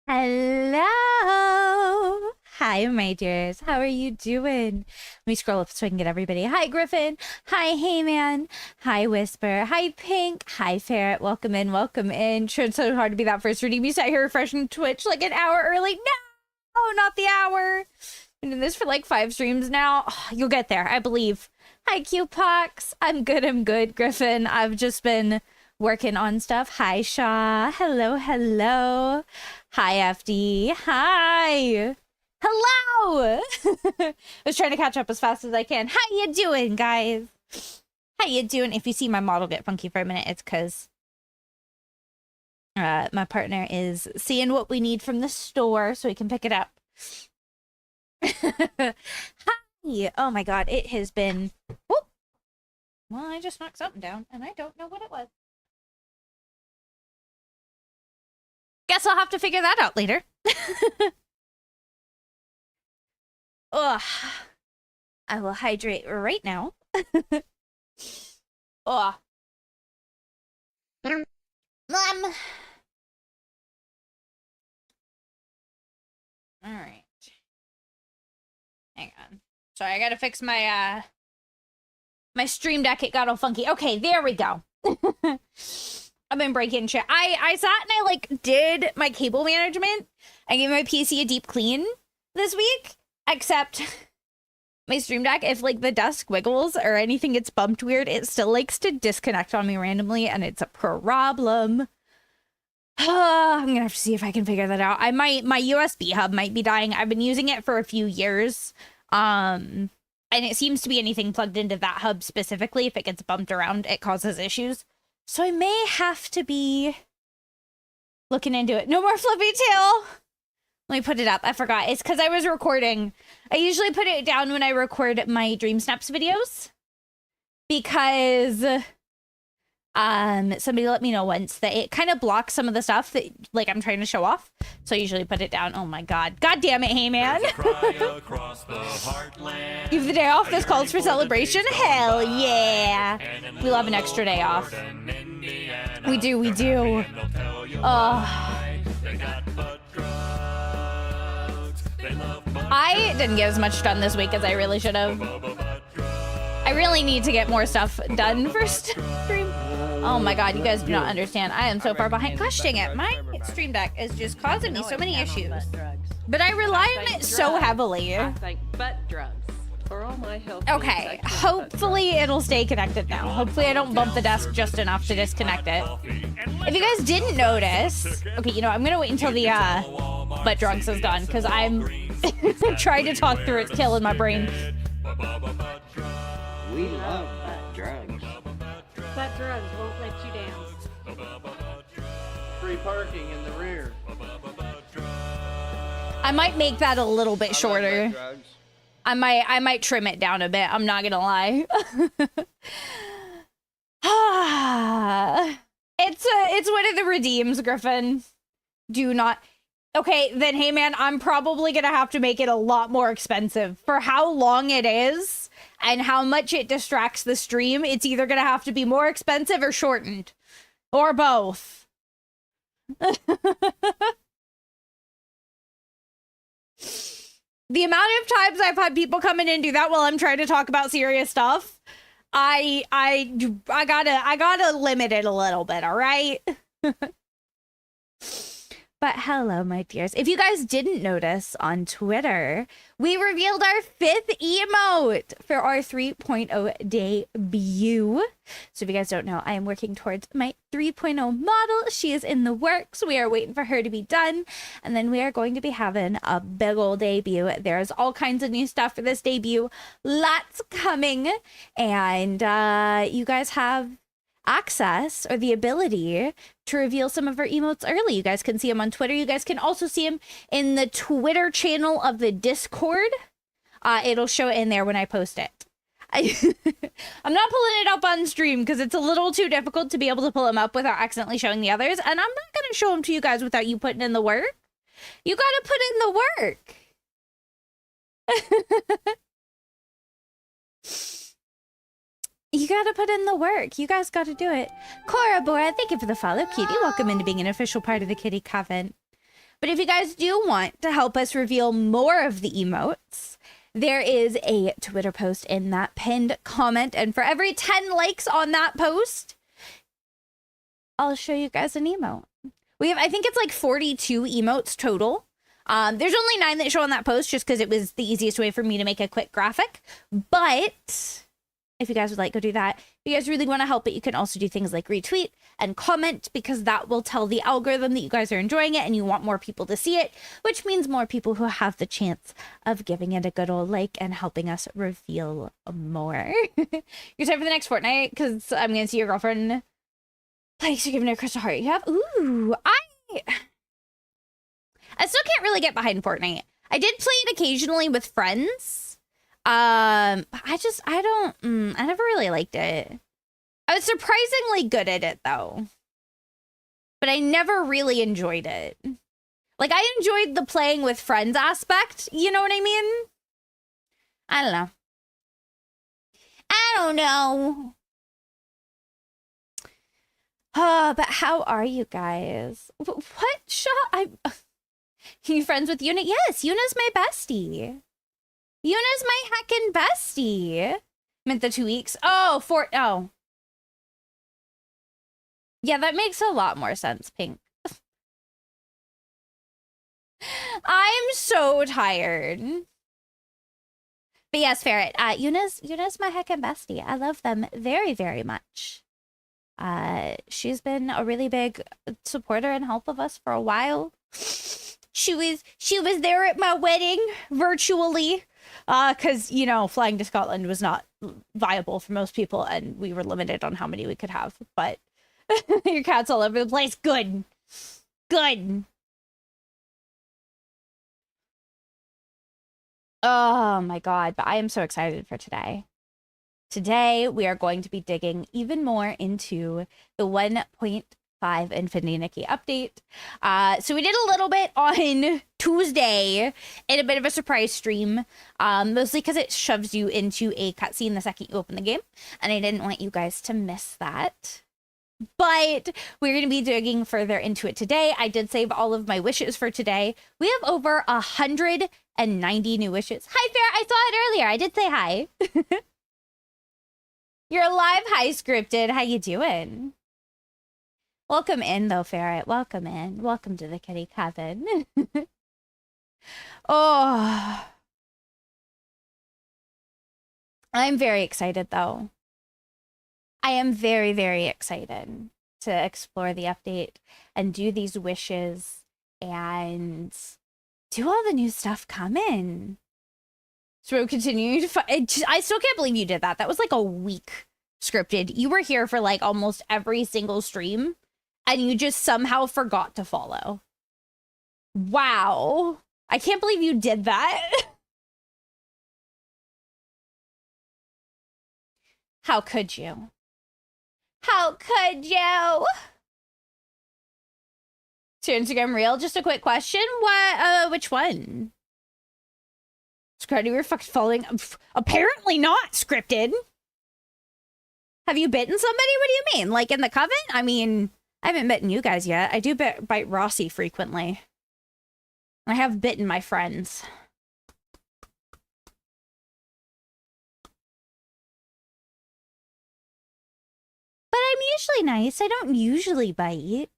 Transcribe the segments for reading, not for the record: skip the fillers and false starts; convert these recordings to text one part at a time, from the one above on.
Hello. Hi, my dears. How are you doing? Let me scroll up so I can get everybody. Hi, Griffin. Hi, Heyman. Hi, Whisper. Hi, Pink. Hi, Ferret. Welcome in. Welcome in. Tried so hard to be that first redeem. You sat here refreshing Twitch like an hour early. No, not the hour. Been doing this for like 5 streams now. Oh, you'll get there, I believe. Hi, Q-Pox. I'm good. I'm good, Griffin. I've just been working on stuff. Hi, Shaw. Hello, hello. Hi, FD. Hi. Hello. I was trying to catch up as fast as I can. How you doing, guys? How you doing? If you see my model get funky for a minute, it's because my partner is seeing what we need from the store so he can pick it up. Hi. Oh my god, it has been... Whoop. Well, I just knocked something down, and I don't know what it was. Guess I'll have to figure that out later. Ugh. I will hydrate right now. Ugh. Mom. Alright. Hang on. Sorry, I gotta fix my, my stream deck. It got all funky. Okay, there we go. I've been breaking shit. I sat and I, like, did my cable management. I gave my PC a deep clean this week. Except my stream deck, if, like, the desk wiggles or anything gets bumped weird, it still likes to disconnect on me randomly, and it's a problem. I'm gonna have to see if I can figure that out. My USB hub might be dying. I've been using it for a few years. And it seems to be anything plugged into that hub specifically. If it gets bumped around, it causes issues. So I may have to be looking into it. No more flippy tail. Let me put it up. I forgot. It's because I was recording. I usually put it down when I record my Dream Snaps videos. Because somebody let me know once that it kind of blocks some of the stuff that, like, I'm trying to show off. So I usually put it down. Oh my god. God damn it, hey man. You have the day off. This calls for celebration. Hell yeah. We love an extra day off. We do, we do. I didn't get as much done this week as I really should have. I really need to get more stuff done for stream. Oh my god, you guys do not understand. I am so far behind. Gosh dang it, my stream deck is just causing me so many issues. But I rely on it so heavily. I think butt drugs. For all my health. Okay, hopefully it'll stay connected now. Hopefully I don't bump the desk just enough to disconnect it. If you guys didn't notice... Okay, you know, I'm gonna wait until the butt drugs is done, because I'm trying to talk through it, killing my brain. We love butt drugs. Butt drugs won't let you down. Free parking in the rear. I might make that a little bit shorter. I might trim it down a bit. I'm not gonna lie. It's one of the redeems, Griffin. Do not. Okay, then hey man, I'm probably gonna have to make it a lot more expensive for how long it is and how much it distracts the stream. It's either gonna have to be more expensive or shortened, or both. The amount of times I've had people come in and do that while I'm trying to talk about serious stuff, I gotta limit it a little bit, all right? But hello, my dears. If you guys didn't notice on Twitter, we revealed our 5th emote for our 3.0 debut. So if you guys don't know, I am working towards my 3.0 model. She is in the works. We are waiting for her to be done. And then we are going to be having a big old debut. There's all kinds of new stuff for this debut. Lots coming. And you guys have access or the ability to reveal some of our emotes early. You guys can see them on Twitter. You guys can also see them in the Twitter channel of the Discord. It'll show it in there when I post it. I'm not pulling it up on stream because it's a little too difficult to be able to pull them up without accidentally showing the others, and I'm not going to show them to you guys without you putting in the work. You got to put in the work. You gotta put in the work. You guys gotta do it. Cora Bora, thank you for the follow, Kitty. Welcome into being an official part of the Kitty Coven. But if you guys do want to help us reveal more of the emotes, there is a Twitter post in that pinned comment. And for every 10 likes on that post, I'll show you guys an emote. We have, I think it's like 42 emotes total. There's only 9 that show on that post just because it was the easiest way for me to make a quick graphic. But if you guys would like, go do that. If you guys really want to help it, you can also do things like retweet and comment, because that will tell the algorithm that you guys are enjoying it and you want more people to see it, which means more people who have the chance of giving it a good old like and helping us reveal more. You're time for the next fortnight because I'm going to see your girlfriend. Thanks for giving her a crystal heart. You have? Ooh, I still can't really get behind Fortnite. I did play it occasionally with friends. I never really liked it. I was surprisingly good at it though. But I never really enjoyed it. Like, I enjoyed the playing with friends aspect, you know what I mean? I don't know. I don't know. But how are you guys? What shot? You friends with Una? Yes, Una's my bestie. Una's my heckin' bestie. Meant the 2 weeks. Oh. Yeah, that makes a lot more sense, Pink. I'm so tired. But yes, Ferret. Una's my heckin' bestie. I love them very, very much. She's been a really big supporter and help of us for a while. She was there at my wedding virtually, because, you know, flying to Scotland was not viable for most people and we were limited on how many we could have. But your cat's all over the place. Good. Oh my God, but I am so excited for today. Today, we are going to be digging even more into the 1.5 Infinity Nikki update. So we did a little bit on Tuesday in a bit of a surprise stream, mostly because it shoves you into a cutscene the second you open the game, and I didn't want you guys to miss that. But we're going to be digging further into it today. I did save all of my wishes for today. We have over 190 new wishes. Hi, Fair. I saw it earlier. I did say hi. You're alive, Hi Scripted. How you doing? Welcome in, though, Ferret. Welcome in. Welcome to the kitty Coven. Oh. I'm very excited, though. I am very, very excited to explore the update and do these wishes and do all the new stuff coming. So we're continuing to I still can't believe you did that. That was like a week scripted. You were here for like almost every single stream and you just somehow forgot to follow. Wow. I can't believe you did that. How could you? How could you? To Instagram Reel, just a quick question. Which one? Scruddy, we're fucking following. Apparently not scripted. Have you bitten somebody? What do you mean? Like in the Coven? I mean, I haven't bitten you guys yet. I do bite Rossi frequently. I have bitten my friends. But I'm usually nice. I don't usually bite.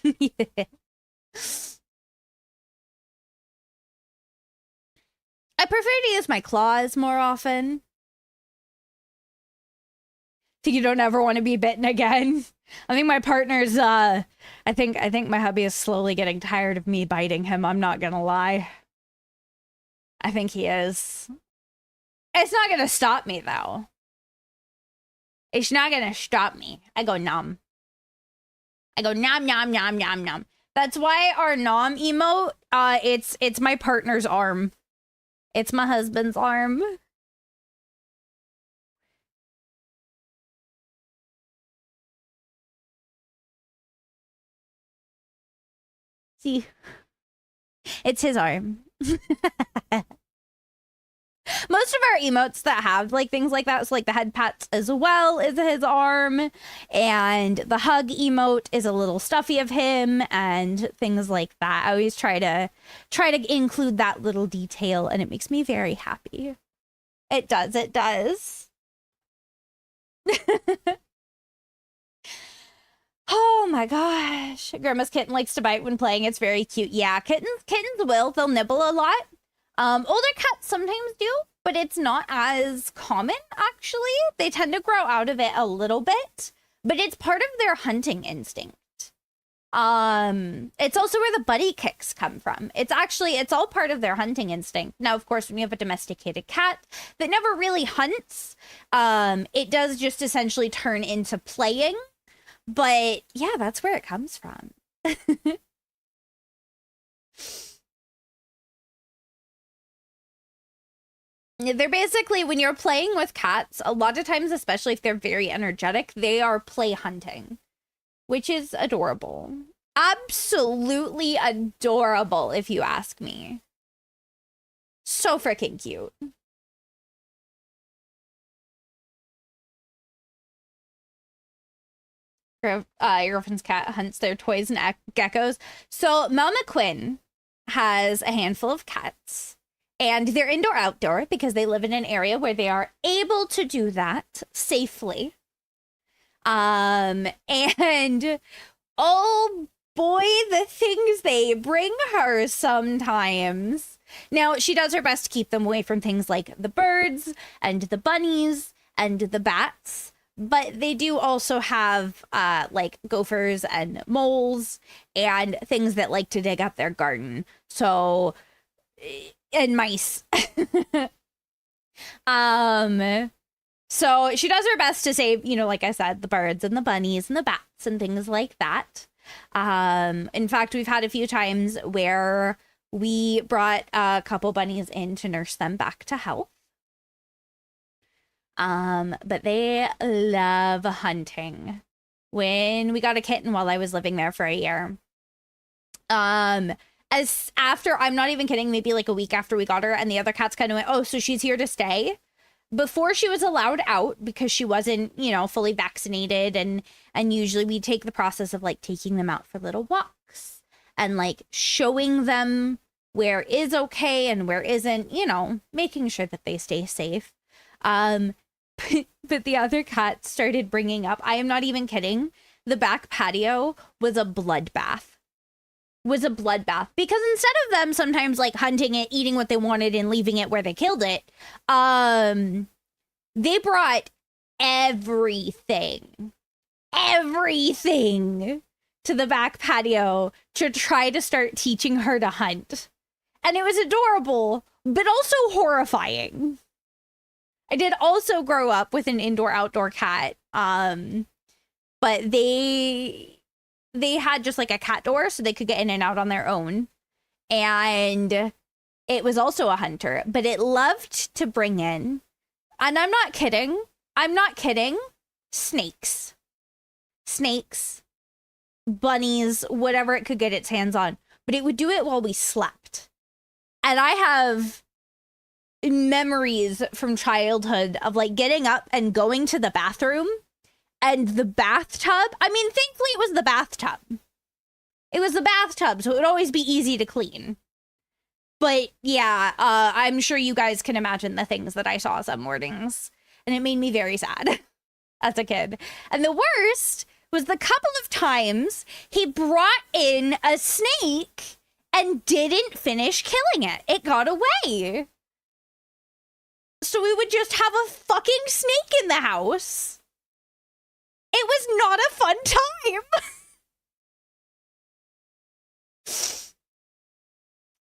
Yeah. I prefer to use my claws more often. You don't ever want to be bitten again. I think my partner's I think my hubby is slowly getting tired of me biting him. I'm not gonna lie. I think he is. It's not gonna stop me though. It's not gonna stop me. I go numb. I go nom nom nom nom nom. That's why our nom emote, it's my partner's arm. It's my husband's arm. See, it's his arm. Most of are emotes that have like things like that. So like the head pats as well is his arm, and the hug emote is a little stuffy of him, and things like that. I always try to include that little detail, and it makes me very happy. It does. It does. Oh my gosh. Grandma's kitten likes to bite when playing. It's very cute. Yeah, kittens will. They'll nibble a lot. Older cats sometimes do, but it's not as common, actually. They tend to grow out of it a little bit, but it's part of their hunting instinct. It's also where the buddy kicks come from. It's all part of their hunting instinct. Now, of course, when you have a domesticated cat that never really hunts, it does just essentially turn into playing. But yeah, that's where it comes from. They're basically, when you're playing with cats, a lot of times, especially if they're very energetic, they are play hunting, which is adorable. Absolutely adorable, if you ask me. So freaking cute. Your girlfriend's cat hunts their toys and geckos. So Mama Quinn has a handful of cats, and they're indoor-outdoor because they live in an area where they are able to do that safely. And oh boy, the things they bring her sometimes. Now, she does her best to keep them away from things like the birds and the bunnies and the bats. But they do also have like gophers and moles and things that like to dig up their garden. So, and mice. So she does her best to save, you know, like I said, the birds and the bunnies and the bats and things like that. In fact, we've had a few times where we brought a couple bunnies in to nurse them back to health. But they love hunting. When we got a kitten while I was living there for a year, as after, I'm not even kidding, maybe like a week after we got her, and the other cats kind of went, oh, so she's here to stay. Before she was allowed out, because she wasn't, you know, fully vaccinated, and usually we take the process of like taking them out for little walks and like showing them where is okay and where isn't, you know, making sure that they stay safe. But the other cats started bringing up, I am not even kidding, the back patio was a bloodbath. Because instead of them sometimes like hunting it, eating what they wanted and leaving it where they killed it, they brought everything to the back patio to try to start teaching her to hunt. And it was adorable, but also horrifying. I did also grow up with an indoor-outdoor cat, but they had just like a cat door so they could get in and out on their own. And it was also a hunter, but it loved to bring in, and I'm not kidding, snakes, bunnies, whatever it could get its hands on. But it would do it while we slept. And I have memories from childhood of like getting up and going to the bathroom, and the bathtub, I mean, thankfully it was the bathtub. So it would always be easy to clean. But yeah, I'm sure you guys can imagine the things that I saw some mornings, and it made me very sad as a kid. And the worst was the couple of times he brought in a snake and didn't finish killing it. It got away. So we would just have a fucking snake in the house. It was not a fun time.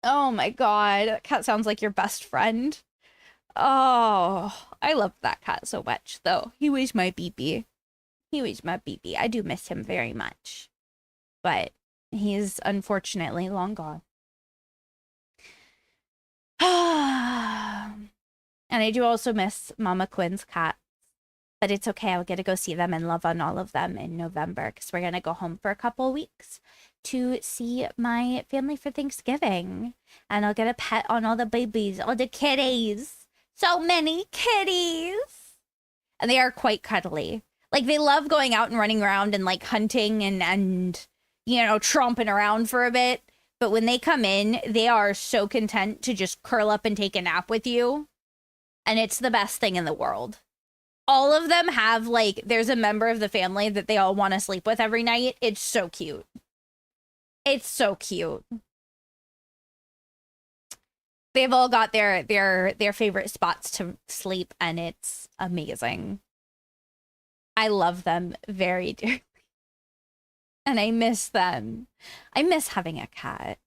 Oh my god, that cat sounds like your best friend. Oh, I loved that cat so much, though. He was my BB. I do miss him very much. But he's unfortunately long gone. And I do also miss Mama Quinn's cats. But it's okay. I'll get to go see them and love on all of them in November, because we're going to go home for a couple of weeks to see my family for Thanksgiving. And I'll get a pet on all the babies, all the kitties. So many kitties. And they are quite cuddly. Like, they love going out and running around and, like, hunting and you know, tromping around for a bit. But when they come in, they are so content to just curl up and take a nap with you. And it's the best thing in the world. All of them have, like, there's a member of the family that they all want to sleep with every night. It's so cute. It's so cute. They've all got their favorite spots to sleep, and it's amazing. I love them very dearly. And I miss them. I miss having a cat.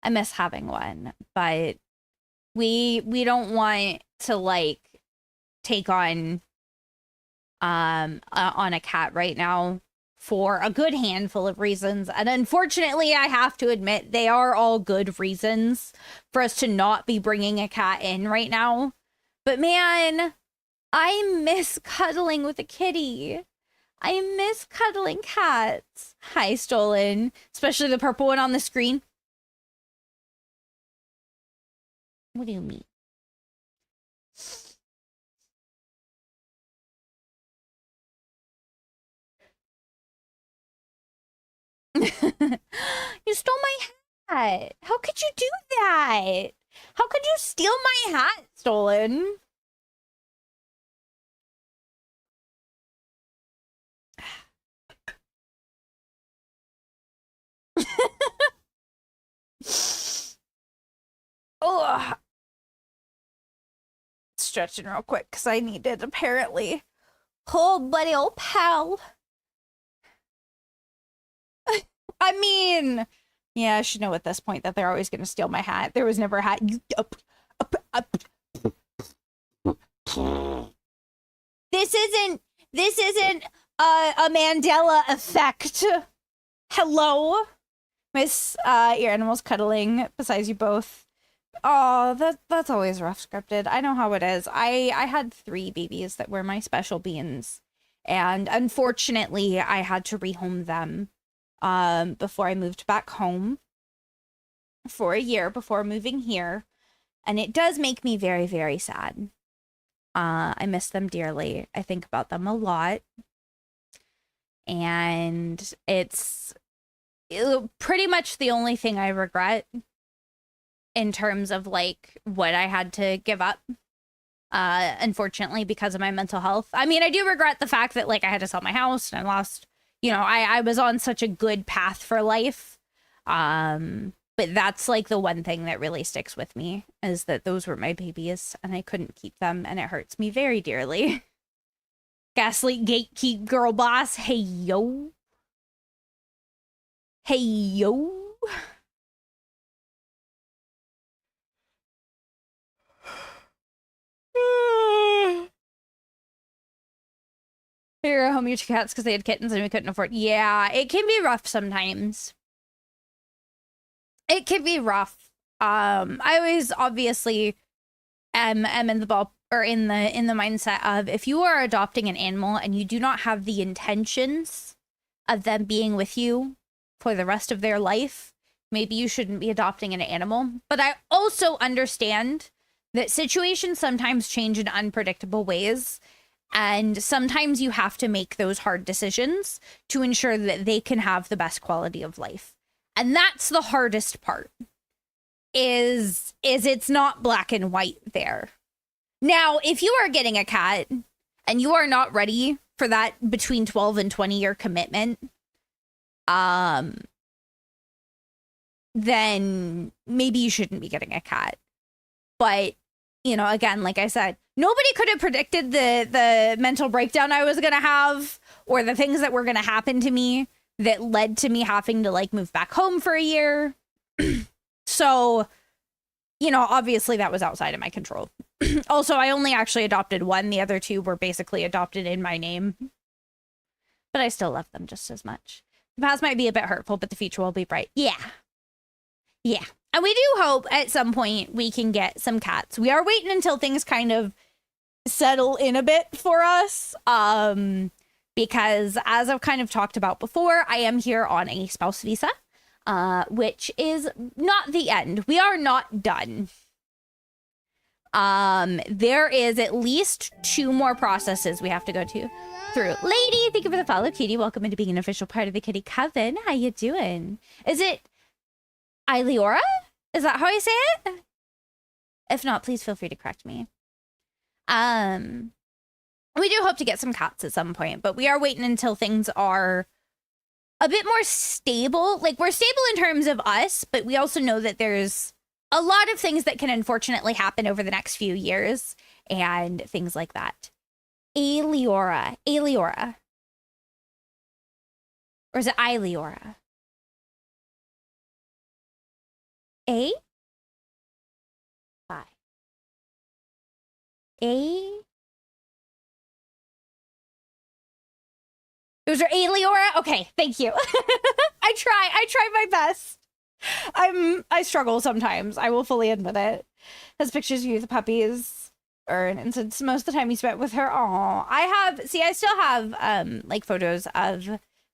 I miss having one, but we don't want to, like, take on a cat right now for a good handful of reasons. And unfortunately, I have to admit, they are all good reasons for us to not be bringing a cat in right now. But man, I miss cuddling with a kitty. I miss cuddling cats. Hi, Stolen. Especially the purple one on the screen. What do you mean? You stole my hat. How could you do that? How could you steal my hat, Stolen? Oh, stretching real quick because I needed apparently. Oh, buddy, old pal. I mean, yeah, I should know at this point that they're always going to steal my hat. There was never a hat. This isn't a Mandela effect. Hello, Miss your animal's cuddling besides you both. Oh, that's always rough scripted. I know how it is. I had 3 babies that were my special beans, and unfortunately, I had to rehome them before I moved back home for a year before moving here, and it does make me very, very sad. I miss them dearly. I think about them a lot, and it's pretty much the only thing I regret in terms of, like, what I had to give up, unfortunately, because of my mental health. I mean, I do regret the fact that, like, I had to sell my house and I lost, you know, I was on such a good path for life. But that's, like, the one thing that really sticks with me, is that those were my babies and I couldn't keep them, and it hurts me very dearly. Gaslight gatekeep girl boss. Hey, yo. Hey, yo. Figure out home your 2 cats because they had kittens and we couldn't afford. Yeah, it can be rough sometimes. It can be rough. I always obviously am in the ball, or in the mindset of, if you are adopting an animal and you do not have the intentions of them being with you for the rest of their life, maybe you shouldn't be adopting an animal. But I also understand that situations sometimes change in unpredictable ways. And sometimes you have to make those hard decisions to ensure that they can have the best quality of life. And that's the hardest part, is it's not black and white there. Now, if you are getting a cat and you are not ready for that between 12 and 20-year commitment, then maybe you shouldn't be getting a cat. But, you know, again, like I said, nobody could have predicted the mental breakdown I was going to have, or the things that were going to happen to me that led to me having to, like, move back home for a year. So, you know, obviously that was outside of my control. Also, I only actually adopted 1. The other 2 were basically adopted in my name. But I still love them just as much. The past might be a bit hurtful, but the future will be bright. Yeah. Yeah. And we do hope at some point we can get some cats. We are waiting until things kind of settle in a bit for us. Because as I've kind of talked about before, I am here on a spouse visa, which is not the end. We are not done. There is at least 2 more processes we have to go through. Lady, thank you for the follow, Kitty. Welcome into being an official part of the Kitty Coven. How you doing? Is it Iliora? Is that how I say it? If not, please feel free to correct me. We do hope to get some cats at some point, but we are waiting until things are a bit more stable. Like, we're stable in terms of us, but we also know that there's a lot of things that can unfortunately happen over the next few years and things like that. Iliora. Or is it Iliora? A? I. A? Was there Iliora? Okay, thank you. I try my best. I struggle sometimes. I will fully admit it. Has pictures of you with the puppies, and since most of the time you spent with her. Aw, I still have like photos of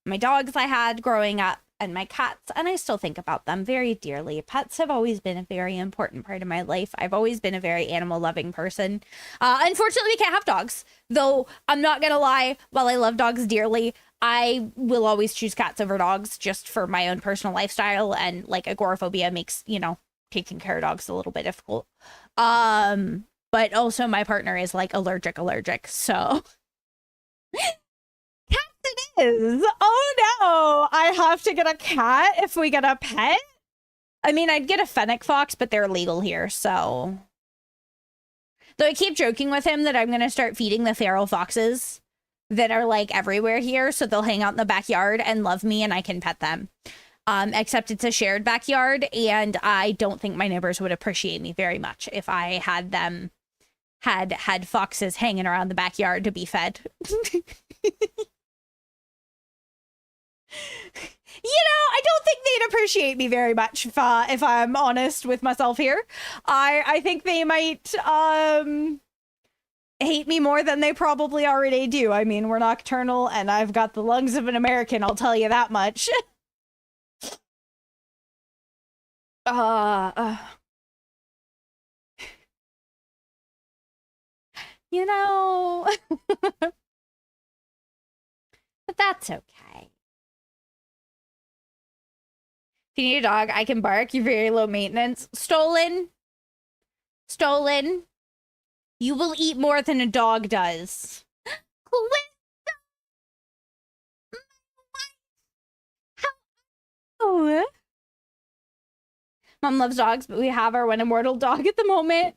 my dogs I had growing up and my cats, and I still think about them very dearly. Pets have always been a very important part of my life. I've always been a very animal loving person. Unfortunately, we can't have dogs, though. I'm not gonna lie. While I love dogs dearly, I will always choose cats over dogs just for my own personal lifestyle, and like agoraphobia makes, you know, taking care of dogs a little bit difficult. But also my partner is like allergic, so cats it is. Oh no, I have to get a cat if we get a pet. I mean, I'd get a fennec fox, but they're legal here, so. Though I keep joking with him that I'm gonna start feeding the feral foxes that are like everywhere here, so they'll hang out in the backyard and love me and I can pet them. Except it's a shared backyard, and I don't think my neighbors would appreciate me very much if I had them had foxes hanging around the backyard to be fed. You know, I don't think they'd appreciate me very much if I'm honest with myself here. I think they might hate me more than they probably already do. I mean, we're nocturnal and I've got the lungs of an American, I'll tell you that much. You know, but that's okay. If you need a dog, I can bark. You're very low maintenance. Stolen. You will eat more than a dog does. How? Mom loves dogs, but we have our one immortal dog at the moment.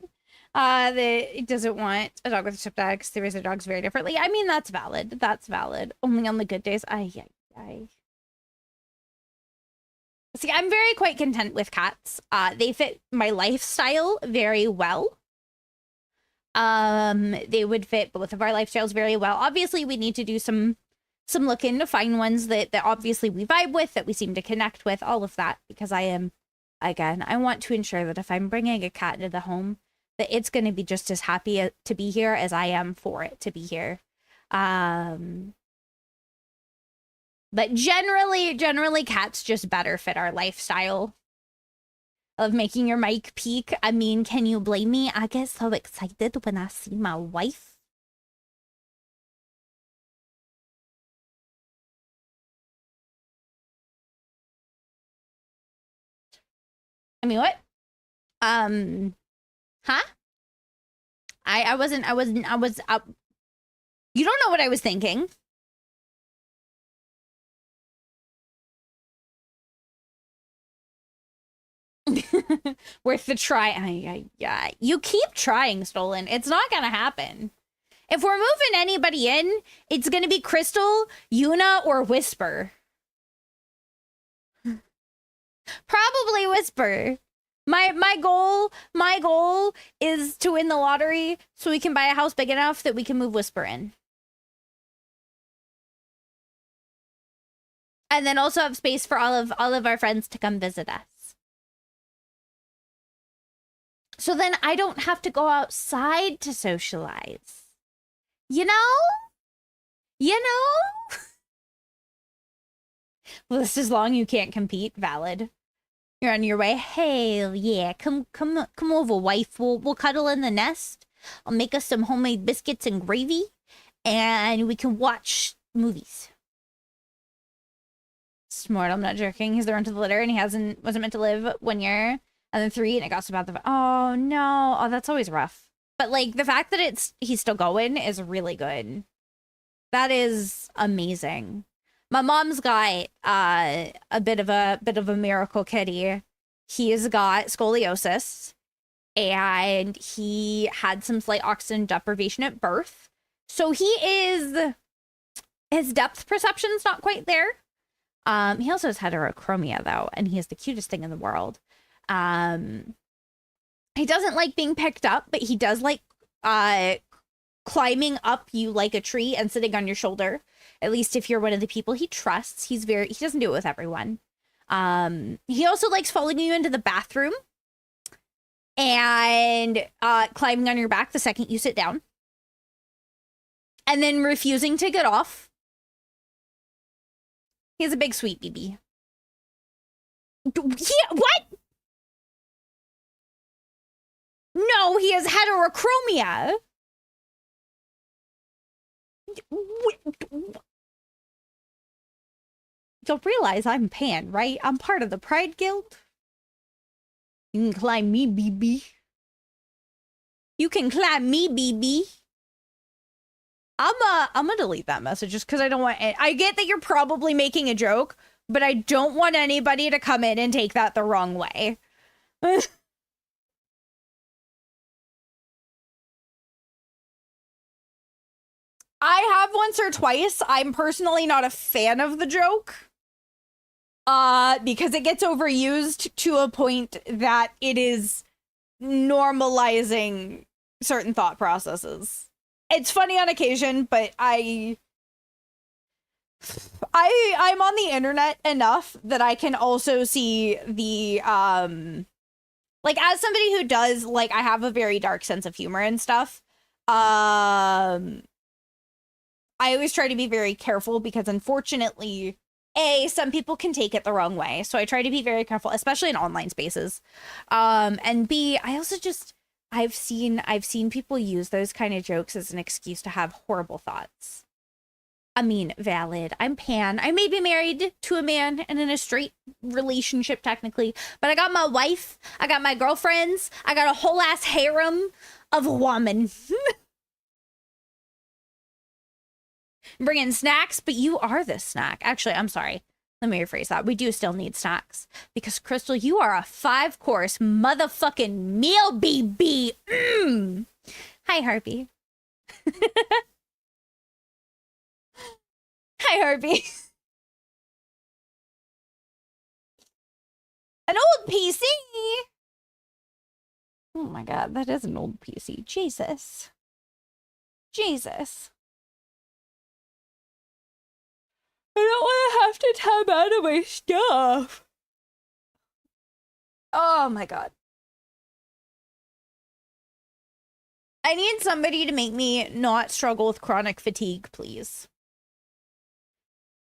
That doesn't want a dog with a stepdad because they raise their dogs very differently. I mean, that's valid. That's valid. Only on the good days. Ay. See, I'm very quite content with cats. They fit my lifestyle very well. They would fit both of our lifestyles very well. Obviously, we need to do some looking to find ones that obviously we vibe with, that we seem to connect with, all of that, because I want to ensure that if I'm bringing a cat into the home, that it's going to be just as happy to be here as I am for it to be here. But generally cats just better fit our lifestyle of making your mic peak. I mean, can you blame me? I get so excited when I see my wife. I mean, what? Huh? I was you don't know what I was thinking. Worth the try. You keep trying, Stolen. It's not gonna happen. If we're moving anybody in, it's gonna be Crystal, Yuna, or Whisper. Probably Whisper. My goal is to win the lottery so we can buy a house big enough that we can move Whisper in. And then also have space for all of our friends to come visit us. So then I don't have to go outside to socialize. You know? List is long, you can't compete. Valid. You're on your way. Hell yeah. Come over, wife. We'll cuddle in the nest. I'll make us some homemade biscuits and gravy, and we can watch movies. Smart, I'm not joking. He's the runt of the litter, and he wasn't meant to live 1 year, and then 3, and it got about the. Oh no! Oh, that's always rough. But like the fact that he's still going is really good. That is amazing. My mom's got a bit of a miracle kitty. He's got scoliosis, and he had some slight oxygen deprivation at birth. So his depth perception's not quite there. He also has heterochromia though, and he is the cutest thing in the world. He doesn't like being picked up, but he does like climbing up you like a tree and sitting on your shoulder. At least if you're one of the people he trusts. He doesn't do it with everyone. He also likes following you into the bathroom and climbing on your back the second you sit down. And then refusing to get off. He has a big sweet BB. Yeah, what? No, he has heterochromia. You'll realize I'm Pan, right? I'm part of the Pride Guild. You can climb me, BB. You can climb me, BB. I'm gonna delete that message just because I don't want it. I get that you're probably making a joke, but I don't want anybody to come in and take that the wrong way. I have once or twice. I'm personally not a fan of the joke. Because it gets overused to a point that it is normalizing certain thought processes. It's funny on occasion, but I'm on the internet enough that I can also see the like as somebody who does like I have a very dark sense of humor and stuff. I always try to be very careful because unfortunately, A, some people can take it the wrong way. So I try to be very careful, especially in online spaces. And B, I also just I've seen people use those kind of jokes as an excuse to have horrible thoughts. I mean, valid. I'm Pan. I may be married to a man and in a straight relationship technically, but I got my wife, I got my girlfriends, I got a whole ass harem of women. Bring in snacks, but you are the snack. Actually, I'm sorry. Let me rephrase that. We do still need snacks because Crystal, you are a 5-course motherfucking meal, BB. Hi, Harpy. Hi, Harpy. An old PC. Oh my God, that is an old PC. Jesus. I don't want to have to tab out of my stuff. Oh my God. I need somebody to make me not struggle with chronic fatigue, please.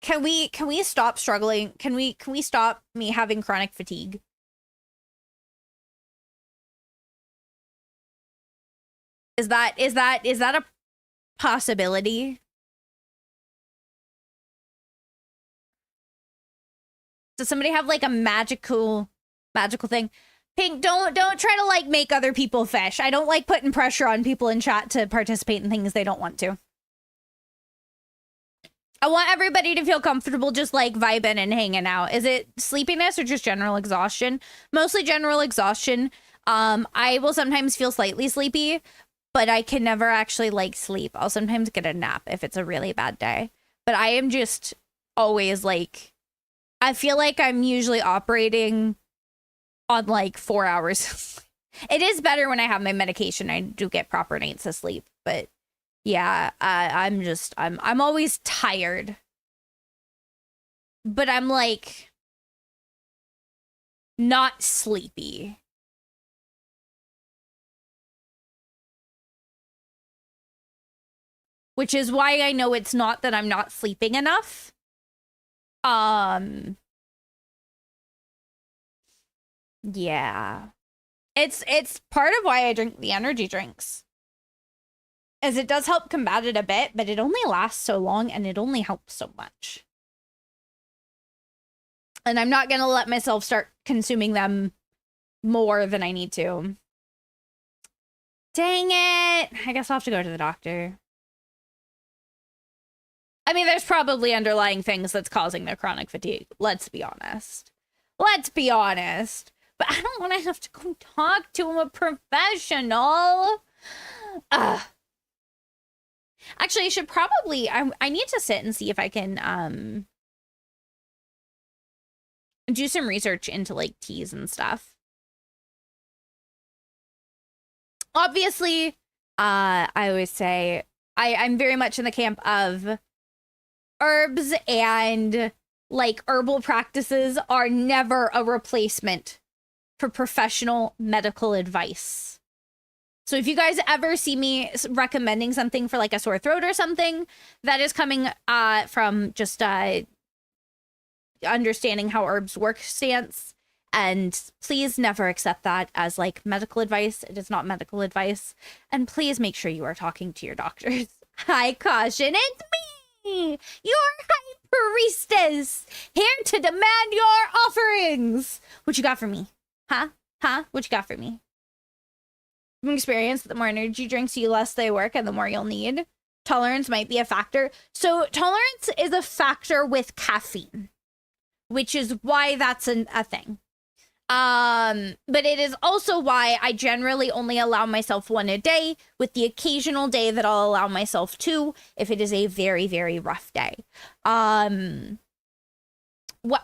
Can we stop struggling? Can we stop me having chronic fatigue? Is that a possibility? Does somebody have like a magical thing? Pink, don't try to like make other people fish. I don't like putting pressure on people in chat to participate in things they don't want to. I want everybody to feel comfortable just like vibing and hanging out. Is it sleepiness or just general exhaustion? Mostly general exhaustion. I will sometimes feel slightly sleepy, but I can never actually like sleep. I'll sometimes get a nap if it's a really bad day. But I am just always like, I feel like I'm usually operating on like 4 hours. It is better when I have my medication. I do get proper nights of sleep, but yeah, I'm always tired, but I'm like not sleepy. Which is why I know it's not that I'm not sleeping enough. Yeah. It's part of why I drink the energy drinks. As it does help combat it a bit, but it only lasts so long and it only helps so much. And I'm not going to let myself start consuming them more than I need to. Dang it. I guess I'll have to go to the doctor. I mean, there's probably underlying things that's causing their chronic fatigue. Let's be honest. Let's be honest. But I don't want to have to go talk to a professional. Actually, I should probably... I need to sit and see if I can do some research into, like, teas and stuff. Obviously, I always say I'm very much in the camp of herbs and, like, herbal practices are never a replacement for professional medical advice. So if you guys ever see me recommending something for, like, a sore throat or something, that is coming from just understanding how herbs work stance. And please never accept that as, like, medical advice. It is not medical advice. And please make sure you are talking to your doctors. I caution, it's me, your high priestess, here to demand your offerings. What you got for me? Huh? What you got for me? From experience, the more energy drinks you less they work and the more you'll need. Tolerance might be a factor. So tolerance is a factor with caffeine, which is why that's a thing. But it is also why I generally only allow myself one a day, with the occasional day that I'll allow myself two if it is a very, very rough day. What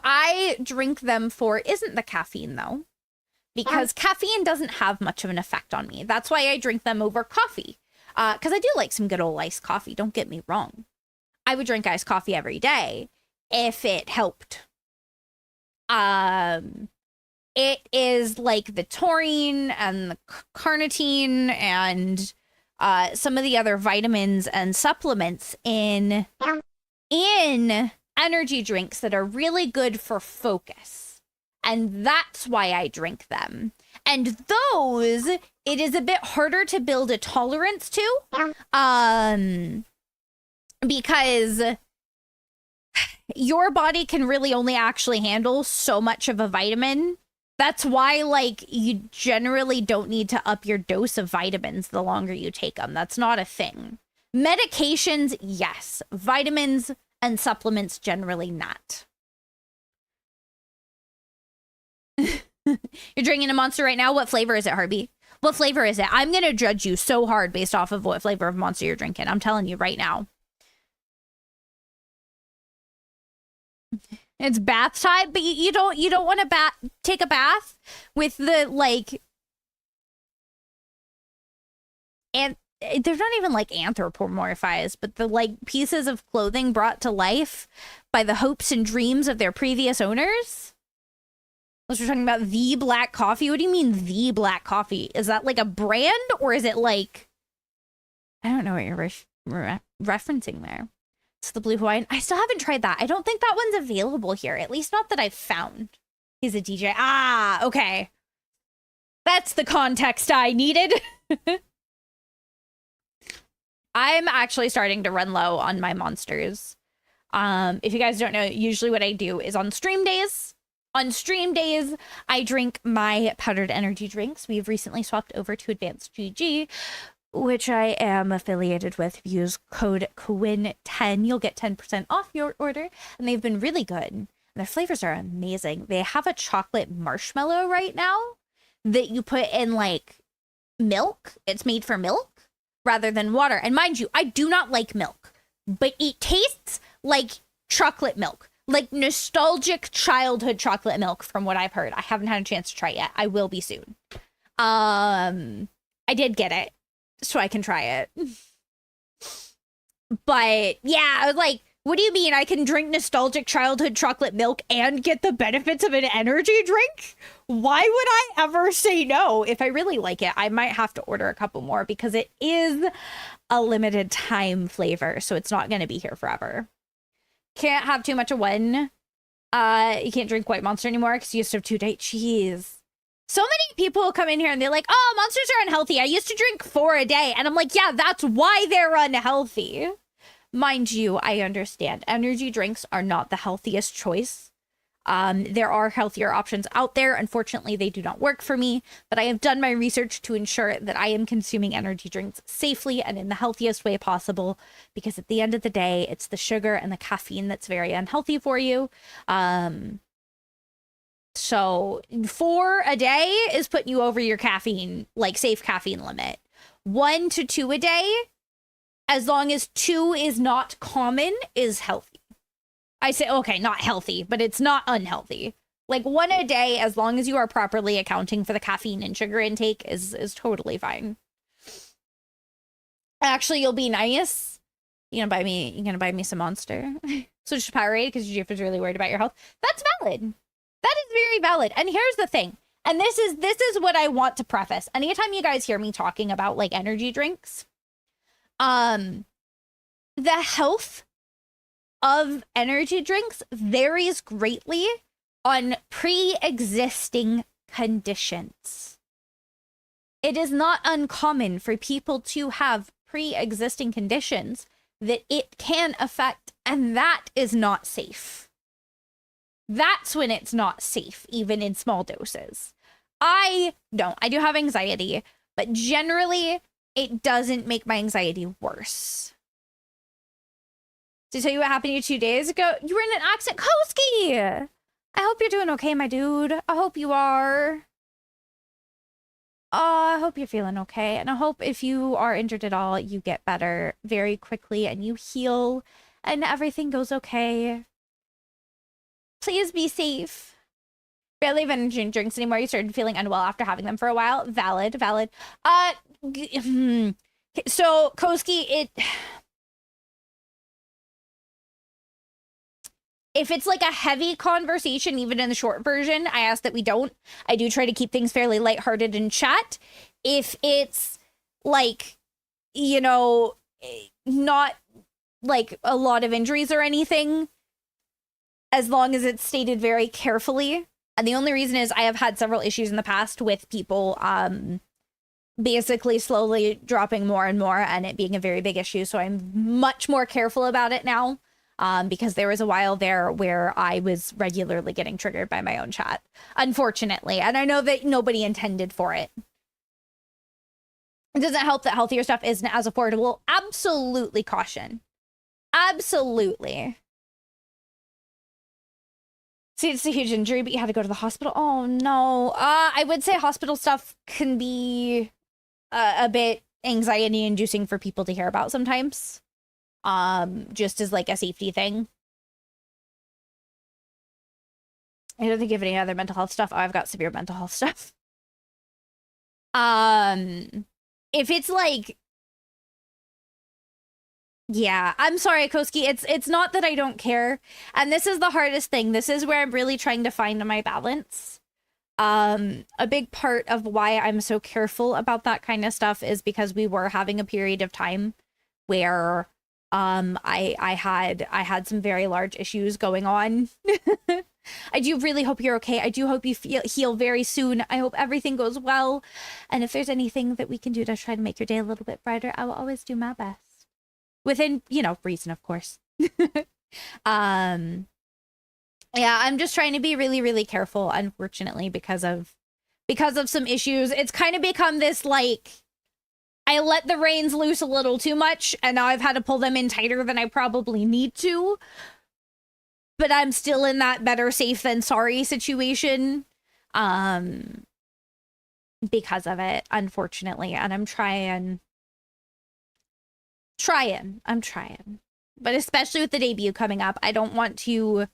I drink them for isn't the caffeine, though, because caffeine doesn't have much of an effect on me. That's why I drink them over coffee, because I do like some good old iced coffee, don't get me wrong. I would drink iced coffee every day if it helped. It is like the taurine and the carnitine and some of the other vitamins and supplements in energy drinks that are really good for focus. And that's why I drink them. And those, it is a bit harder to build a tolerance to, because your body can really only actually handle so much of a vitamin. That's why, like, you generally don't need to up your dose of vitamins the longer you take them. That's not a thing. Medications, yes. Vitamins and supplements, generally not. You're drinking a Monster right now? What flavor is it, Harvey? What flavor is it? I'm going to judge you so hard based off of what flavor of Monster you're drinking. I'm telling you right now. It's bath time, but you don't want to take a bath with the, like, and they're not even, like, anthropomorphized, but the, like, pieces of clothing brought to life by the hopes and dreams of their previous owners. Unless we're talking about the black coffee. What do you mean the black coffee? Is that like a brand, or is it like, I don't know what you're referencing there. It's the Blue Hawaiian. I still haven't tried that. I don't think that one's available here. At least not that I've found. He's a DJ. Ah, okay. That's the context I needed. I'm actually starting to run low on my monsters. If you guys don't know, usually what I do is on stream days, I drink my powdered energy drinks. We've recently swapped over to Advanced GG, which I am affiliated with. If you use code Coven10, you'll get 10% off your order. And they've been really good. And their flavors are amazing. They have a chocolate marshmallow right now that you put in, like, milk. It's made for milk rather than water. And mind you, I do not like milk, but it tastes like chocolate milk. Like nostalgic childhood chocolate milk, from what I've heard. I haven't had a chance to try it yet. I will be soon. I did get it, so I can try it. But yeah, I was like, what do you mean I can drink nostalgic childhood chocolate milk and get the benefits of an energy drink? Why would I ever say no? If I really like it, I might have to order a couple more because it is a limited time flavor, so it's not going to be here forever. Can't have too much of one. You can't drink White Monster anymore because you used to have 2 days. Jeez. So many people come in here and they're like, oh, monsters are unhealthy. I used to drink 4 a day. And I'm like, yeah, that's why they're unhealthy. Mind you, I understand. Energy drinks are not the healthiest choice. There are healthier options out there. Unfortunately, they do not work for me. But I have done my research to ensure that I am consuming energy drinks safely and in the healthiest way possible. Because at the end of the day, it's the sugar and the caffeine that's very unhealthy for you. So 4 a day is putting you over your caffeine, like safe caffeine limit. 1 to 2 a day, as long as 2 is not common, is healthy. I say, okay, not healthy, but it's not unhealthy. Like 1 a day, as long as you are properly accounting for the caffeine and sugar intake, is totally fine. Actually, you'll be nice. You're gonna buy me some Monster. Switch to Powerade because Jeff is really worried about your health. That's valid. That is very valid. And here's the thing. And this is what I want to preface. Anytime you guys hear me talking about like energy drinks, the health of energy drinks varies greatly on pre-existing conditions. It is not uncommon for people to have pre-existing conditions that it can affect, and that is not safe. That's when it's not safe, even in small doses. I do have anxiety, but generally it doesn't make my anxiety worse. To tell you what happened to you 2 days ago, you were in an accident. Koski! I hope you're doing okay, my dude. I hope you are. I hope you're feeling okay. And I hope if you are injured at all, you get better very quickly and you heal and everything goes okay. Please be safe. Barely have energy drinks anymore. You started feeling unwell after having them for a while. Valid. So Koski, if it's like a heavy conversation, even in the short version, I ask that we don't. I do try to keep things fairly lighthearted in chat. If it's like, you know, not like a lot of injuries or anything, as long as it's stated very carefully. And the only reason is I have had several issues in the past with people basically slowly dropping more and more and it being a very big issue. So I'm much more careful about it now because there was a while there where I was regularly getting triggered by my own chat, unfortunately. And I know that nobody intended for it. It doesn't help that healthier stuff isn't as affordable. Absolutely caution. Absolutely. See, it's a huge injury, but you had to go to the hospital. Oh, no. I would say hospital stuff can be a bit anxiety-inducing for people to hear about sometimes. Just as, like, a safety thing. I don't think you have any other mental health stuff. Oh, I've got severe mental health stuff. If it's, like... Yeah, I'm sorry, Koski. It's not that I don't care. And this is the hardest thing. This is where I'm really trying to find my balance. A big part of why I'm so careful about that kind of stuff is because we were having a period of time where I had some very large issues going on. I do really hope you're okay. I do hope you heal very soon. I hope everything goes well. And if there's anything that we can do to try to make your day a little bit brighter, I will always do my best. Within, you know, reason, of course. Yeah, I'm just trying to be really, really careful, unfortunately, because of some issues. It's kind of become this, like, I let the reins loose a little too much, and now I've had to pull them in tighter than I probably need to. But I'm still in that better safe than sorry situation. Because of it, unfortunately. And I'm trying. But especially with the debut coming up, I don't want to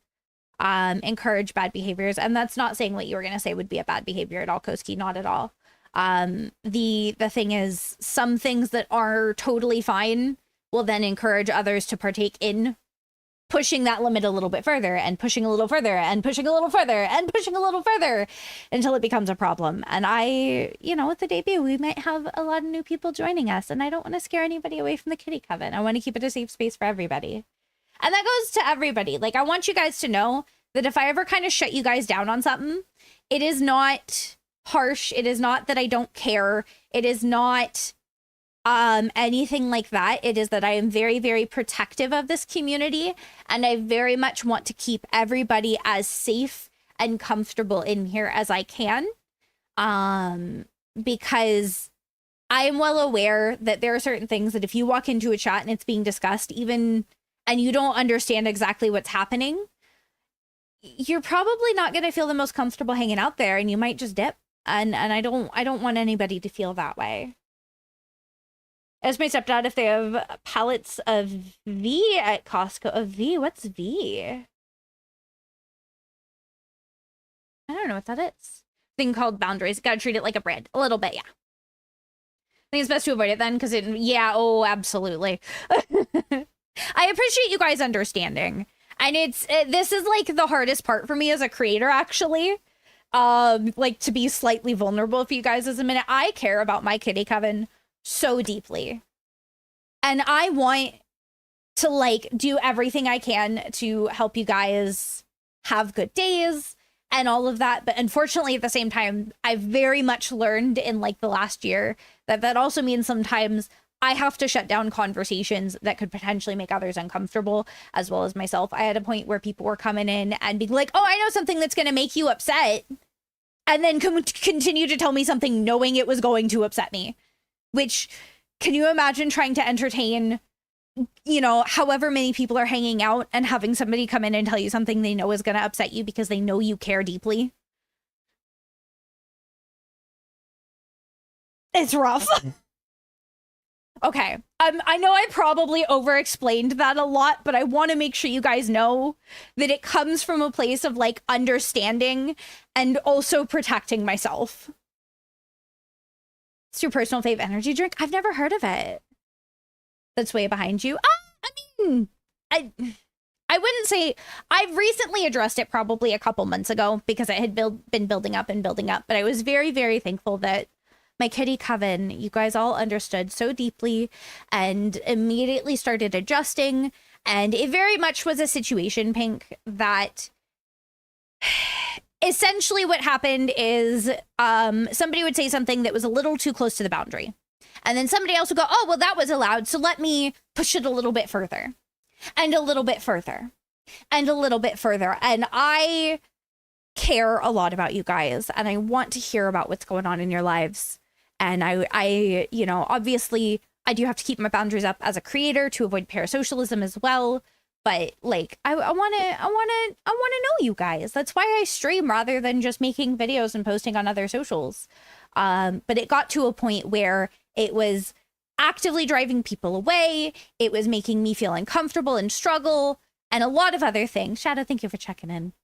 encourage bad behaviors. And that's not saying what you were going to say would be a bad behavior at all, Koski. Not at all. The thing is, some things that are totally fine will then encourage others to partake in pushing that limit a little bit further and pushing a little further and pushing a little further and pushing a little further until it becomes a problem. And with the debut, we might have a lot of new people joining us, and I don't want to scare anybody away from the kitty coven. I want to keep it a safe space for everybody. And that goes to everybody. Like, I want you guys to know that if I ever kind of shut you guys down on something, it is not harsh. It is not that I don't care. It is not anything like that. It is that I am very, very protective of this community, and I very much want to keep everybody as safe and comfortable in here as I can. Because I am well aware that there are certain things that if you walk into a chat and it's being discussed, even, and you don't understand exactly what's happening, you're probably not going to feel the most comfortable hanging out there, and you might just dip. And I don't want anybody to feel that way. Ask my stepdad if they have pallets of V at Costco. Of V? What's V? I don't know what that is. Thing called boundaries. Gotta treat it like a brand. A little bit, yeah. I think it's best to avoid it then, because yeah, oh, absolutely. I appreciate you guys understanding. And this is like the hardest part for me as a creator, actually. Like to be slightly vulnerable for you guys as a minute. I care about my kitty Coven so deeply. And I want to like do everything I can to help you guys have good days and all of that. But unfortunately, at the same time, I've very much learned in like the last year that also means sometimes I have to shut down conversations that could potentially make others uncomfortable, as well as myself. I had a point where people were coming in and being like, oh, I know something that's going to make you upset. And then continue to tell me something knowing it was going to upset me. Which, can you imagine trying to entertain, you know, however many people are hanging out and having somebody come in and tell you something they know is going to upset you because they know you care deeply? It's rough. Okay. I know I probably over-explained that a lot, but I want to make sure you guys know that it comes from a place of like understanding and also protecting myself. It's your personal fave energy drink? I've never heard of it. That's way behind you. I mean, I wouldn't say, I've recently addressed it probably a couple months ago because it had been building up and building up, but I was very, very thankful that my kitty Coven, you guys all understood so deeply and immediately started adjusting. And it very much was a situation, Pink, that essentially what happened is somebody would say something that was a little too close to the boundary. And then somebody else would go, oh, well, that was allowed, so let me push it a little bit further. And a little bit further. And a little bit further. And I care a lot about you guys. And I want to hear about what's going on in your lives. And I you know, obviously, I do have to keep my boundaries up as a creator to avoid parasocialism as well. But like, I want to know you guys. That's why I stream rather than just making videos and posting on other socials. But it got to a point where it was actively driving people away. It was making me feel uncomfortable and struggle and a lot of other things. Shadow, thank you for checking in.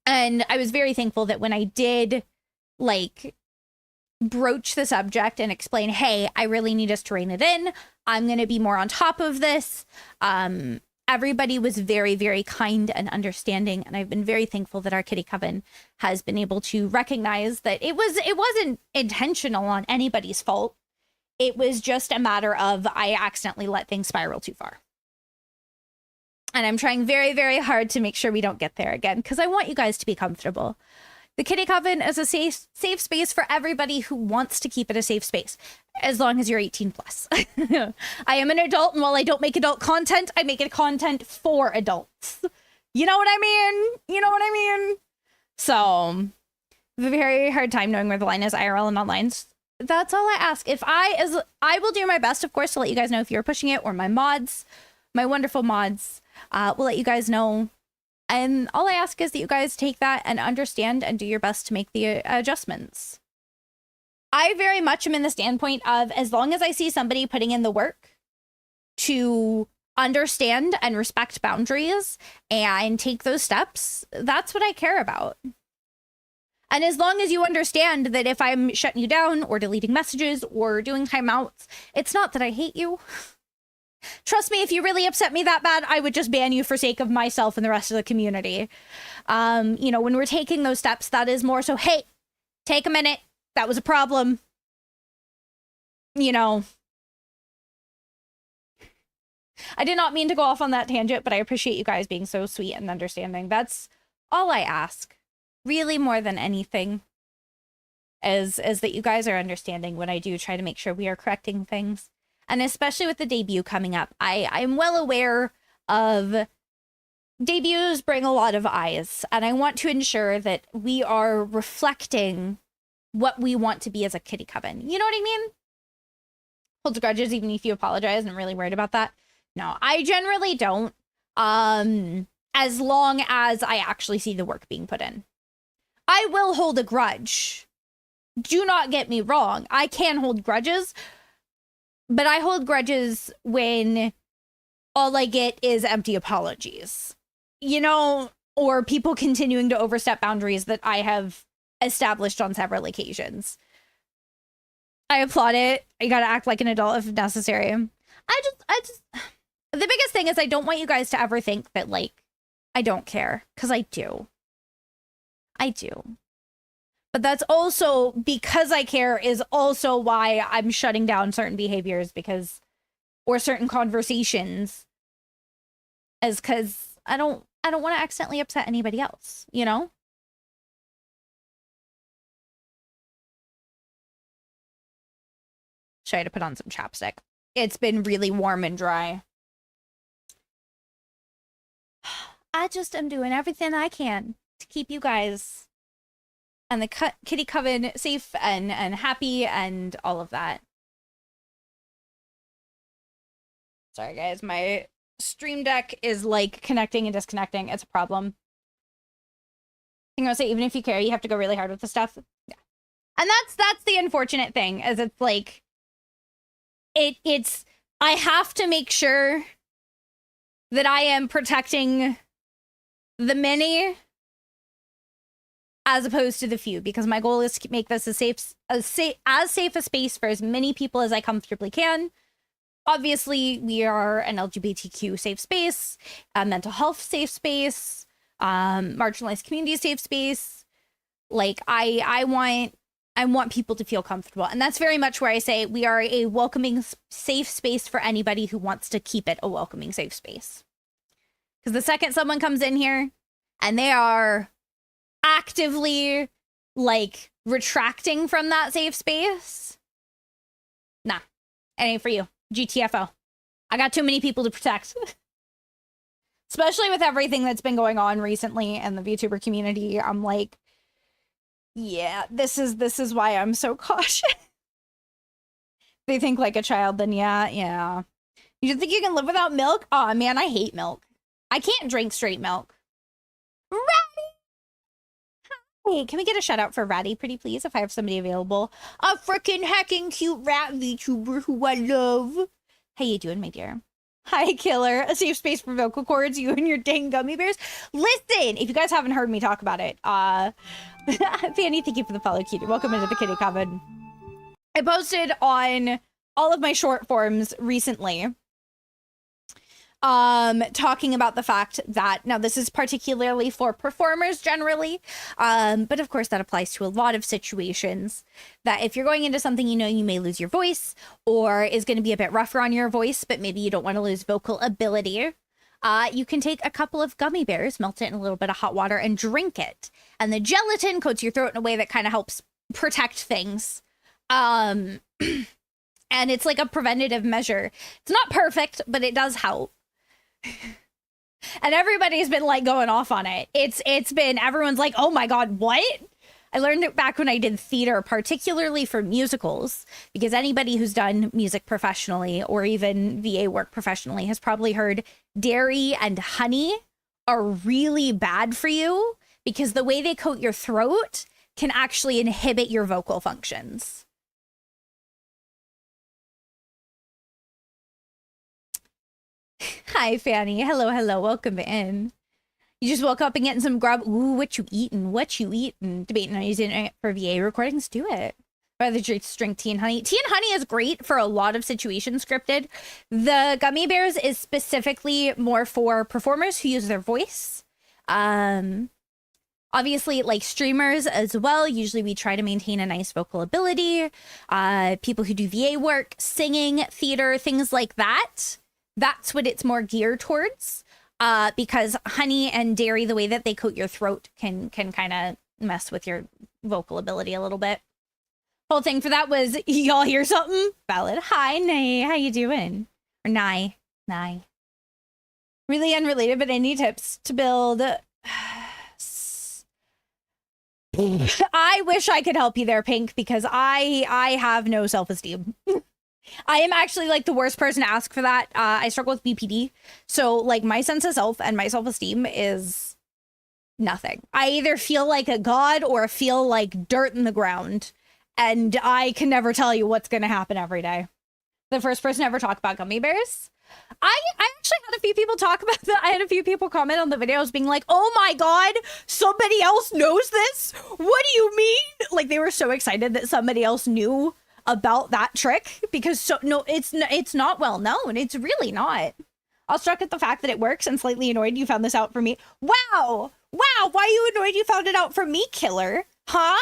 And I was very thankful that when I did like broach the subject and explain, hey, I really need us to rein it in. I'm going to be more on top of this. Everybody was very, very kind and understanding. And I've been very thankful that our kitty Coven has been able to recognize that it wasn't intentional on anybody's fault. It was just a matter of I accidentally let things spiral too far. And I'm trying very, very hard to make sure we don't get there again, because I want you guys to be comfortable. The kitty Coven is a safe space for everybody who wants to keep it a safe space, as long as you're 18 plus. I am an adult, and while I don't make adult content, I make it content for adults. You know what I mean? You know what I mean? So, very hard time knowing where the line is IRL and online. That's all I ask. I will do my best, of course, to let you guys know if you're pushing it, or my mods, my wonderful mods, will let you guys know. And all I ask is that you guys take that and understand and do your best to make the adjustments. I very much am in the standpoint of, as long as I see somebody putting in the work to understand and respect boundaries and take those steps, that's what I care about. And as long as you understand that if I'm shutting you down or deleting messages or doing timeouts, it's not that I hate you. Trust me, if you really upset me that bad, I would just ban you for sake of myself and the rest of the community. You know, when we're taking those steps, that is more so, hey, take a minute. That was a problem. You know. I did not mean to go off on that tangent, but I appreciate you guys being so sweet and understanding. That's all I ask. Really, more than anything. is that you guys are understanding when I do try to make sure we are correcting things. And especially with the debut coming up, I'm well aware of debuts bring a lot of eyes, and I want to ensure that we are reflecting what we want to be as a kitty coven. You know what I mean? Holds grudges even if you apologize, and I'm really worried about that. No, I generally don't. As long as I actually see the work being put in. I will hold a grudge. Do not get me wrong. I can hold grudges, but I hold grudges when all I get is empty apologies, you know, or people continuing to overstep boundaries that I have established on several occasions. I applaud it. I gotta act like an adult if necessary. I just, the biggest thing is I don't want you guys to ever think that, like, I don't care, because I do. I do. But that's also, because I care, is also why I'm shutting down certain behaviors, because, or certain conversations, is because I don't want to accidentally upset anybody else, you know? Try to put on some chapstick. It's been really warm and dry. I just am doing everything I can to keep you guys and the kitty coven safe and happy and all of that. Sorry guys, my stream deck is like connecting and disconnecting. It's a problem. I think I'll say, even if you care, you have to go really hard with the stuff. Yeah. And that's the unfortunate thing, is it's like it's I have to make sure that I am protecting the many as opposed to the few, because my goal is to make this as safe a space for as many people as I comfortably can. Obviously, we are an LGBTQ safe space, a mental health safe space, marginalized community safe space. Like, I want people to feel comfortable, and that's very much where I say we are a welcoming, safe space for anybody who wants to keep it a welcoming, safe space. Because the second someone comes in here and they are actively, like, retracting from that safe space, nah, it ain't for you. GTFO. I got too many people to protect. Especially with everything that's been going on recently in the VTuber community. I'm like, yeah, this is why I'm so cautious. They think like a child, then yeah. You just think you can live without milk? Aw, man, I hate milk. I can't drink straight milk. Ratty! Hey, can we get a shout out for Ratty, pretty please, if I have somebody available? A freaking heckin' cute rat VTuber who I love. How you doing, my dear? Hi, Killer. A safe space for vocal cords, you and your dang gummy bears. Listen, if you guys haven't heard me talk about it, Fanny, thank you for the follow, cutie. Welcome into the kitty coven. I posted on all of my short forms recently, talking about the fact that, now this is particularly for performers generally, but of course that applies to a lot of situations, that if you're going into something you know you may lose your voice, or is going to be a bit rougher on your voice, but maybe you don't want to lose vocal ability, you can take a couple of gummy bears, melt it in a little bit of hot water, and drink it. And the gelatin coats your throat in a way that kind of helps protect things. And it's like a preventative measure. It's not perfect, but it does help. And everybody's been like going off on it. It's been, everyone's like, oh my God, what? I learned it back when I did theater, particularly for musicals, because anybody who's done music professionally or even VA work professionally has probably heard dairy and honey are really bad for you, because the way they coat your throat can actually inhibit your vocal functions. Hi, Fanny. Hello, welcome in. You just woke up and getting some grub. Ooh, what you eating? Debating on using it for VA recordings? Do it. Rather just drink tea and honey. Tea and honey is great for a lot of situations scripted. The gummy bears is specifically more for performers who use their voice. Obviously, like streamers as well. Usually we try to maintain a nice vocal ability. People who do VA work, singing, theater, things like that. That's what it's more geared towards, because honey and dairy, the way that they coat your throat can kind of mess with your vocal ability a little bit. whole thing for that was, y'all hear something? Valid. Hi, Nay. How you doing? Or Nye. Really unrelated, but any tips to build... I wish I could help you there, Pink, because I have no self-esteem. I am actually like the worst person to ask for that. I struggle with BPD. So like my sense of self and my self-esteem is nothing. I either feel like a god or feel like dirt in the ground. And I can never tell you what's going to happen every day. The first person to ever talk about gummy bears. I actually had a few people talk about that. I had a few people comment on the videos being like, oh my god, somebody else knows this? What do you mean? Like they were so excited that somebody else knew about that trick because it's not well known. It's really not. I was struck at the fact that it works and slightly annoyed you found this out for me. Wow. Why are you annoyed you found it out for me, killer? Huh?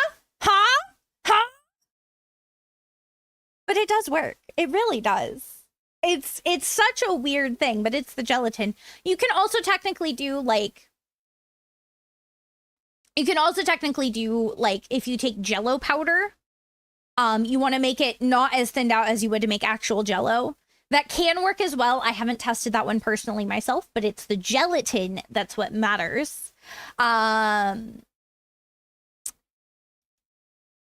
But it does work. It really does. It's such a weird thing, but it's the gelatin. You can also technically do like if you take Jello powder, you want to make it not as thinned out as you would to make actual Jello. That can work as well. I haven't tested that one personally myself, but it's the gelatin that's what matters.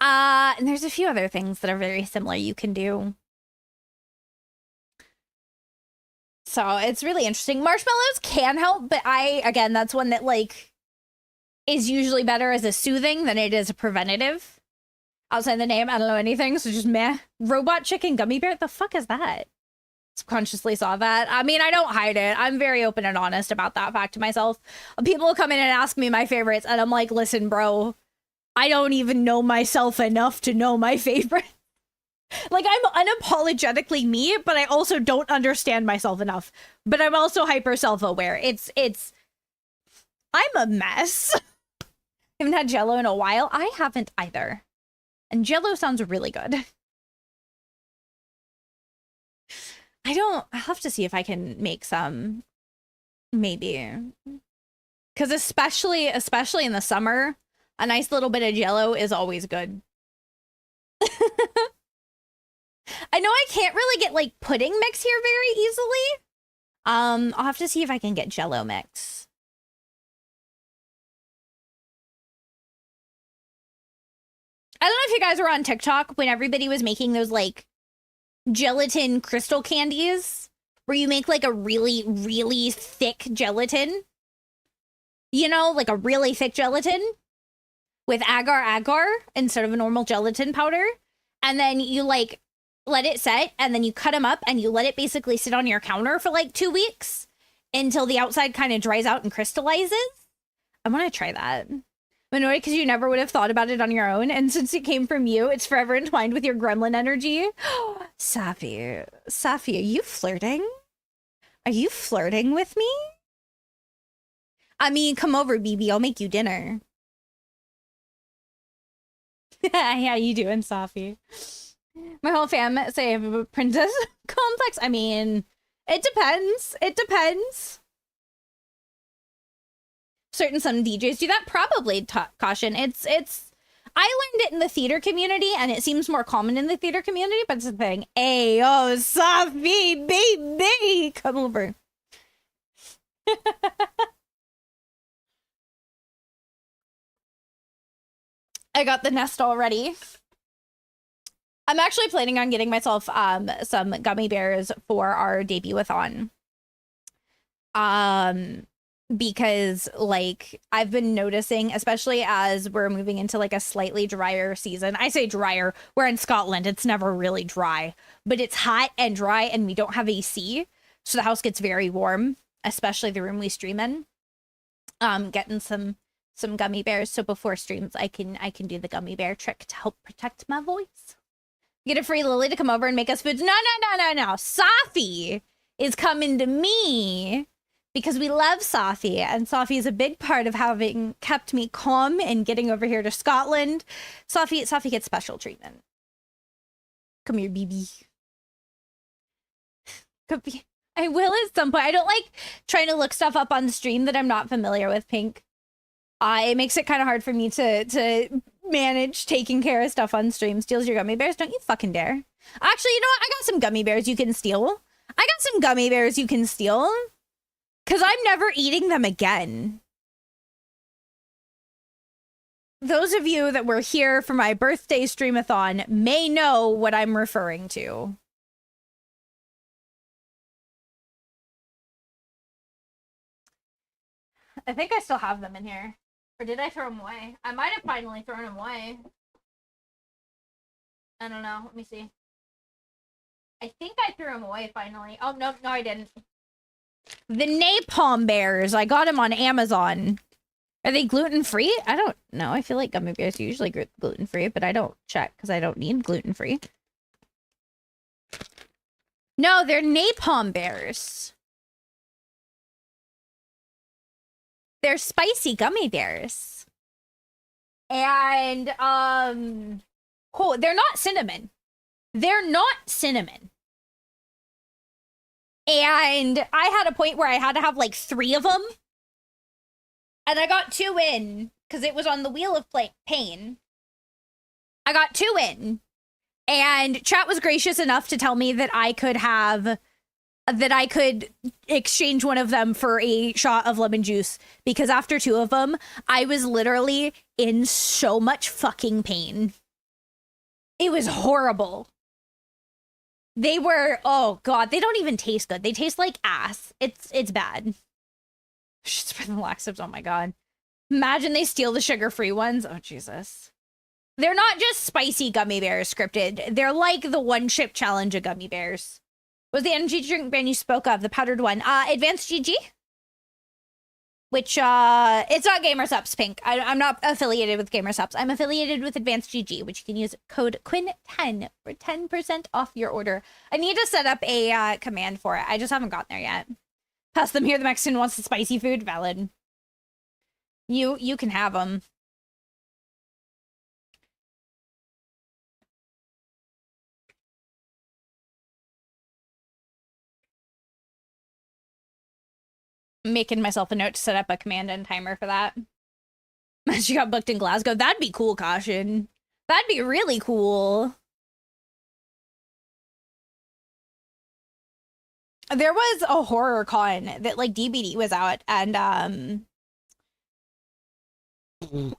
And there's a few other things that are very similar you can do. So it's really interesting. Marshmallows can help, but again, that's one that like is usually better as a soothing than it is a preventative. Outside the name, I don't know anything, so just meh. Robot chicken gummy bear? The fuck is that? Subconsciously saw that. I mean, I don't hide it. I'm very open and honest about that fact to myself. People will come in and ask me my favorites, and I'm like, listen, bro, I don't even know myself enough to know my favorite. Like, I'm unapologetically me, but I also don't understand myself enough. But I'm also hyper self-aware. I'm a mess. I haven't had Jello in a while. I haven't either. And Jello sounds really good. I'll have to see if I can make some, maybe. Because especially in the summer, a nice little bit of Jello is always good. I know I can't really get like pudding mix here very easily. I'll have to see if I can get Jello mix. I don't know if you guys were on TikTok when everybody was making those like gelatin crystal candies where you make like a really, really thick gelatin. You know, like a really thick gelatin with agar instead of a normal gelatin powder. And then you like let it set and then you cut them up and you let it basically sit on your counter for like 2 weeks until the outside kind of dries out and crystallizes. I want to try that. I'm annoyed because you never would have thought about it on your own. And since it came from you, it's forever entwined with your gremlin energy. Safi, are you flirting? Are you flirting with me? I mean, come over, BB. I'll make you dinner. How you doing, Safi? My whole fam say I have a princess complex. I mean, it depends. It depends. Some DJs do that. Probably, caution. It's. I learned it in the theater community, and it seems more common in the theater community. But it's a thing. Hey, oh, Safi, baby, come over. I got the nest already. I'm actually planning on getting myself some gummy bears for our debut-a-thon. Because like I've been noticing, especially as we're moving into like a slightly drier season. I say drier, we're in Scotland, it's never really dry, but it's hot and dry and we don't have AC. So the house gets very warm, especially the room we stream in. Getting some gummy bears so before streams I can do the gummy bear trick to help protect my voice. Get a free Lily to come over and make us food. No. Safi is coming to me because we love Safi, and Safi is a big part of having kept me calm and getting over here to Scotland. Safi gets special treatment. Come here, BB. I will at some point. I don't like trying to look stuff up on stream that I'm not familiar with, Pink. It makes it kind of hard for me to manage taking care of stuff on stream steals your gummy bears. Don't you fucking dare. Actually, you know what? I got some gummy bears you can steal. Because I'm never eating them again. Those of you that were here for my birthday streamathon may know what I'm referring to. I think I still have them in here. Or did I throw them away? I might have finally thrown them away. I don't know. Let me see. I think I threw them away finally. Oh, no, I didn't. The napalm bears. I got them on Amazon. Are they gluten-free? I don't know. I feel like gummy bears are usually gluten-free, but I don't check because I don't need gluten-free. No, they're napalm bears. They're spicy gummy bears. And, cool. They're not cinnamon. They're not cinnamon. And I had a point where I had to have like 3 of them. And I got 2 in because it was on the wheel of pain. I got 2 in. And chat was gracious enough to tell me that I could exchange one of them for a shot of lemon juice, because after 2 of them, I was literally in so much fucking pain. It was horrible. They were, oh god, they don't even taste good. They taste like ass. It's bad. Shit's for the laxatives, oh my god. Imagine they steal the sugar-free ones. Oh, Jesus. They're not just spicy gummy bears scripted. They're like the one-chip challenge of gummy bears. Was the energy drink brand you spoke of, the powdered one? Advanced GG? Which, it's not GamerSups, Pink. I'm not affiliated with GamerSups. I'm affiliated with Advanced GG, which you can use code Quinn10 for 10% off your order. I need to set up a command for it. I just haven't gotten there yet. Pass them here. The Mexican wants the spicy food. Valid. You can have them. Making myself a note to set up a command and timer for that. She got booked in Glasgow. That'd be cool, Caution. That'd be really cool. There was a horror con that like DBD was out, and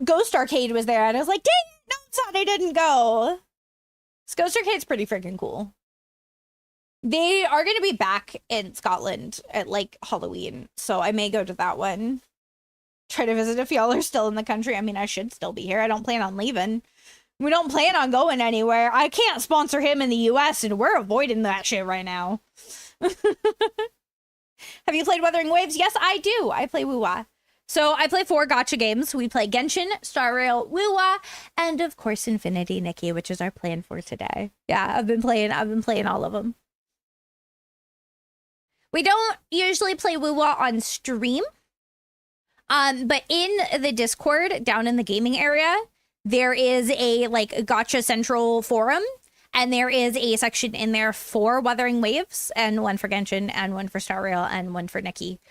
Ghost Arcade was there, and I was like, dang, no, sad I didn't go. Ghost Arcade's pretty freaking cool. They are going to be back in Scotland at, like, Halloween, so I may go to that one. Try to visit if y'all are still in the country. I mean, I should still be here. I don't plan on leaving. We don't plan on going anywhere. I can't sponsor him in the US, and we're avoiding that shit right now. Have you played Wuthering Waves? Yes, I do. I play Woo-Wah. So I play 4 gacha games. We play Genshin, Star Rail, Woo-Wah, and, of course, Infinity Nikki, which is our plan for today. Yeah, I've been playing all of them. We don't usually play Woo-Wah on stream, but in the Discord, down in the gaming area, there is a, like, Gacha Central forum, and there is a section in there for Wuthering Waves, and one for Genshin, and one for Star Rail, and one for Nikki.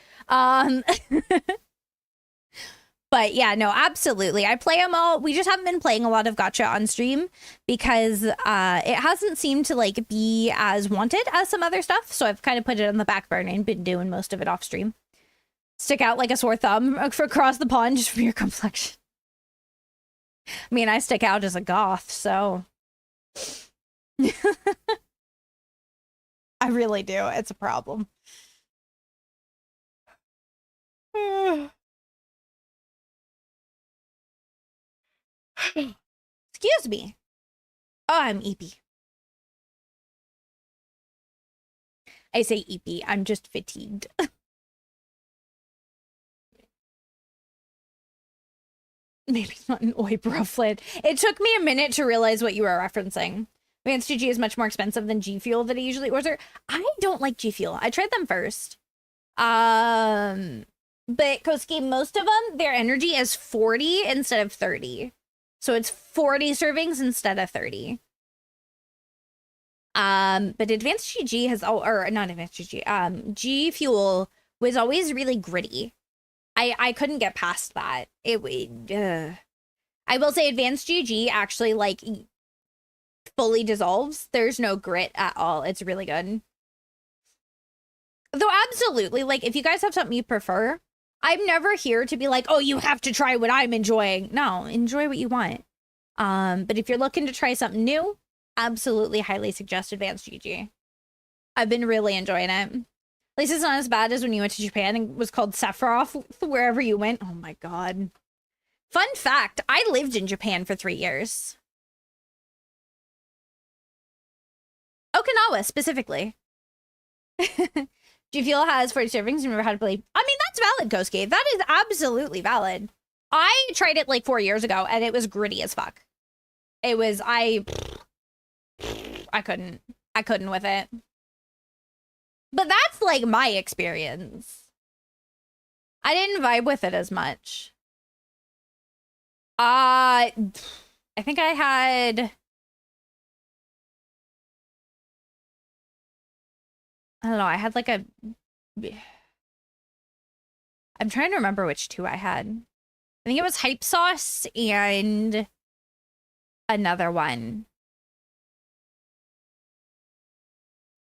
But yeah, no, absolutely. I play them all. We just haven't been playing a lot of gacha on stream because it hasn't seemed to like be as wanted as some other stuff. So I've kind of put it on the back burner and been doing most of it off stream. Stick out like a sore thumb across the pond just from your complexion. I mean, I stick out as a goth, so. I really do. It's a problem. Excuse me. Oh, I'm eepy. I say eepy. I'm just fatigued. Maybe it's not an oi brufflid. It took me a minute to realize what you were referencing. Advanced GG is much more expensive than G Fuel that I usually order. I don't like G Fuel. I tried them first. But Koski, most of them, their energy is 40 instead of 30. So it's 40 servings instead of 30. But Advanced GG has, or not Advanced GG, G Fuel was always really gritty. I couldn't get past that. I will say advanced GG actually like fully dissolves. There's no grit at all. It's really good. Though absolutely, like if you guys have something you prefer, I'm never here to be like, oh, you have to try what I'm enjoying. No, enjoy what you want. But if you're looking to try something new, absolutely highly suggest advanced GG. I've been really enjoying it. At least it's not as bad as when you went to Japan and was called Sephiroth wherever you went. Oh my god. Fun fact, I lived in Japan for 3 years. Okinawa, specifically. Do you feel it has 40 servings and never had to play? I mean, that's valid, Kosuke. That is absolutely valid. I tried it like 4 years ago, and it was gritty as fuck. It was, I couldn't with it. But that's like my experience. I didn't vibe with it as much. I think I had... I don't know, I had like a... I'm trying to remember which two I had. I think it was Hype Sauce and another one.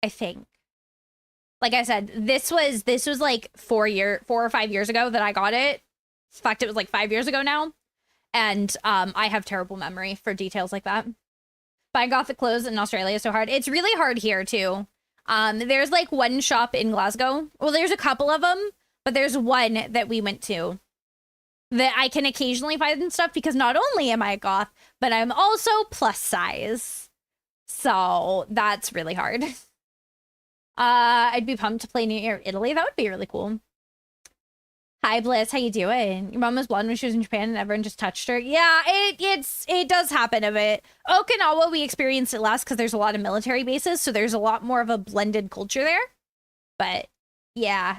I think. Like I said, this was like 4 or 5 years ago that I got it. In fact, it was like 5 years ago now. And I have terrible memory for details like that. Buying Gothic clothes in Australia is so hard. It's really hard here too. There's like one shop in Glasgow. Well, there's a couple of them, but there's one that we went to that I can occasionally find stuff because not only am I a goth, but I'm also plus size. So that's really hard. I'd be pumped to play New Year Italy. That would be really cool. Hi Bliss, how you doing? Your mom was blonde when she was in Japan and everyone just touched her. Yeah, it does happen a bit. Okinawa, we experienced it less because there's a lot of military bases, so there's a lot more of a blended culture there. But yeah.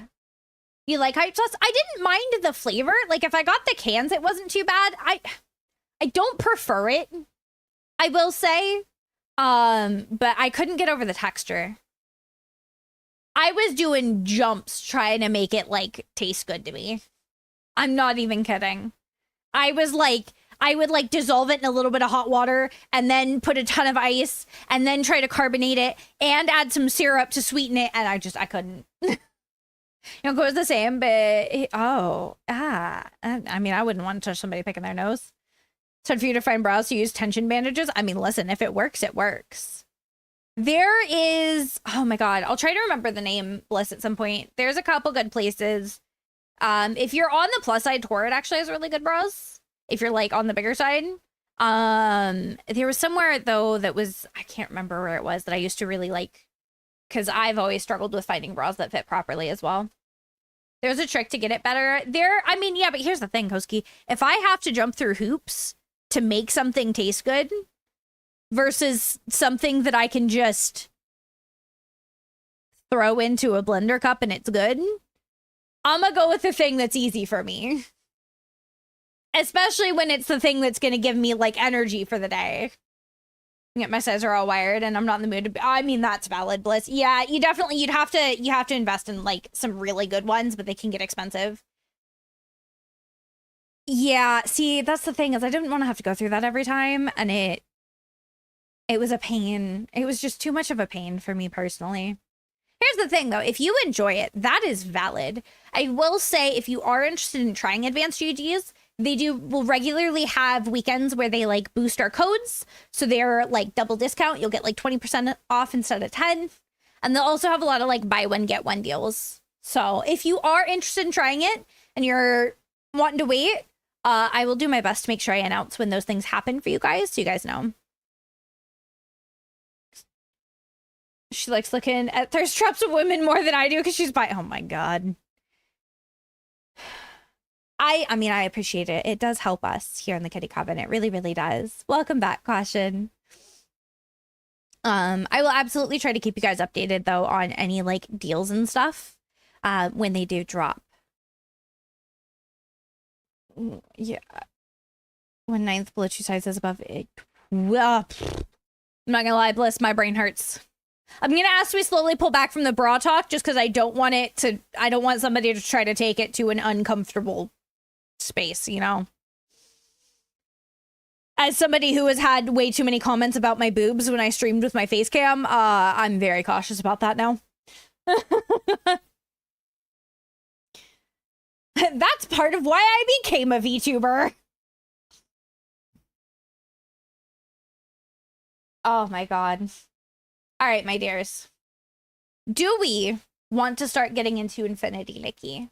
You like hype sauce? I didn't mind the flavor. Like if I got the cans, it wasn't too bad. I don't prefer it, I will say. But I couldn't get over the texture. I was doing jumps trying to make it, like, taste good to me. I'm not even kidding. I was like, I would, like, dissolve it in a little bit of hot water and then put a ton of ice and then try to carbonate it and add some syrup to sweeten it. And I couldn't. You know, it was the same, but, I mean, I wouldn't want to touch somebody picking their nose. It's hard for you to find bras to use tension bandages. I mean, listen, if it works, it works. There is, oh my god, I'll try to remember the name, Bliss, at some point. There's a couple good places. If you're on the plus side, Torrid actually has really good bras. If you're like on the bigger side. There was somewhere though that was, I can't remember where it was, that I used to really like, because I've always struggled with finding bras that fit properly as well. There's a trick to get it better. I mean, yeah, but here's the thing, Koski. If I have to jump through hoops to make something taste good, versus something that I can just throw into a blender cup and it's good, I'm gonna go with the thing that's easy for me. Especially when it's the thing that's gonna give me, like, energy for the day. Get my sides are all wired and I'm not in the mood to be, I mean, that's valid, Bliss. Yeah, you have to invest in, like, some really good ones, but they can get expensive. Yeah, see, that's the thing, is I didn't want to have to go through that every time, and it was a pain. It was just too much of a pain for me personally. Here's the thing though, if you enjoy it, that is valid. I will say, if you are interested in trying advanced GGs, will regularly have weekends where they like boost our codes. So they're like double discount. You'll get like 20% off instead of 10. And they'll also have a lot of like buy one, get one deals. So if you are interested in trying it and you're wanting to wait, I will do my best to make sure I announce when those things happen for you guys, so you guys know. She likes looking at thirst traps of women more than I do because she's oh my god. I mean, I appreciate it. It does help us here in the Kitty Coven. It really, really does. Welcome back, Caution. I will absolutely try to keep you guys updated though on any like deals and stuff when they do drop. Yeah. When 9th blood shoe size is above it. Well, I'm not gonna lie, Bliss, my brain hurts. I'm gonna ask we slowly pull back from the bra talk just because I don't want somebody to try to take it to an uncomfortable space, you know? As somebody who has had way too many comments about my boobs when I streamed with my face cam, I'm very cautious about that now. That's part of why I became a VTuber. Oh my god. All right, my dears. Do we want to start getting into Infinity, Nikki?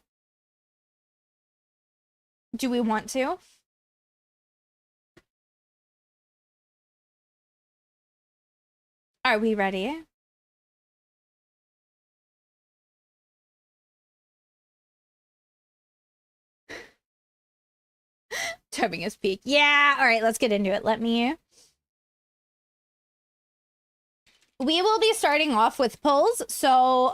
Do we want to? Are we ready? Timing is peak. Yeah, all right, let's get into it. We will be starting off with pulls, so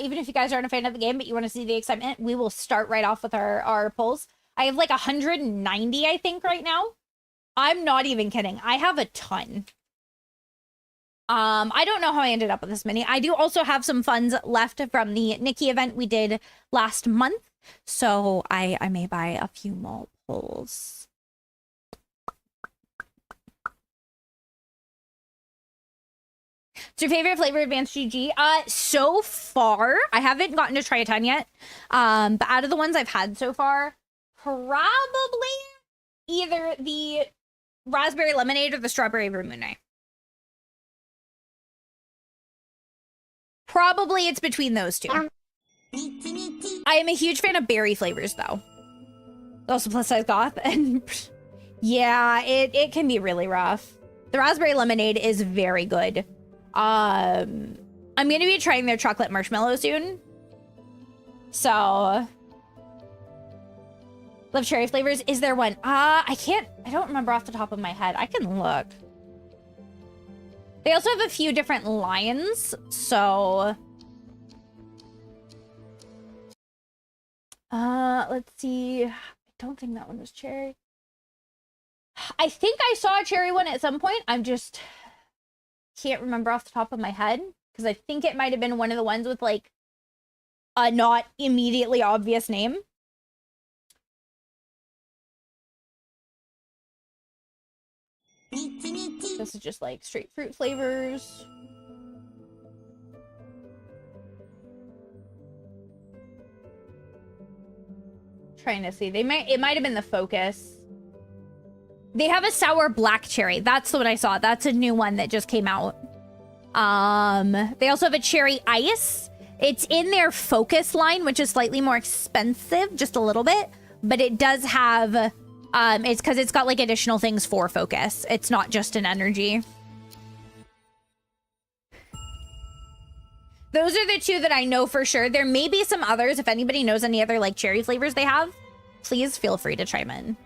even if you guys aren't a fan of the game, but you want to see the excitement, we will start right off with our pulls. I have like 190, I think, right now. I'm not even kidding. I have a ton. I don't know how I ended up with this many. I do also have some funds left from the Nikki event we did last month, so I may buy a few more pulls. What's your favorite flavor of Advanced GG? So far, I haven't gotten to try a ton yet. But out of the ones I've had so far, probably either the raspberry lemonade or the strawberry vermouth. Probably it's between those two. I am a huge fan of berry flavors, though. Also plus size goth, and yeah, it can be really rough. The raspberry lemonade is very good. I'm gonna be trying their chocolate marshmallow soon. So, love cherry flavors. Is there one? I don't remember off the top of my head. I can look. They also have a few different lines, so let's see. I don't think that one was cherry. I think I saw a cherry one at some point. I'm just can't remember off the top of my head because I think it might have been one of the ones with like a not immediately obvious name. This is just like straight fruit flavors. Trying to see. It might have been the focus. They have a sour black cherry. That's the one I saw. That's a new one that just came out. They also have a cherry ice. It's in their focus line, which is slightly more expensive, just a little bit, but it does have it's because it's got like additional things for focus. It's not just an energy. Those are the two that I know for sure. There may be some others. If anybody knows any other like cherry flavors they have, please feel free to chime in.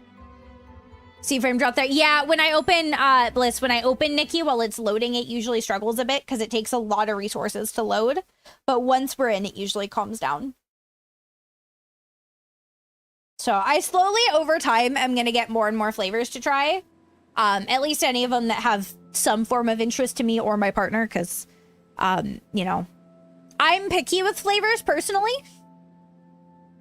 See frame drop there. Yeah, when I open Bliss, when I open Nikki while it's loading, it usually struggles a bit because it takes a lot of resources to load. But once we're in, it usually calms down. So I slowly over time am gonna get more and more flavors to try. At least any of them that have some form of interest to me or my partner, because you know, I'm picky with flavors personally.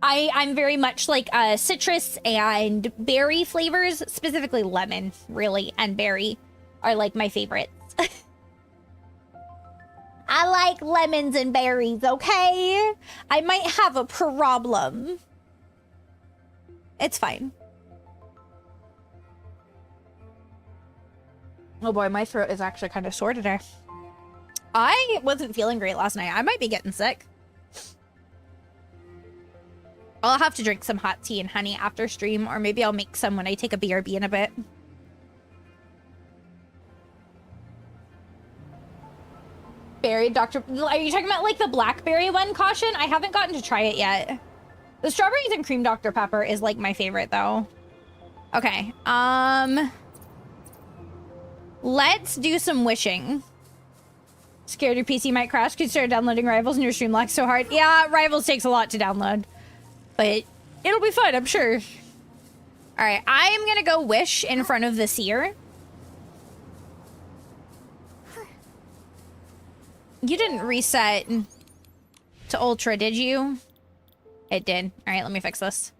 I'm very much like citrus and berry flavors, specifically lemon, really, and berry are like my favorites. I like lemons and berries, okay? I might have a problem. It's fine. Oh boy, my throat is actually kind of sore today. I wasn't feeling great last night. I might be getting sick. I'll have to drink some hot tea and honey after stream, or maybe I'll make some when I take a BRB in a bit. Berry Dr. Are you talking about like the blackberry one, Caution? I haven't gotten to try it yet. The strawberries and cream Dr. Pepper is like my favorite though. Okay. Let's do some wishing. Scared your PC might crash because you started downloading Rivals and your stream lags so hard. Yeah, Rivals takes a lot to download. But it'll be fun, I'm sure. All right, I am gonna go wish in front of the seer. You didn't reset to Ultra, did you? It did. All right, let me fix this.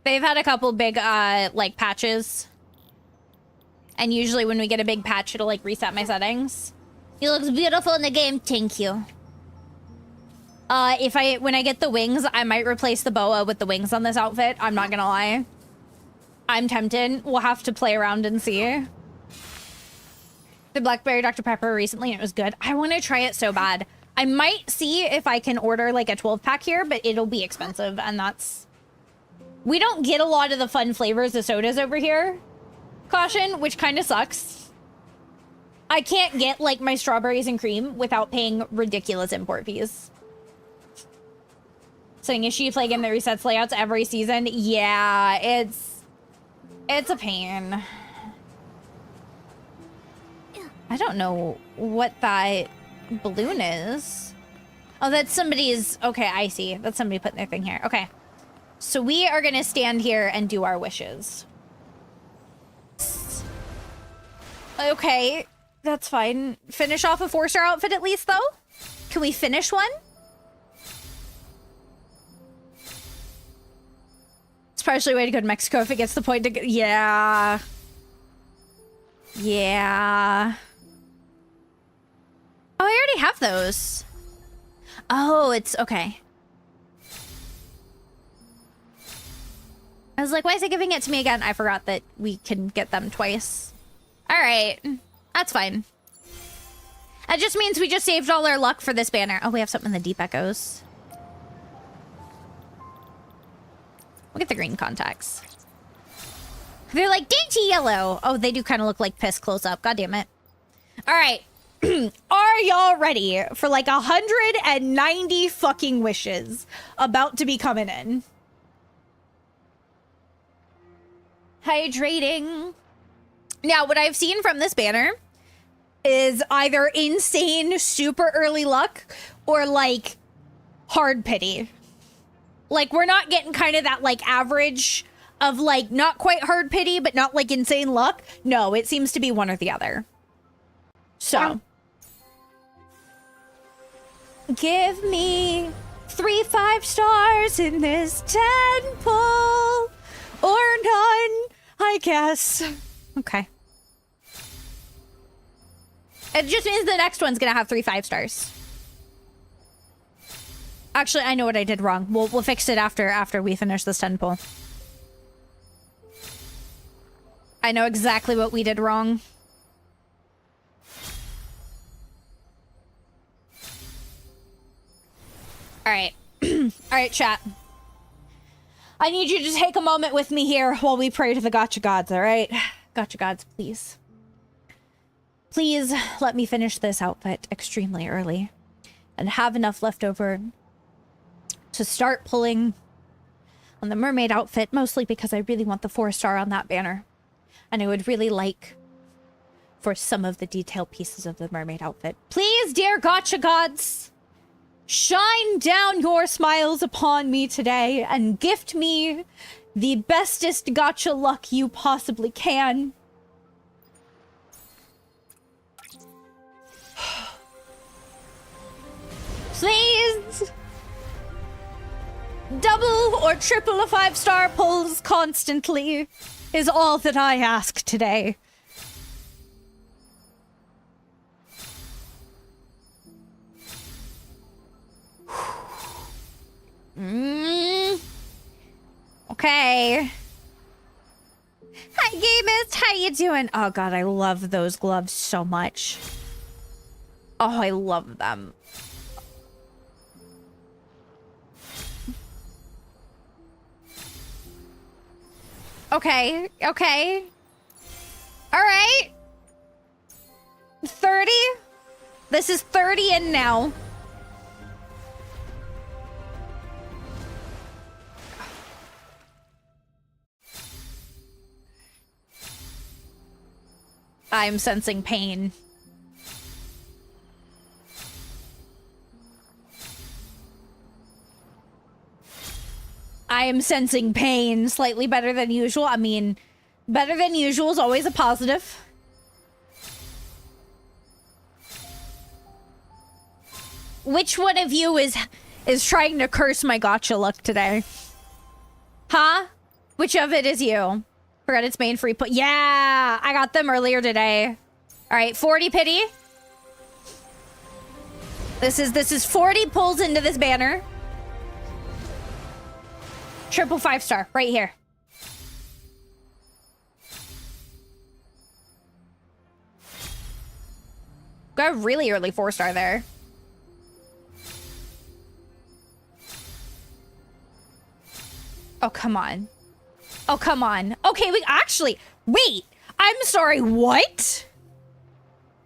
They've had a couple big, like, patches. And usually when we get a big patch, it'll like reset my settings. He looks beautiful in the game. Thank you. When I get the wings, I might replace the boa with the wings on this outfit. I'm not gonna lie. I'm tempted. We'll have to play around and see. The Blackberry Dr. Pepper recently, and it was good. I want to try it so bad. I might see if I can order like a 12-pack here, but it'll be expensive, and that's... We don't get a lot of the fun flavors of sodas over here. Caution, which kind of sucks. I can't get like my strawberries and cream without paying ridiculous import fees. Saying issue, you play a game that resets layouts every season. Yeah, it's a pain. I don't know what that balloon is. Oh, that's somebody's... Okay, I see. That's somebody putting their thing here. Okay. So we are going to stand here and do our wishes. Okay, that's fine. Finish off a 4-star outfit at least, though? Can we finish one? It's partially a way to go to Mexico if it gets the point to go. Yeah. Yeah. Oh, I already have those. Oh, it's okay. I was like, why is it giving it to me again? I forgot that we can get them twice. All right. That's fine. That just means we just saved all our luck for this banner. Oh, we have something in the deep echoes. Look at the green contacts. They're like dainty yellow. Oh, they do kind of look like piss close up. God damn it. All right. Are y'all ready for like 190 fucking wishes about to be coming in? Hydrating. Now, what I've seen from this banner is either insane, super early luck or like hard pity. Like, we're not getting kind of that like average of like not quite hard pity, but not like insane luck. No, it seems to be one or the other. So, give me 3 5-stars in this 10 pull or none, I guess. Okay. It just means the next one's gonna have 3 5-stars. Actually, I know what I did wrong. We'll fix it after we finish this 10 pull. I know exactly what we did wrong. All right. All right, chat. I need you to take a moment with me here while we pray to the gotcha gods, all right? Gotcha gods, please. Please let me finish this outfit extremely early and have enough left over to start pulling on the mermaid outfit, mostly because I really want the 4-star on that banner. And I would really like for some of the detailed pieces of the mermaid outfit. Please, dear gotcha gods, shine down your smiles upon me today and gift me the bestest gotcha luck you possibly can. Please. Double or triple a 5-star pulls constantly is all that I ask today. Okay. Hi, Gamist. How you doing? Oh, God, I love those gloves so much. Oh, I love them. Okay, okay. All right. 30? This is 30 in now. I'm sensing pain. I am sensing pain. Slightly better than usual. I mean, better than usual is always a positive. Which one of you is trying to curse my gotcha luck today? Huh? Which of it is you? Forgot its main free put. Yeah, I got them earlier today. All right, 40 pity. This is 40 pulls into this banner. Triple 5-star right here. Got a really early 4-star there. Oh, come on. Oh, come on. Okay, we actually... Wait! I'm sorry, what?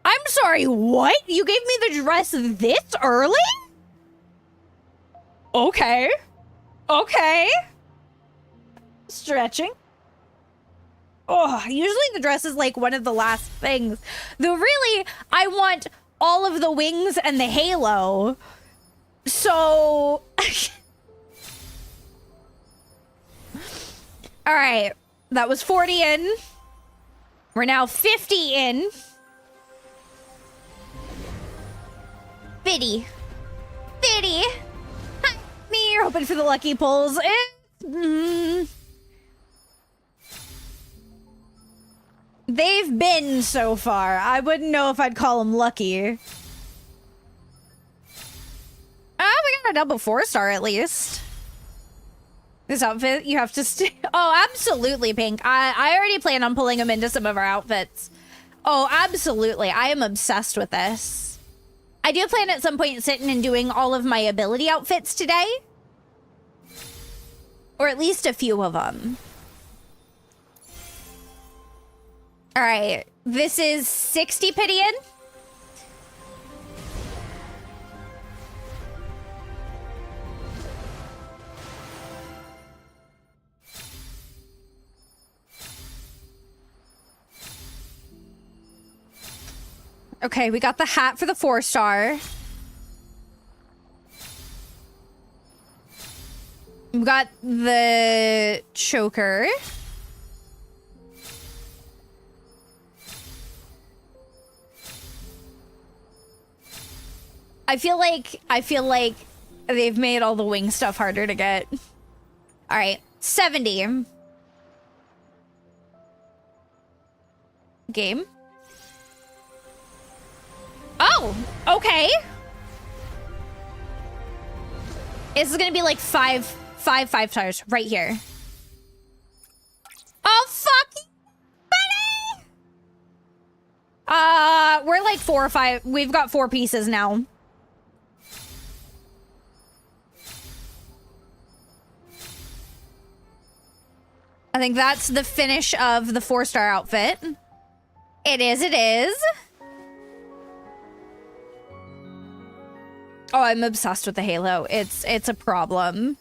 I'm sorry, what? You gave me the dress this early? Okay. Okay. Stretching. Oh, usually the dress is like one of the last things. Though really, I want all of the wings and the halo. So... All right, that was 40 in. We're now 50 in. 50. 50. Me, you're hoping for the lucky pulls. They've been so far. I wouldn't know if I'd call them lucky. Oh, we got a double 4-star at least. This outfit, you have to stay. Oh, absolutely, Pink. I already plan on pulling them into some of our outfits. Oh, absolutely. I am obsessed with this. I do plan at some point sitting and doing all of my ability outfits today. Or at least a few of them. All right. This is 60 pity in. Okay, we got the hat for the 4-star. We got the choker. I feel like they've made all the wing stuff harder to get. All right, 70. Game. Oh, okay. This is gonna be like five 5-stars right here. Oh, fucking buddy! We're like 4 or 5. We've got 4 pieces now. I think that's the finish of the 4-star outfit. It is, it is. Oh, I'm obsessed with the halo. It's a problem.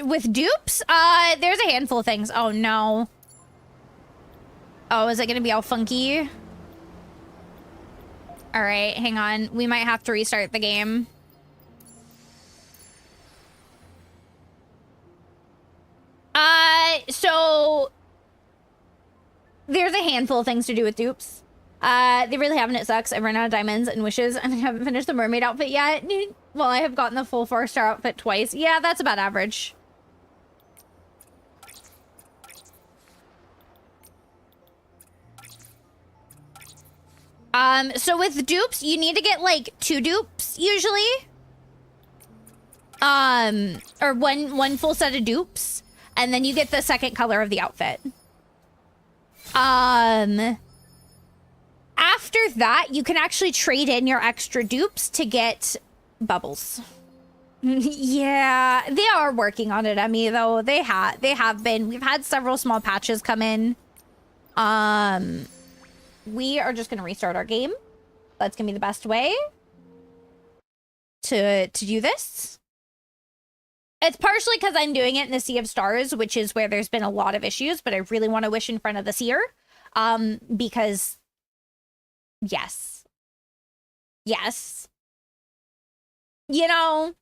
With dupes? There's a handful of things. Oh no. Oh, is it gonna be all funky? All right, hang on. We might have to restart the game. So there's a handful of things to do with dupes. They really haven't. It sucks. I've run out of diamonds and wishes and I haven't finished the mermaid outfit yet. Well, I have gotten the full 4-star outfit twice. Yeah, that's about average. So with dupes, you need to get like 2 dupes usually. Or one full set of dupes. And then you get the second color of the outfit. After that, you can actually trade in your extra dupes to get bubbles. Yeah, they are working on it, Emmy, though. They have been. We've had several small patches come in. We are just going to restart our game. That's going to be the best way to do this. It's partially because I'm doing it in the Sea of Stars, which is where there's been a lot of issues, but I really want to wish in front of the seer. Because, yes. Yes. You know.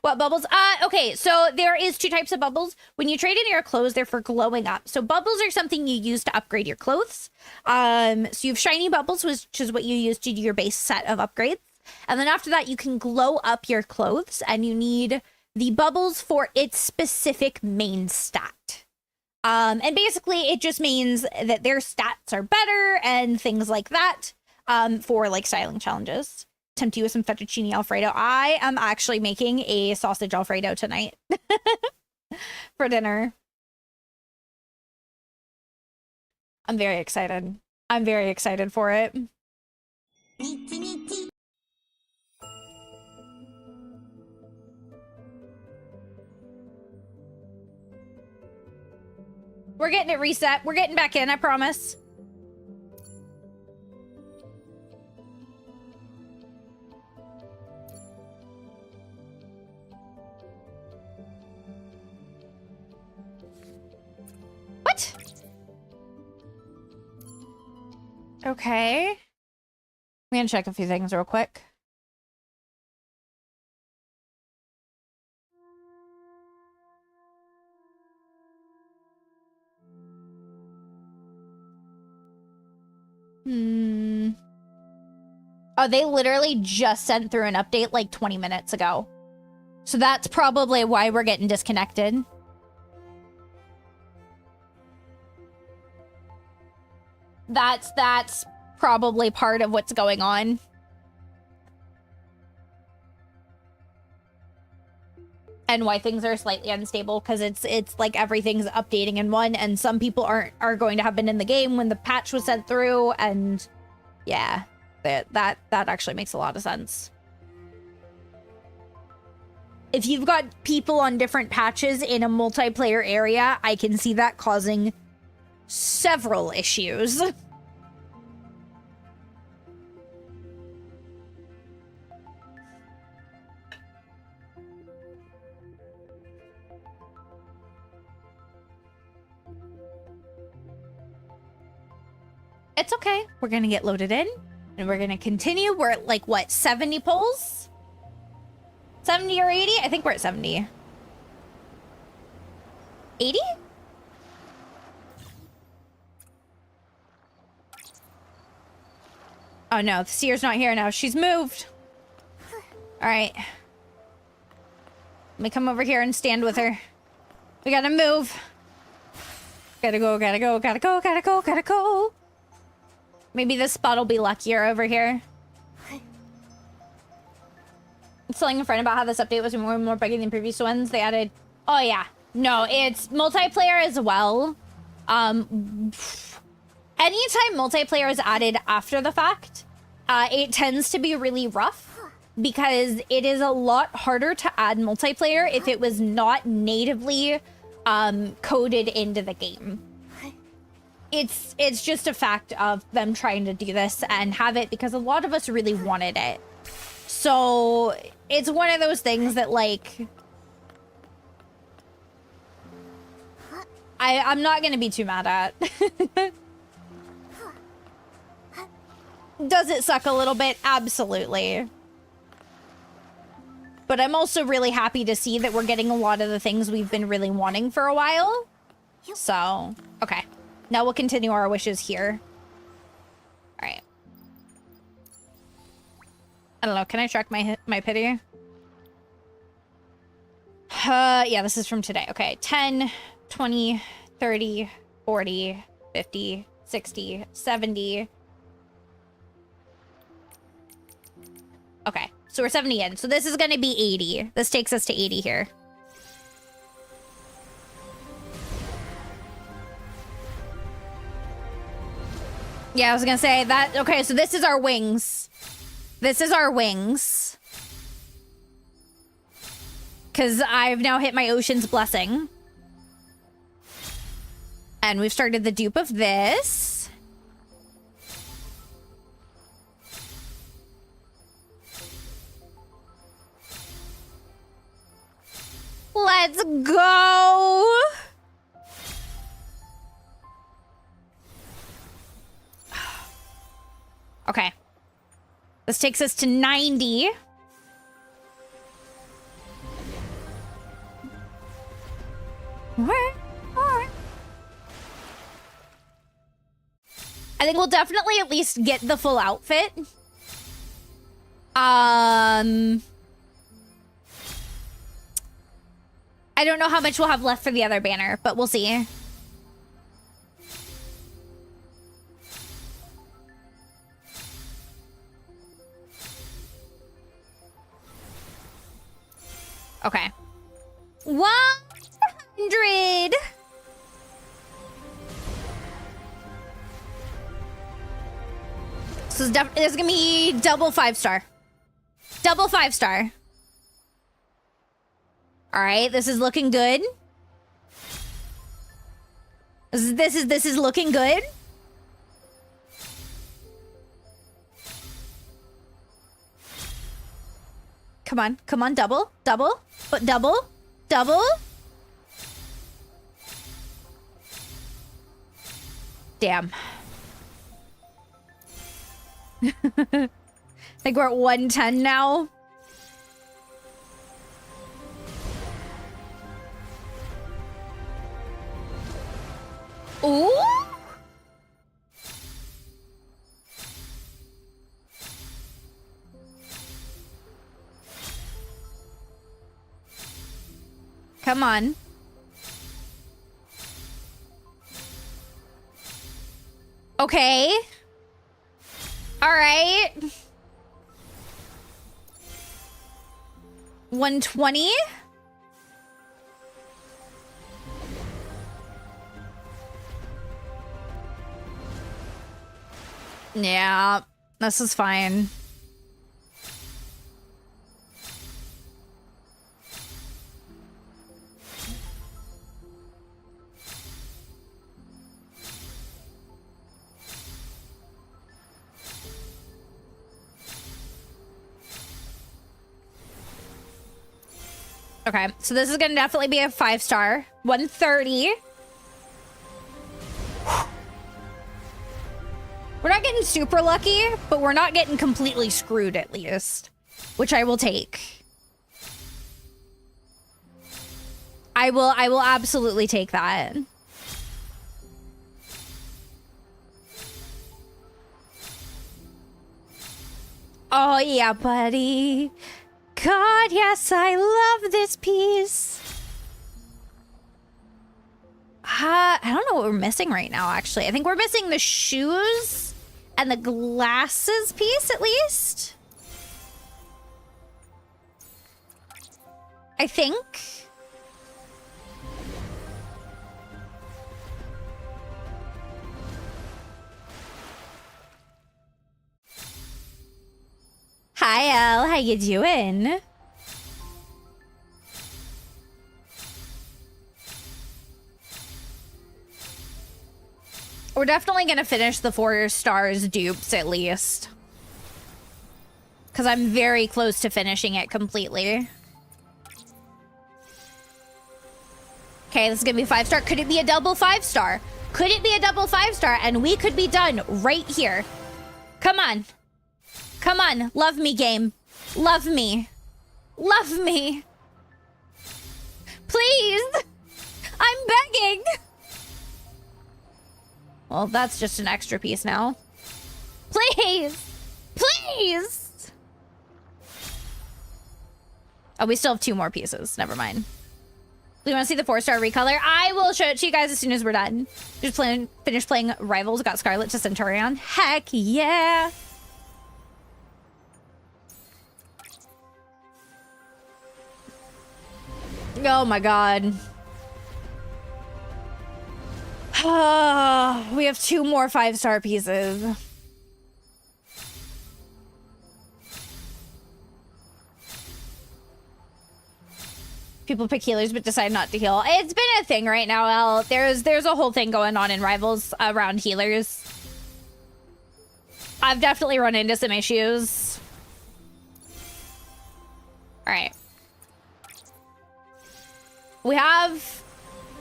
What bubbles? Okay, so there is two types of bubbles. When you trade in your clothes, they're for glowing up. So bubbles are something you use to upgrade your clothes. So you have shiny bubbles, which is what you use to do your base set of upgrades. And then after that, you can glow up your clothes, and you need the bubbles for its specific main stat. And basically, it just means that their stats are better and things like that for like styling challenges. Tempt you with some fettuccine Alfredo. I am actually making a sausage Alfredo tonight for dinner. I'm very excited. I'm very excited for it. We're getting it reset. We're getting back in, I promise. What? Okay. I'm gonna check a few things real quick. Oh, they literally just sent through an update like 20 minutes ago. So that's probably why we're getting disconnected. That's probably part of what's going on. And why things are slightly unstable, because it's like everything's updating in one, and some people are going to have been in the game when the patch was sent through, and yeah, that actually makes a lot of sense. If you've got people on different patches in a multiplayer area, I can see that causing several issues. It's okay. We're gonna get loaded in, and we're gonna continue. We're at like, what, 70 polls? 70 or 80? I think we're at 70. 80? Oh no, the seer's not here now. She's moved. All right. Let me come over here and stand with her. We gotta move. Gotta go, gotta go, gotta go, gotta go, gotta go. Maybe this spot will be luckier over here. I was telling a friend about how this update was more and more buggy than previous ones. They added... Oh, yeah. No, it's multiplayer as well. Anytime multiplayer is added after the fact, it tends to be really rough, because it is a lot harder to add multiplayer if it was not natively coded into the game. It's just a fact of them trying to do this and have it, because a lot of us really wanted it. So it's one of those things that, like, I'm not gonna be too mad at. Does it suck a little bit? Absolutely. But I'm also really happy to see that we're getting a lot of the things we've been really wanting for a while. So, okay. Now we'll continue our wishes here. All right. I don't know. Can I track my pity? Yeah, this is from today. Okay. 10, 20, 30, 40, 50, 60, 70. Okay. So we're 70 in. So this is going to be 80. This takes us to 80 here. Yeah, I was gonna say that. Okay, so this is our wings. This is our wings. Because I've now hit my Ocean's Blessing. And we've started the dupe of this. Let's go! Okay. This takes us to 90. think we'll definitely at least get the full outfit. I don't know how much we'll have left for the other banner, but we'll see. Okay. 100. This is gonna be double 5-star. Double 5-star. All right, this is looking good. This is looking good. Come on, come on, double, double, but double, double. Damn. I think we're at 110 now. Ooh. Come on. Okay. All right. 120. Yeah, this is fine. Okay, so this is gonna definitely be a 5-star. 130. We're not getting super lucky, but we're not getting completely screwed at least, which I will take. I will absolutely take that. Oh yeah, buddy. God, yes, I love this piece. I don't know what we're missing right now, actually. I think we're missing the shoes and the glasses piece, at least. I think. Hi, Elle. How you doing? We're definitely gonna finish the 4 stars dupes at least. Because I'm very close to finishing it completely. Okay, this is gonna be 5-star. Could it be a double 5-star? Could it be a double 5-star? And we could be done right here. Come on. Come on. Love me, game. Love me. Love me. Please. I'm begging. Well, that's just an extra piece now. Please! Please! Oh, we still have 2 more pieces. Never mind. Do you want to see the 4-star recolor? I will show it to you guys as soon as we're done. Just finished playing Rivals. Got Scarlet to Centurion. Heck yeah! Oh my god. We have 2 more 5-star pieces. People pick healers but decide not to heal. It's been a thing right now, Elle. There's a whole thing going on in Rivals around healers. I've definitely run into some issues. All right. We have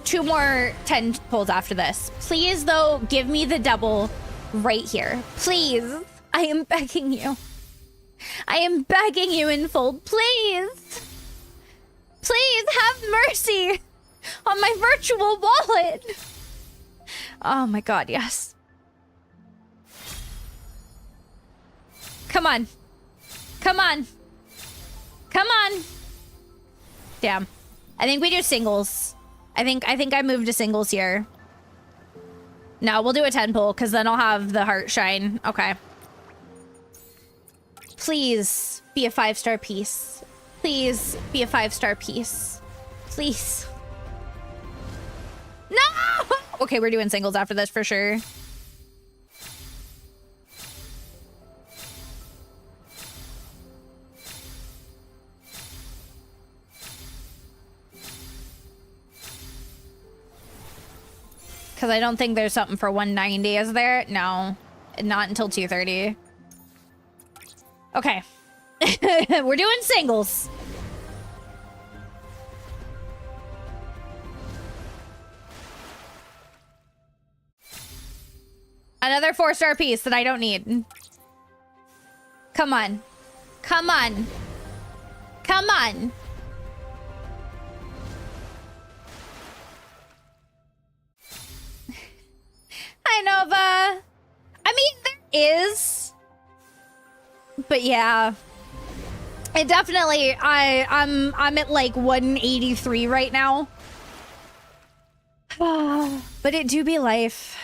2 more 10 pulls after this. Please, though, give me the double right here. Please. I am begging you. I am begging you in full. Please. Please have mercy on my virtual wallet. Oh my god, yes. Come on. Come on. Come on. Damn. I think we do singles. I think I moved to singles here. No, we'll do a 10 pull because then I'll have the heart shine. Okay. Please be a 5-star piece. Please be a 5-star piece. Please. No! Okay, we're doing singles after this for sure. Because I don't think there's something for 190, is there? No, not until 230. Okay. We're doing singles. Another 4-star piece that I don't need. Come on. Come on. Come on. Hi, Nova. I mean, there is. But yeah. It definitely, I'm at like 183 right now. But it do be life.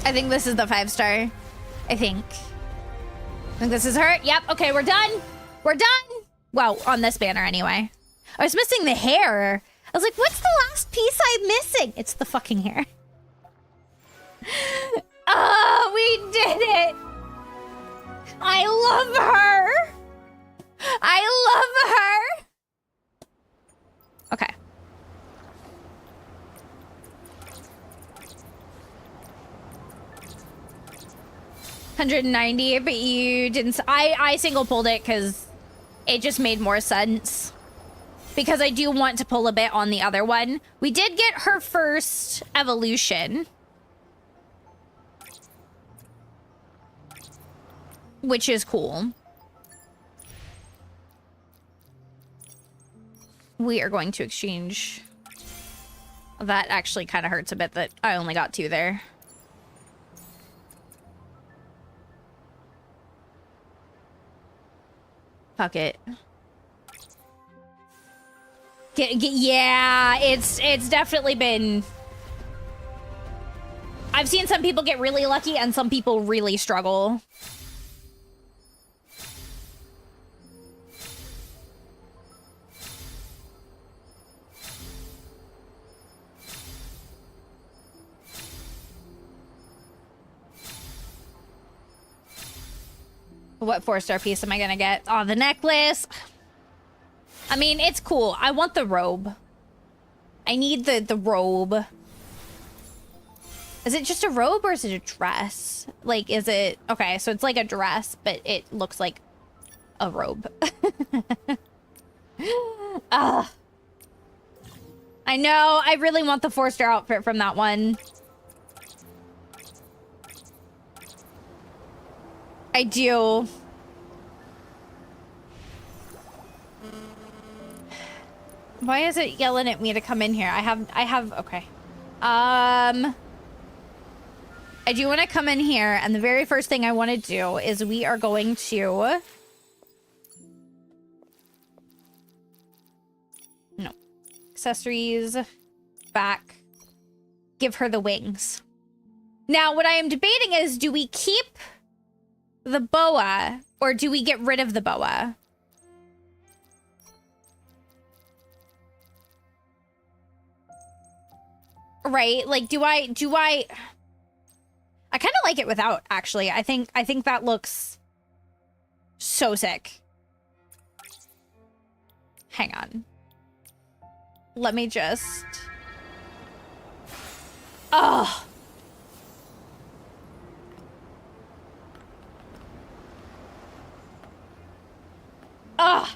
I think this is the 5-star. I think this is her. Yep. Okay, we're done. We're done. Well, on this banner anyway. I was missing the hair. I was like, what's the last piece I'm missing? It's the fucking hair. Oh, we did it. I love her. I love her. Okay. $190, but you didn't. I single pulled it because it just made more sense. Because I do want to pull a bit on the other one. We did get her first evolution. Which is cool. We are going to exchange. That actually kind of hurts a bit that I only got 2 there. Fuck it. Yeah, it's definitely been... I've seen some people get really lucky and some people really struggle. What 4-star piece am I gonna get? Oh, the necklace. I mean, it's cool. I want the robe. I need the robe. Is it just a robe or is it a dress? Like, is it... Okay, so it's like a dress, but it looks like a robe. I know. I really want the 4-star outfit from that one. I do. Why is it yelling at me to come in here? I have, okay. I do want to come in here, and the very first thing I want to do is we are going to... No. Accessories. Back. Give her the wings. Now, what I am debating is, do we keep the boa, or do we get rid of the boa? Right? Like, do I kind of like it without, actually. I think that looks so sick. Hang on. Let me just... Oh! Oh!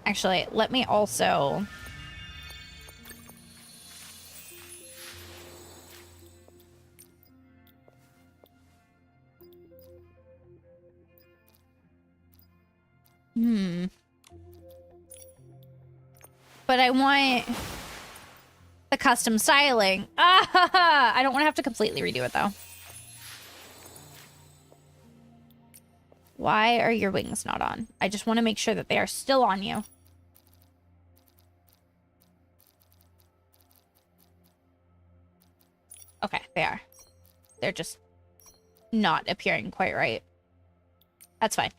Actually, let me also... But I want... The custom styling. Ah, I don't want to have to completely redo it though. Why are your wings not on? I just want to make sure that they are still on you. Okay, they are. They're just not appearing quite right. That's fine.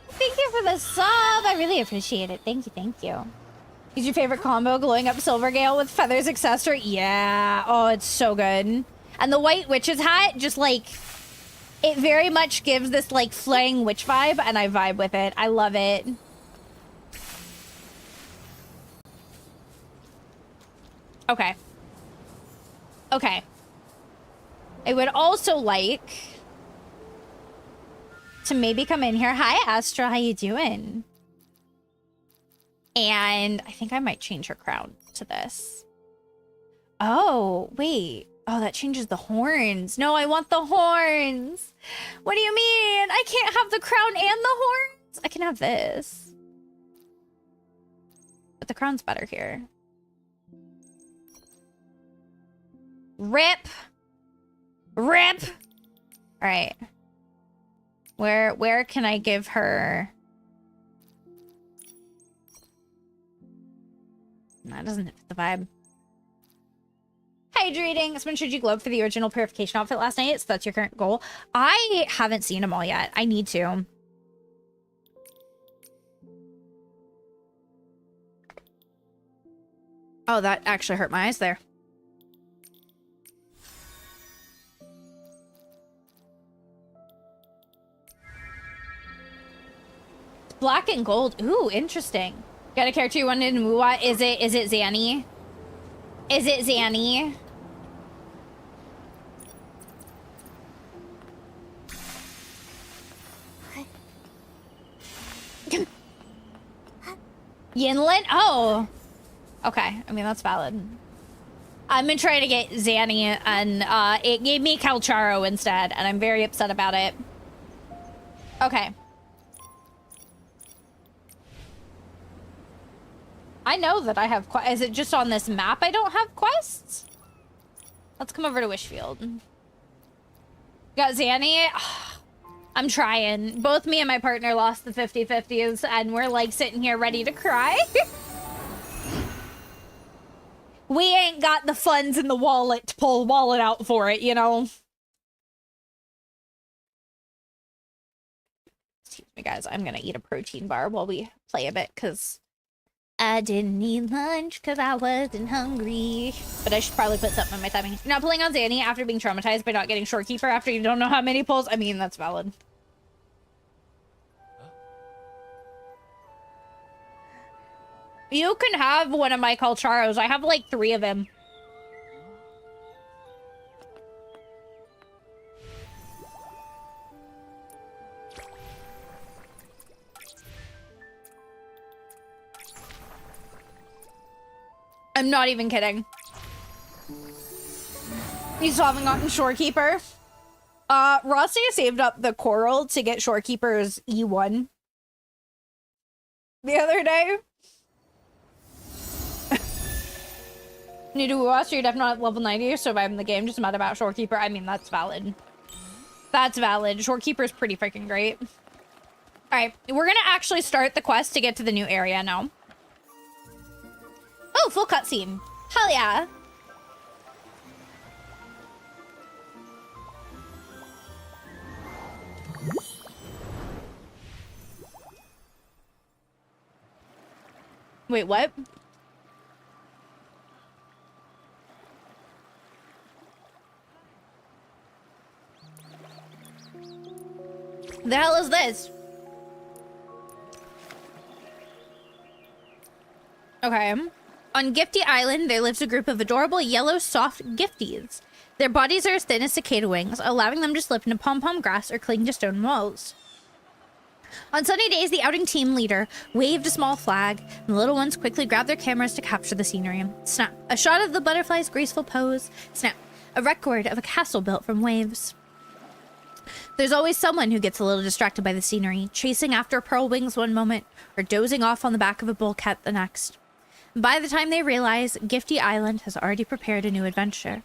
Thank you for the sub. I really appreciate it. Thank you, thank you. Is your favorite combo glowing up Silvergale with feathers accessory? Yeah. Oh, it's so good. And the white witch's hat, just like, it very much gives this like flying witch vibe, and I vibe with it. I love it. Okay. Okay. I would also like to maybe come in here. Hi, Astra. How you doing? And I think I might change her crown to this. Oh, wait. Oh, that changes the horns. No, I want the horns. What do you mean? I can't have the crown and the horns? I can have this. But the crown's better here. Rip. Rip. All right. Where can I give her? That doesn't fit the vibe. Hydrating. Someone showed you globe for the original purification outfit last night, so that's your current goal. I haven't seen them all yet. I need to. Oh, that actually hurt my eyes there. Black and gold. Ooh, interesting. Got a character you wanted in Muwa? Is it Zanny? Is it Zanny? Yinlin? Oh. Okay. I mean, that's valid. I've been trying to get Zanny, and it gave me Calcharo instead, and I'm very upset about it. Okay. I know that I have quests. Is it just on this map I don't have quests? Let's come over to Wishfield. Got Zanny? I'm trying. Both me and my partner lost the 50-50s, and we're like sitting here ready to cry. We ain't got the funds in the wallet to pull a wallet out for it, you know? Excuse me, guys. I'm gonna eat a protein bar while we play a bit, because I didn't eat lunch because I wasn't hungry. But I should probably put something in my timing. You're not pulling on Zanny after being traumatized by not getting Shorekeeper after you don't know how many pulls? I mean, that's valid. You can have one of my Calcharos. I have like 3 of them. I'm not even kidding. You still haven't gotten Shorekeeper? Rossi saved up the coral to get Shorekeeper's E1 the other day. New to Uwas, you're definitely not level 90 to survive in the game, just mad about Shorekeeper. I mean, that's valid. That's valid. Shorekeeper's pretty freaking great. Alright, we're gonna actually start the quest to get to the new area now. Oh, full cutscene. Hell yeah. Wait, what? The hell is this? Okay. On Gifty Island, there lives a group of adorable yellow soft gifties. Their bodies are as thin as cicada wings, allowing them to slip into pom-pom grass or cling to stone walls. On sunny days, the outing team leader waved a small flag, and the little ones quickly grabbed their cameras to capture the scenery. Snap. A shot of the butterfly's graceful pose. Snap. A record of a castle built from waves. There's always someone who gets a little distracted by the scenery, chasing after pearl wings one moment, or dozing off on the back of a bulkhead the next. By the time they realize, Gifty Island has already prepared a new adventure.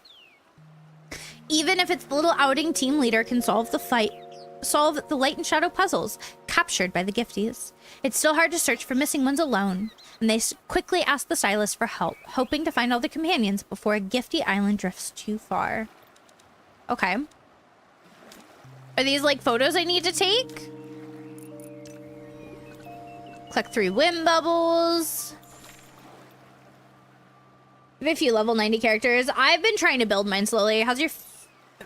Even if its little outing team leader can solve the light and shadow puzzles captured by the Gifties, it's still hard to search for missing ones alone, and they quickly ask the stylist for help, hoping to find all the companions before Gifty Island drifts too far. Okay. Are these like photos I need to take? Collect 3 whim bubbles. I have a few level 90 characters. I've been trying to build mine slowly. How's your...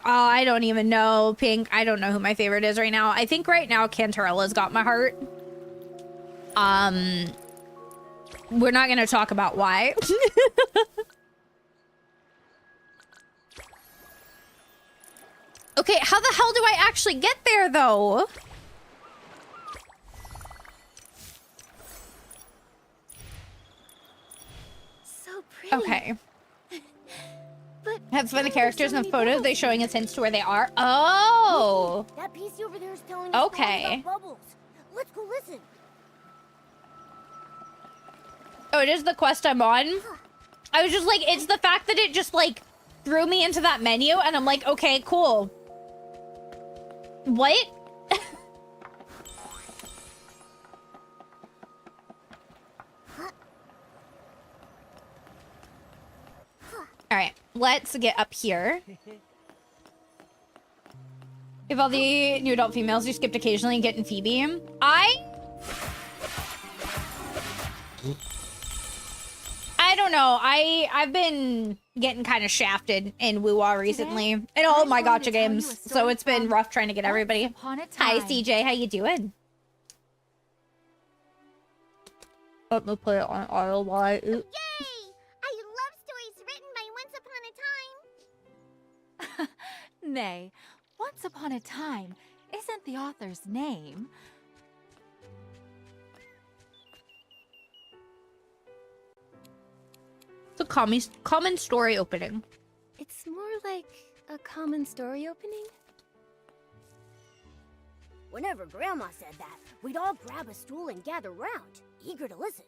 Oh, I don't even know. Pink. I don't know who my favorite is right now. I think right now Cantarella's got my heart. We're not going to talk about why. Okay, how the hell do I actually get there, though? So pretty. Okay. But Have fun the characters in the photos. They're showing us hints to where they are. Oh. That PC over there is telling us Okay. about bubbles. Let's go listen. Oh, it is the quest I'm on? I was just like, it's the fact that it just, like, threw me into that menu, and I'm like, okay, cool. What? All right, let's get up here. If all the new adult females you skipped occasionally getting Phoebe. I don't know. I've been getting kind of shafted in Woo-Wah recently in all my gacha games, so it's been rough trying to get everybody. Hi, CJ. How you doing? Let me play it on RLY. Yay! I love stories written by Once Upon a Time. Nay, Once Upon a Time isn't the author's name. It's a common story opening. It's more like a common story opening. Whenever Grandma said that, we'd all grab a stool and gather round, eager to listen.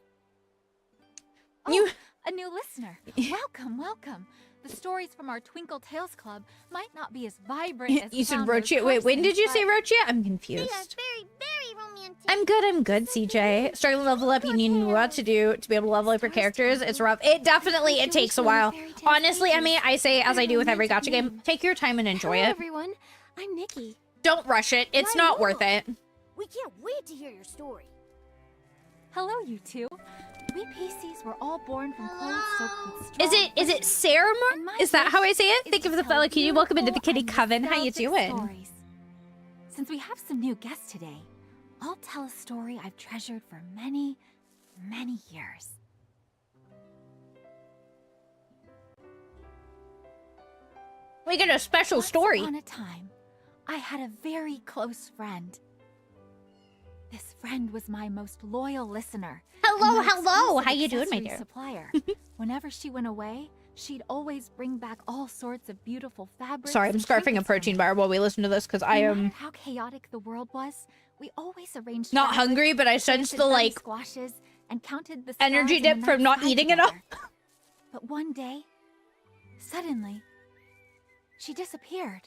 Oh, a new listener. Welcome, welcome. The stories from our Twinkle Tales Club might not be as vibrant as You said Founder's Rochia. Wait, when did you say but- Rochia? I'm They are confused. very, very romantic. I'm good, CJ. Starting to level up, you need what to do to be able to level up your characters. It's rough. It takes a while. Honestly, Emmy, I say, as I do with every gacha game, take your time and enjoy Hello, it. everyone. I'm Nikki. Don't rush it. It's not worth it. We can't wait to hear your story. Hello, you two. We PCs were all born from clothes soaked with straw. Is it Sarah? And my Is that how I wish say it? is Thank you to for the tell fellow cutie. Welcome into the beautiful kitty and coven. How you nostalgic doing? stories. Since we have some new guests today, I'll tell a story I've treasured for many, many years. We get a special story. Once upon a time, I had a very close friend. This friend was my most loyal listener. Hello, and my hello. exclusive How you doing, my accessory dear? Supplier. Whenever she went away, she'd always bring back all sorts of beautiful fabrics. Sorry, I'm and scarfing a trinkets for protein me. bar while we listen to this because I No am matter how chaotic the world was, we always arranged not fabrics, hungry, but I sensed planted the bunny like squashes and counted the energy stars in the dip from night not sky eating enough. together. But one day, suddenly, she disappeared.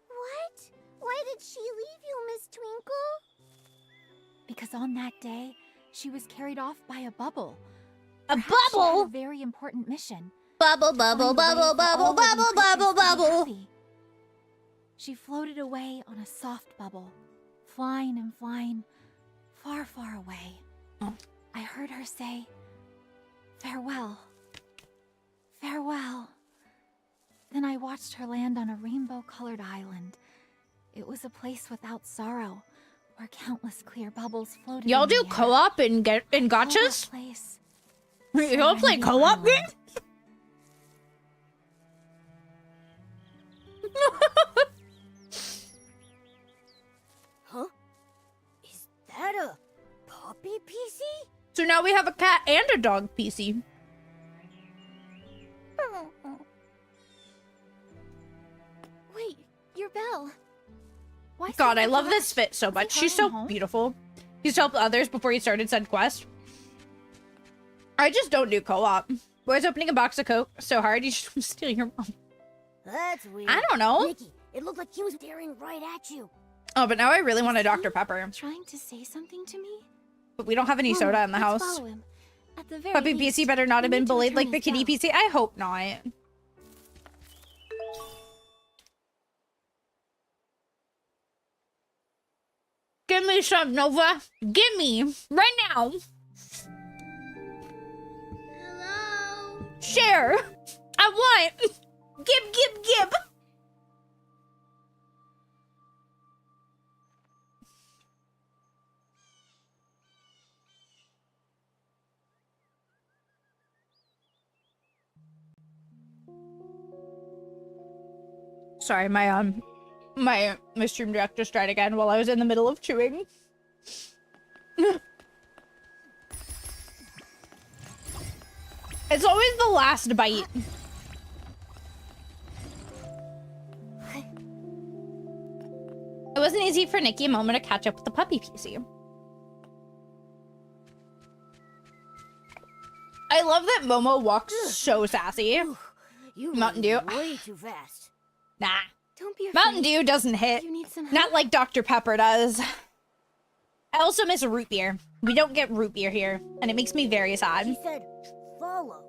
What? Why did she leave you, Miss Twinkle? Because on that day, she was carried off by a bubble. A Perhaps she had bubble? a very important mission. Bubble, to bubble, find a way bubble, for all bubble, living bubble, bubble, creatures to be bubble. happy. She floated away on a soft bubble, flying and flying, far, far away. Oh. I heard her say, "Farewell, farewell." Then I watched her land on a rainbow-colored island. It was a place without sorrow, where countless clear bubbles floated. Y'all in the do air. co-op and Call that gotchas? place Y'all play Serenity co-op Island. games? Huh? Is that a puppy PC? So now we have a cat and a dog PC. Wait, your bell. Why God, save I it love for this us? fit so Is much. it She's hurrying so home? beautiful. He used to help others before he started said quest. I just don't do co-op. Boy's opening a box of Coke so hard you just want to steal your mom. That's weird. I don't know. Nikki, it looked like he was staring right at you. Oh, but now I really want a Is Dr. he Pepper. Trying to say something to me? But we don't have any Mama, soda in the let's house. follow him. At the very Puppy least, PC better not have we been need to bullied return like the his kitty bell. PC. I hope not. Give me some, Nova. Give me. Right now. Hello? Share. I want. Give. Sorry, my stream deck just died again while I was in the middle of chewing. It's always the last bite. It wasn't easy for Nikki a moment to catch up with the puppy PC. I love that Momo walks so sassy. You Mountain ran Dew. way too fast. Nah. Don't be afraid. Mountain Dew doesn't hit. You need some help? Not like Dr. Pepper does. I also miss root beer. We don't get root beer here, and it makes me very sad. He said, follow.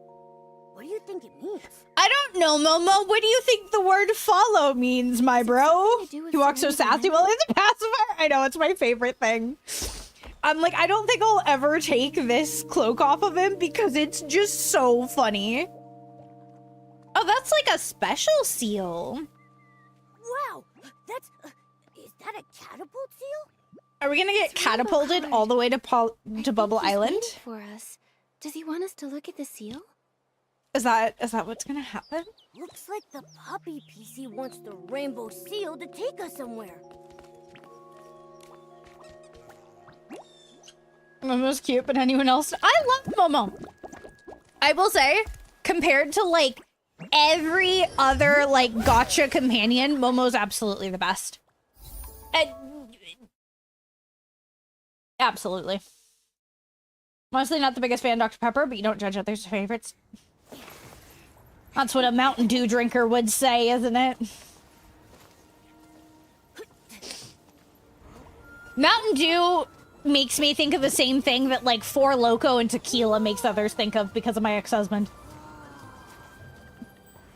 What do you think it means? I don't know, Momo. What do you think the word follow means, my bro? something to do with He walks so surrendering? sassy while he's a pacifier. I know, it's my favorite thing. I'm like, I don't think I'll ever take this cloak off of him because it's just so funny. Oh, that's like a special seal. Wow, that's... is that a catapult seal? Are we gonna get It's rainbow catapulted colored. all the way to I think Bubble he's Island? waiting for us. Does he want us to look at the seal? Is that what's gonna happen? Looks like the puppy PC wants the rainbow seal to take us somewhere. Momo's cute, but anyone else? I love Momo. I will say, compared to like every other like gotcha companion, Momo's absolutely the best. Absolutely. Honestly, not the biggest fan of Dr. Pepper, but you don't judge others' favorites. That's what a Mountain Dew drinker would say, isn't it? Mountain Dew makes me think of the same thing that like Four Loko and tequila makes others think of because of my ex-husband.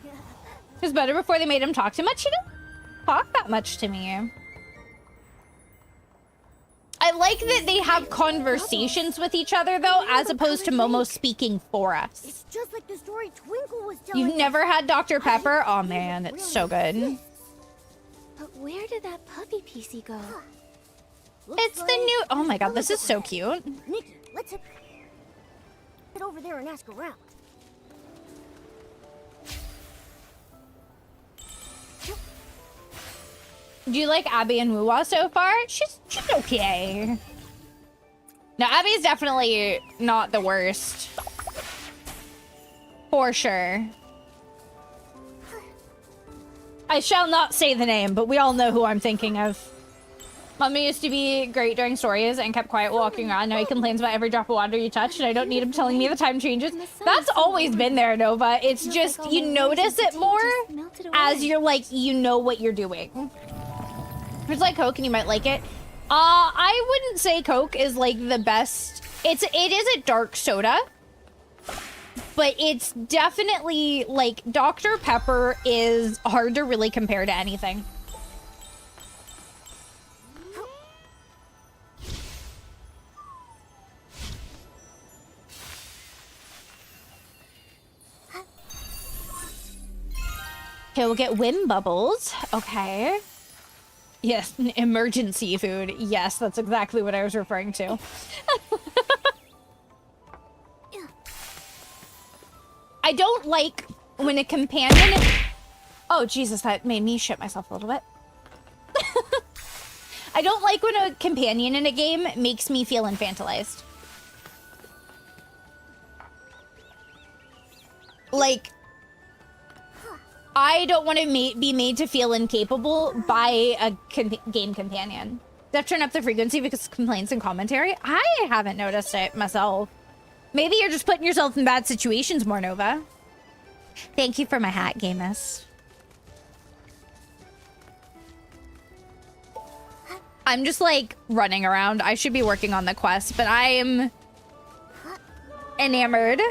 It was better before they made him talk too much. He didn't talk that much to me. I like that they have conversations with each other though, as opposed to Momo speaking for us. It's just like the story Twinkle was telling You've us. never had Dr. Pepper? Oh man, it's so good. But where did that puppy PC go? Looks It's the new... Oh my god, this is so cute. Nikki, let's head over there and ask around. Do you like Abby and Wuwa so far? She's okay. No, Abby's definitely not the worst. For sure. I shall not say the name, but we all know who I'm thinking of. Mommy used to be great during stories and kept quiet walking around. Now he complains about every drop of water you touch, and I don't need him telling me the time changes. That's always been there, Nova. It's just, you notice it more as you're like, you know what you're doing. If it's like Coke and you might like it. I wouldn't say Coke is like the best. It is a dark soda. But it's definitely like Dr. Pepper is hard to really compare to anything. Okay, we'll get Wim Bubbles. Okay. Yes, emergency food. Yes, that's exactly what I was referring to. I don't like when a companion... Oh, Jesus, that made me shit myself a little bit. I don't like when a companion in a game makes me feel infantilized. Like... I don't want to be made to feel incapable by a game companion. Does that turn up the frequency because complaints and commentary? I haven't noticed it myself. Maybe you're just putting yourself in bad situations more, Nova. Thank you for my hat, Gamus. I'm just like running around. I should be working on the quest, but I am enamored.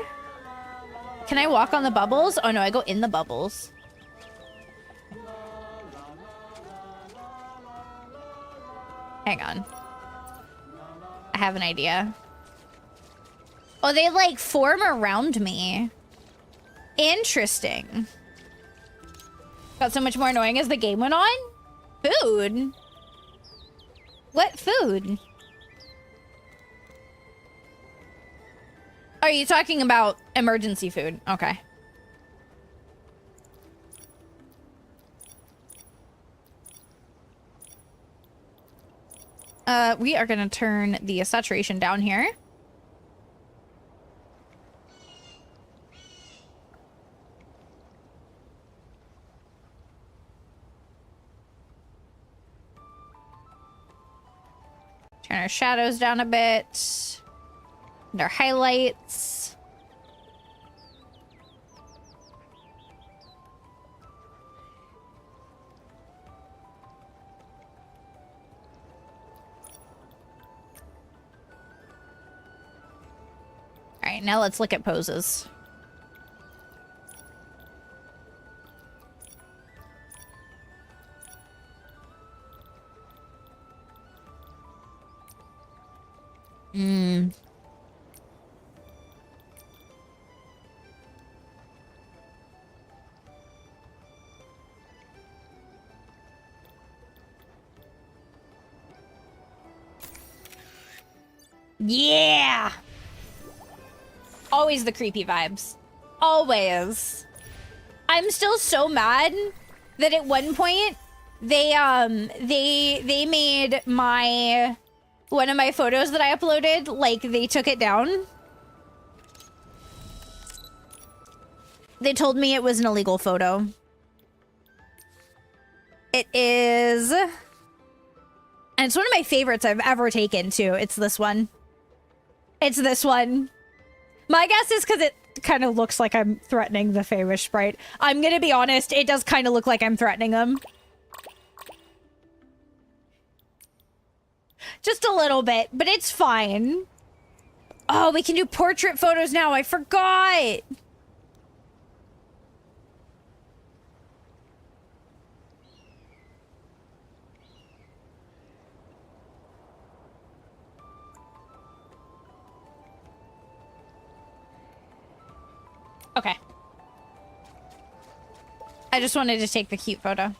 Can I walk on the bubbles? Oh no, I go in the bubbles. Hang on. I have an idea. Oh, they like form around me. Interesting. Got so much more annoying as the game went on? Food? What food? Are you talking about emergency food? Okay. We are gonna turn the saturation down here. Turn our shadows down a bit. And our highlights. All right, now let's look at poses. Yeah! Always the creepy vibes. Always. I'm still so mad that at one point they made my one of my photos that I uploaded, like they took it down. They told me it was an illegal photo. It is, and it's one of my favorites I've ever taken too. It's this one. It's this one. My guess is because it kind of looks like I'm threatening the Feywish sprite. I'm gonna be honest, it does kind of look like I'm threatening them. Just a little bit, but it's fine. Oh, we can do portrait photos now. I forgot. Okay. I just wanted to take the cute photo.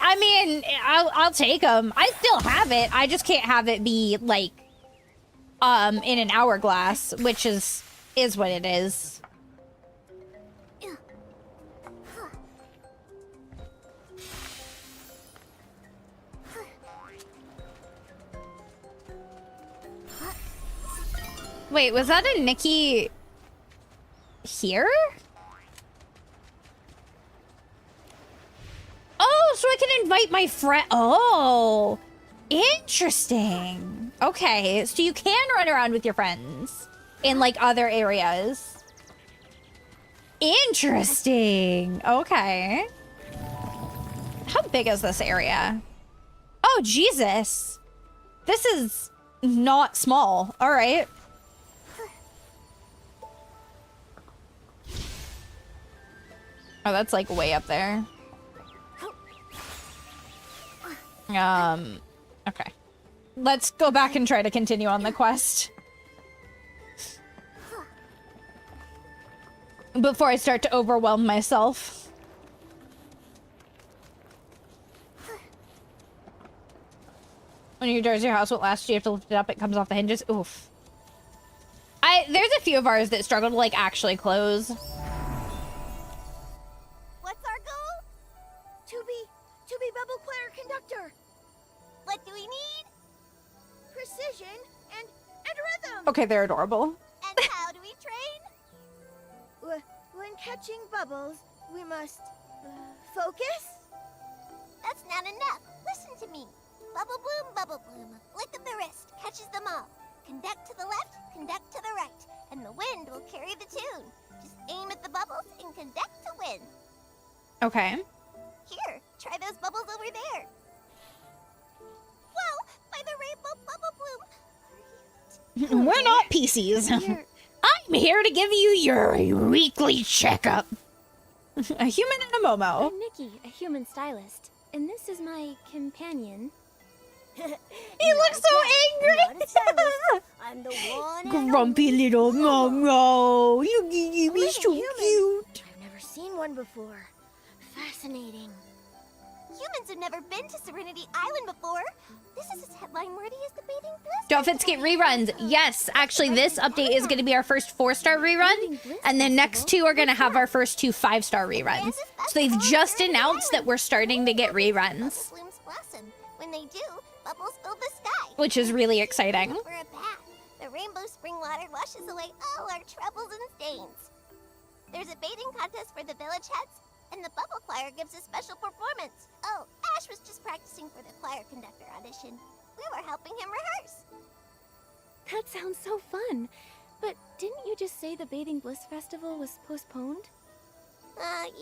I mean, I'll take them. I still have it. I just can't have it be like in an hourglass, which is what it is. Wait, was that a Nikki here? Oh, so I can invite my friend. Oh, interesting. Okay, so you can run around with your friends in like other areas. Interesting. Okay. How big is this area? Oh, Jesus. This is not small. All right. Oh, that's like way up there. Okay. Let's go back and try to continue on the quest. Before I start to overwhelm myself. When your doors to your house won't last, you have to lift it up, it comes off the hinges. Oof. There's a few of ours that struggle to like actually close. What's our goal? To be rebel player conductor. What do we need? Precision and rhythm. Okay, they're adorable. And how do we train? When catching bubbles, we must focus. That's not enough. Listen to me. Bubble bloom, flick of the wrist, catches them all. Conduct to the left, conduct to the right, and the wind will carry the tune. Just aim at the bubbles and conduct to win. Okay. Here, try those bubbles over there. Whoa, by the rainbow bubble bloom. We're not PCs. Here. I'm here to give you your weekly checkup. A human and a Momo. I'm Nikki, a human stylist, and this is my companion. He looks so angry. I'm the one. Grumpy little Momo. You're so cute. I've never seen one before. Fascinating. Humans have never been to Serenity Island before. This is as headline worthy as the bathing bliss. Don't forget to get reruns. Yes, actually, this update is going to be our first 4-star rerun, and the next 2 are going to have our first 2 5-star reruns. So they've just announced that we're starting to get reruns, Blooms blossom. When they do, bubbles fill the sky. which is really exciting. For a bath, the rainbow spring water washes away all our troubles and stains. There's a bathing contest for the village heads, and the bubble choir gives a special performance. Oh, Ash was just practicing for the choir conductor audition. We were helping him rehearse. That sounds so fun. But didn't you just say the Bathing Bliss Festival was postponed?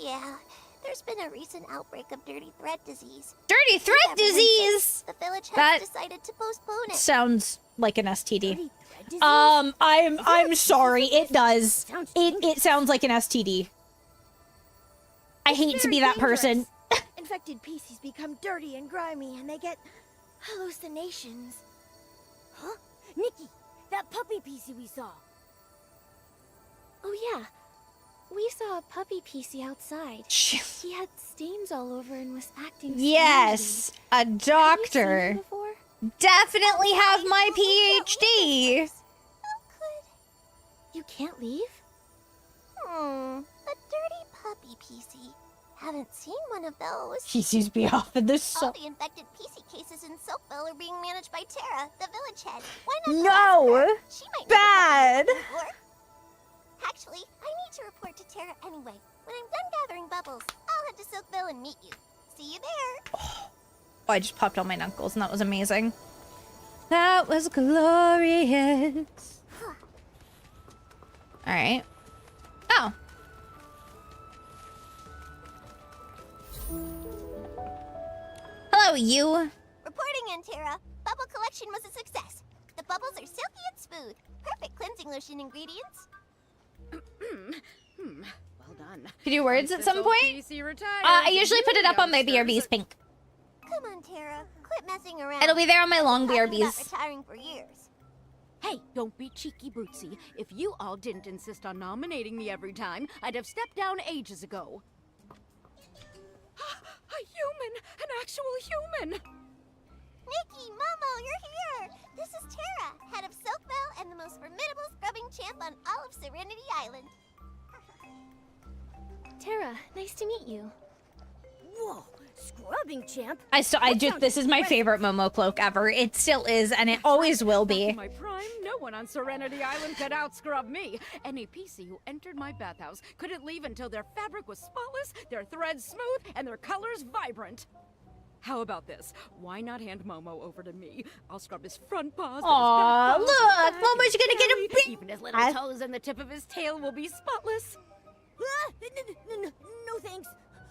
Yeah. There's been a recent outbreak of dirty thread disease. Dirty thread disease. The village That heads decided to postpone it. sounds like an STD. Thread disease? I'm sorry. It does. It sounds like an STD. I hate to be that person. Infected PCs become dirty and grimy, and they get hallucinations. Huh? Nikki, that puppy PC we saw. Oh yeah. We saw a puppy PC outside. He had stains all over and was acting Yes, a strangely. Have you seen him doctor. before? Definitely have my PhD. You can't leave? A dirty puppy PC. Haven't seen one of those. She seems to be off in the All sun. the infected PC cases in Soapville are being managed by Tara, the village head. Why not No! ask her? She might Bad. know the puppy before. Actually, I need to report to Tara anyway. When I'm done gathering bubbles, I'll head to Soapville and meet you. See you there. Oh, I just popped all my knuckles, and that was amazing. That was glorious. All right. Oh. Hello, you. Reporting in, Tara. Bubble collection was a success. The bubbles are silky and smooth. Perfect cleansing lotion ingredients. Well done. Could you do words at some point? PC retired. I usually put it up on my BRBs pink. Come on, Tara. Quit messing around. It'll be there on my long Talking about BRBs. retiring for years. Hey, don't be cheeky bootsy. If you all didn't insist on nominating me every time, I'd have stepped down ages ago. A human! An actual human! Nikki, Momo, you're here! This is Tara, head of Soapville and the most formidable scrubbing champ on all of Serenity Island. Tara, nice to meet you. Whoa, scrubbing champ. This is my favorite Momo cloak ever. It still is, and it always will Back in be. my prime, no one on Serenity Island could outscrub me. Any PC who entered my bathhouse couldn't leave until their fabric was spotless, their threads smooth, and their colors vibrant. How about this? Why not hand Momo over to me? I'll scrub his front paws. then his Aw, back paws, look, back, Momo's and gonna get a belly. big Even his little ass. toes and the tip of his tail will be spotless. No thanks.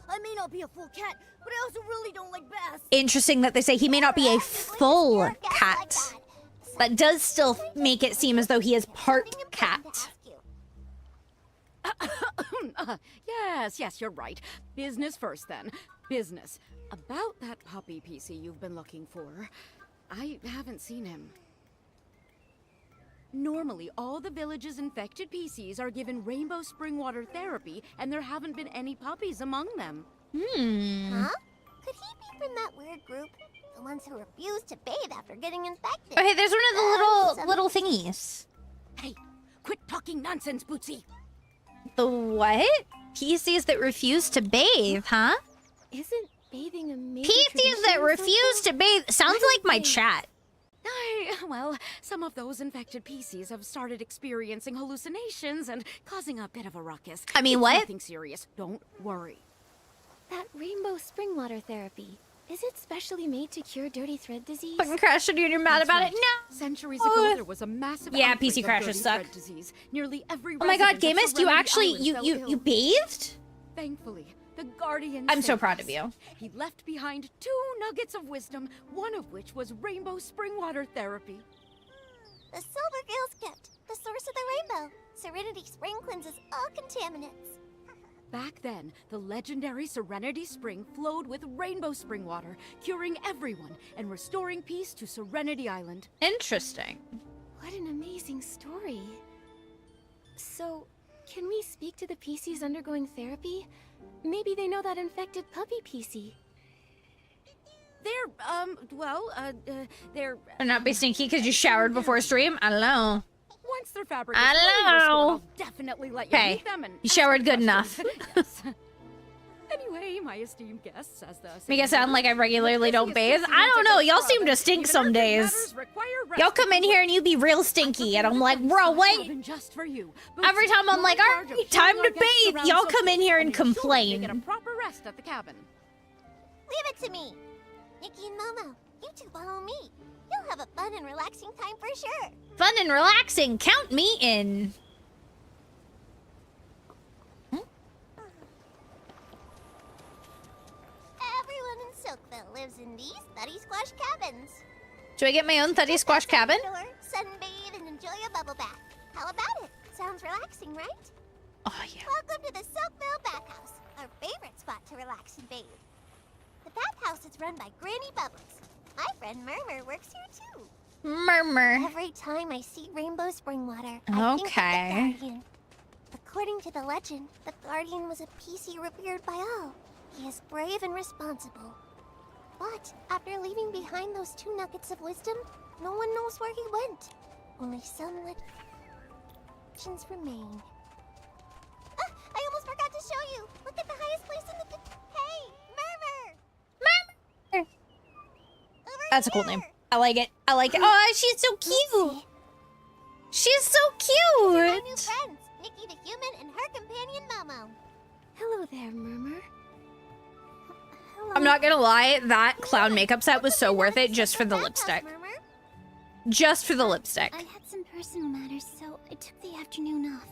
I may not be a full cat, but I also really don't like baths. Interesting that they say he may not be a full You're a guest cat. like that. That does still make it seem as though he is part Something cat. important to ask you. Yes, you're right. Business first, then. Business. About that puppy PC you've been looking for. I haven't seen him. Normally, all the village's infected PCs are given rainbow spring water therapy, and there haven't been any puppies among them. Huh? Could he be from that weird group? The ones who refuse to bathe after getting infected? Okay, there's one of the Some- little thingies. Hey, quit talking nonsense, Bootsy! The what? PCs that refuse to bathe, huh? Isn't bathing a major PCs that tradition in refuse Soapville? to bathe. Sounds like my chat. Well, some of those infected PCs have started experiencing hallucinations and causing a bit of a ruckus. I mean, It's what? Nothing serious. Don't worry. That rainbow spring water therapy. Is it specially made to cure dirty thread disease? Fucking crashed on you and you're mad That's about right. it? No. Centuries ago, there was a massive Yeah, outbreak PC of crashes dirty suck. thread disease. Nearly every Oh my god, resident of Gamus, you Serenity actually, Island fell you ill. bathed? Thankfully, the Guardian I'm so saved proud us. of you. He left behind 2 nuggets of wisdom, one of which was rainbow spring water therapy. The Silver Gill's gift, the source of the rainbow. Serenity Spring cleanses all contaminants. Back then, the legendary Serenity Spring flowed with rainbow spring water, curing everyone and restoring peace to Serenity Island. Interesting. What an amazing story. So, can we speak to the PCs undergoing therapy? Maybe they know that infected puppy PC. They're And not be sneaky because you showered before stream? I don't know. once their fabric I is fully know. restored, I'll definitely let you Okay. meet them and You ask showered them good questions. enough. Yes. Anyway, my esteemed guests, as the Make it sound like I regularly don't bathe. I don't know. Y'all seem to stink some days. Y'all come in here and you be real stinky, and I'm like, bro, what? Just for you. Every time I'm like, all right, time to bathe. Y'all come in here and Get a complain. proper rest at the cabin. Leave it to me. Nikki and Momo, you two follow me. You'll have a fun and relaxing time for sure. Fun and relaxing. Count me in. Everyone in Silkville lives in these Thuddy Squash cabins. Do I get my own Thuddy Squash cabin? Sunbathe and enjoy a bubble bath. How about it? Sounds relaxing, right? Oh, yeah. Welcome to the Silkville Bathhouse, our favorite spot to relax and bathe. The bathhouse is run by Granny Bubbles. My friend Murmur works here too. Murmur. Every time I see rainbow spring water, I think of the Guardian. According to the legend, the Guardian was a PC revered by all. He is brave and responsible. But after leaving behind those 2 nuggets of wisdom, no one knows where he went. Only some legends remain. Ah, I almost forgot to show you. Look at the highest place in the... Hey, Murmur! Over That's a cool here. name. I like it. I like it. Oh, she's so cute. She's so My new cute. friends, Nikki the human and her companion Momo. Hello there, Murmur. Hello. I'm not gonna lie, that clown makeup set was so worth it just for the lipstick. Murmur. Just for the lipstick. I had some personal matters, so I took the afternoon off.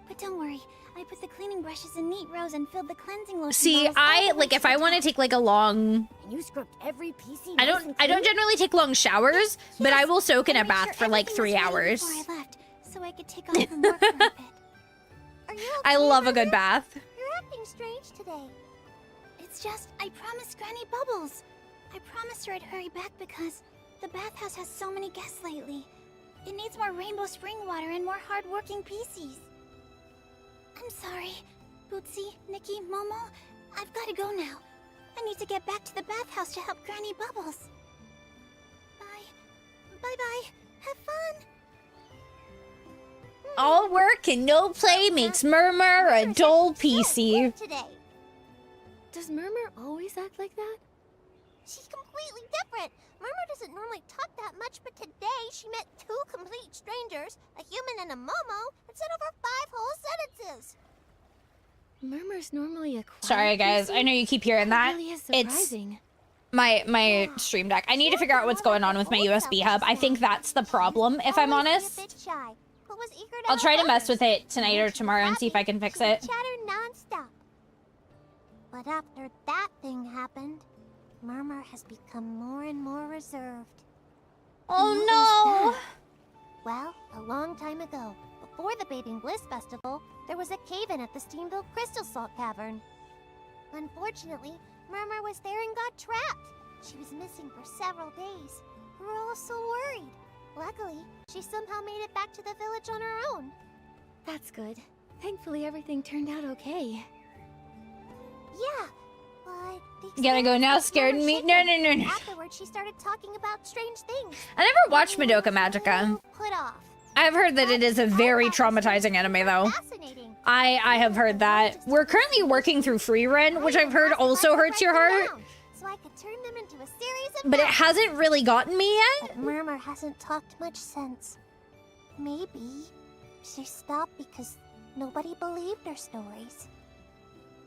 But don't worry, I put the cleaning brushes in neat rows and filled the cleansing lotion See, bottles all I the way like to if the I want to top. take like a long And you scrubbed every PC I don't generally take long showers, but I will soak in a bath for like 3 hours. Before I left, so I could take off from work for a bit. Are you I okay, love a good Murmur? bath. You're acting strange today. It's just, I promised Granny Bubbles. I promised her I'd hurry back because the bathhouse has so many guests lately. It needs more rainbow spring water and more hard-working PCs. I'm sorry. Bootsy, Nikki, Momo, I've got to go now. I need to get back to the bathhouse to help Granny Bubbles. Bye. Bye-bye. Have fun. All work and no play makes Murmur a dull PC. Today. Does Murmur always act like that? She's completely different. Murmur doesn't normally talk that much, but today she met 2 complete strangers, a human and a Momo, and said over 5 whole sentences. Murmur's normally a quiet Sorry guys, PC? I know you keep hearing that. Really is It's surprising. my stream deck. I need to figure out what's going on with my USB hub. I think that's the problem, if I'm Always honest. been a bit shy, but was eager to I'll try to help mess others. with it tonight or tomorrow and see if I can fix it. Chatter non-stop. But after that thing happened, Murmur has become more and more reserved. Oh no! Well, a long time ago, before the Bathing Bliss Festival, there was a cave-in at the Steamville Crystal Salt Cavern. Unfortunately, Murmur was there and got trapped. She was missing for several days. We were all so worried. Luckily, she somehow made it back to the village on her own. That's good. Thankfully, everything turned out okay. Yeah, but the You gotta go experience now, left scared Murmur me. No, shaken. no, no, no. Afterwards, she started talking about strange things. I never watched Madoka Magica. Put off. I've heard that it is a very traumatizing anime though. Fascinating. I have heard that. We're currently working through VtuberEN, which I've heard also hurts your heart. So I could turn them into a series some but it facts. hasn't really gotten me yet. But Murmur hasn't talked much since. Maybe she stopped because nobody believed her stories.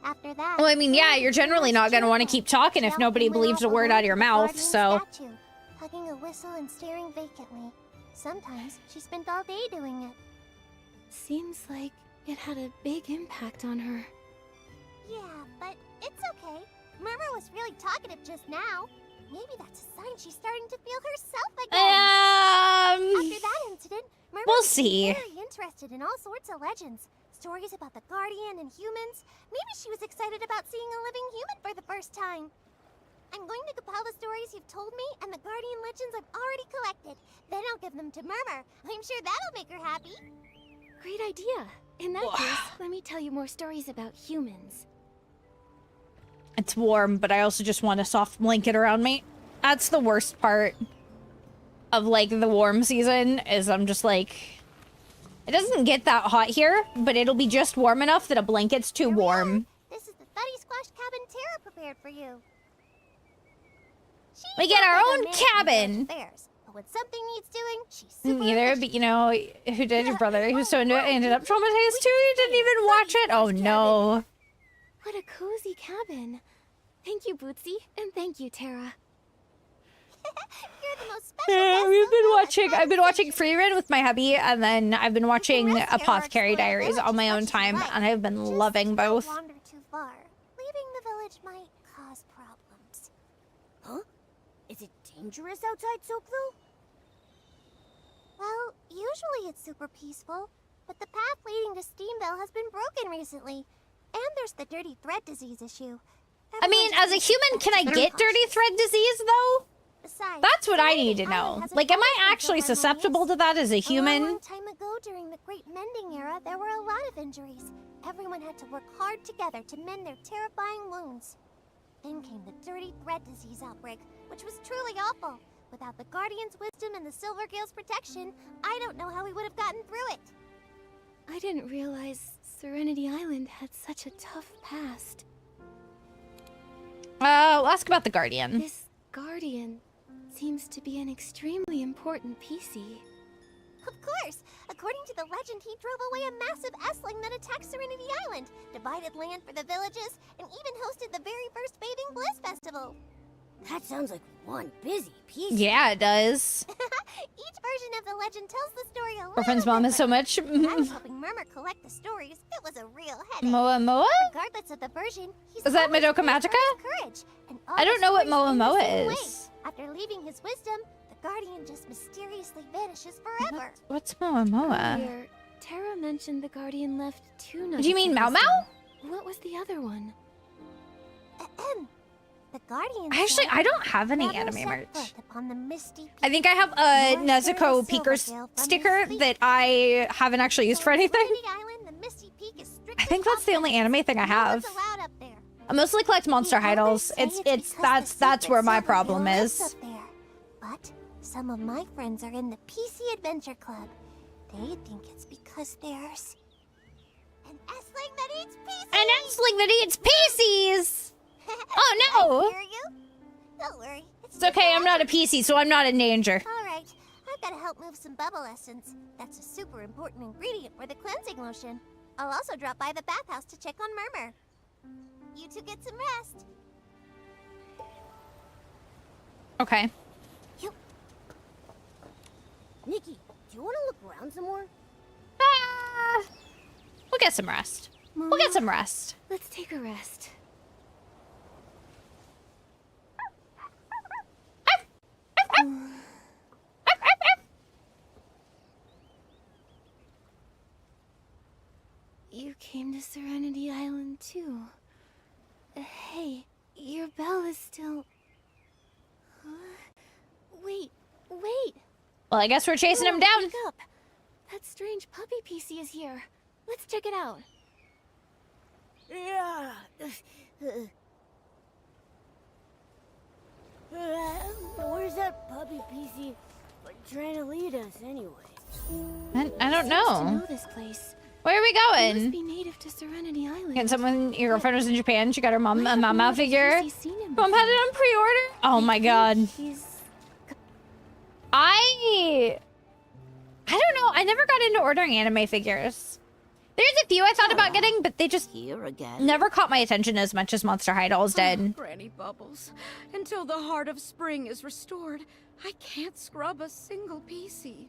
After that, Well, I mean, yeah, you're generally not going to want to keep talking if nobody believes a word out of your mouth, so. Statue, hugging a whistle and staring vacantly. Sometimes she spent all day doing it. Seems like it had a big impact on her. Yeah, but it's okay. Murmur was really talkative just now. Maybe that's a sign she's starting to feel herself again. After that incident, Murmur we'll became see. very interested in all sorts of legends. Stories about the Guardian and humans. Maybe she was excited about seeing a living human for the first time. I'm going to compile the stories you've told me and the Guardian legends I've already collected. Then I'll give them to Murmur. I'm sure that'll make her happy. Great idea. In that case, let me tell you more stories about humans. It's warm, but I also just want a soft blanket around me. That's the worst part of, like, the warm season, is I'm just like... It doesn't get that hot here, but it'll be just warm enough that a blanket's too warm. This is the Thuddy Squash cabin Tara prepared for you. She's We get not our like a own man who cabin. does affairs, but when something needs doing, she's super Neither, efficient. but you know, who did your brother? He was so into it, ended up traumatized too. He didn't even watch it. Oh no. What a cozy cabin. Thank you, Bootsy, and thank you, Tara. You're the most special Yeah, guest we've so been far. watching. I've been watching FreeRun with my hubby, and then I've been watching rest here or Apothecary explore the Diaries village on my as own much as you time, like. and I've been Just loving don't both. wander too far. Leaving the village might cause problems. Huh? Is it dangerous outside, Soapville? Well, usually it's super peaceful, but the path leading to Steamville has been broken recently. And there's the dirty thread disease issue. I mean, as a human, can I get dirty thread disease though? Besides, That's what I need to Serenity Island know. hasn't Like, am I always been actually so susceptible harmonious. to that as a A human? long time ago, during the Great Mending Era, there were a lot of injuries. Everyone had to work hard together to mend their terrifying wounds. Then came the dirty thread disease outbreak, which was truly awful. Without the Guardian's wisdom and the Silvergale's protection, I don't know how we would have gotten through it. I didn't realize Serenity Island had such a tough past. We'll ask about the Guardian. This Guardian seems to be an extremely important PC. Of course! According to the legend, he drove away a massive S-Ling that attacked Serenity Island, divided land for the villages, and even hosted the very first Bathing Bliss Festival. That sounds like one busy piece. Yeah, it does. Each version of the legend tells the story a little Girlfriend's mom is so much. I was helping Murmur collect the stories. It was a real headache. Moa Moa? Regardless of the version, he's Is that always Madoka praised Magica? for his courage, and all I don't the know what stories Moa end the Moa same way. is. After leaving his wisdom, the Guardian just mysteriously vanishes forever. What's Moa Moa? Earlier, Tara mentioned the Guardian left 2 nuggets. Do you mean of Mau wisdom. Mau? What was the other one? Ahem. The Guardian Actually, said, I don't have any "Never anime set merch. foot upon the misty I think I have a Nezuko Peeker sticker that I haven't actually used for anything. Serenity Island, the Misty Peak is strictly I think that's the only anime thing I no have. one's allowed up there. I mostly collect monster The others idols. say It's because the that's where secret my Silvergale problem lives is. up there. But some of my friends are in the PC Adventure Club. They think it's because there's an S-Ling that eats pieces. An X-Ling that eats PCs! Oh no! I hear you. Don't worry. It's okay, I'm not a PC, so I'm not in danger. All right. I've got to help move some bubble essence. That's a super important ingredient for the cleansing lotion. I'll also drop by the bathhouse to check on Murmur. You two get some rest. Okay. Nikki, do you want to look around some more? We'll get some rest. We'll get some rest. Let's take a rest. You came to Serenity Island too. Hey, your bell is still... Wait. Well, I guess we're chasing him Oh, down. wake up. That strange puppy PC is here. Let's check it out. Yeah. Where's that puppy PC trying to lead us anyway? I don't Seems to know. know this place. Where are we They must going? be native to Serenity Island. Can someone, your girlfriend was in Japan, she got her mom Why a have mama not figure. Lucy seen him Mom had it before? on pre-order. Oh my god. He's I don't know. I never got into ordering anime figures. There's a few I thought about getting, but they just Here again. never caught my attention as much as Monster High Dolls did. Granny Bubbles, until the heart of spring is restored, I can't scrub a single PC.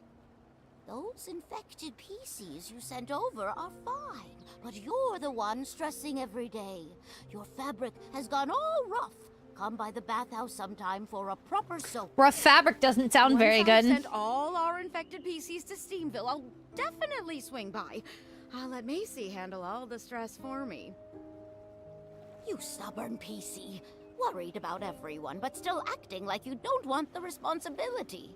Those infected PCs you sent over are fine, but you're the one stressing every day. Your fabric has gone all rough. Come by the bathhouse sometime for a proper soak. Rough fabric doesn't sound very Once I've good. sent all our infected PCs to Steamville, I'll definitely swing by. I'll let Macy handle all the stress for me. You stubborn PC. Worried about everyone, but still acting like you don't want the responsibility.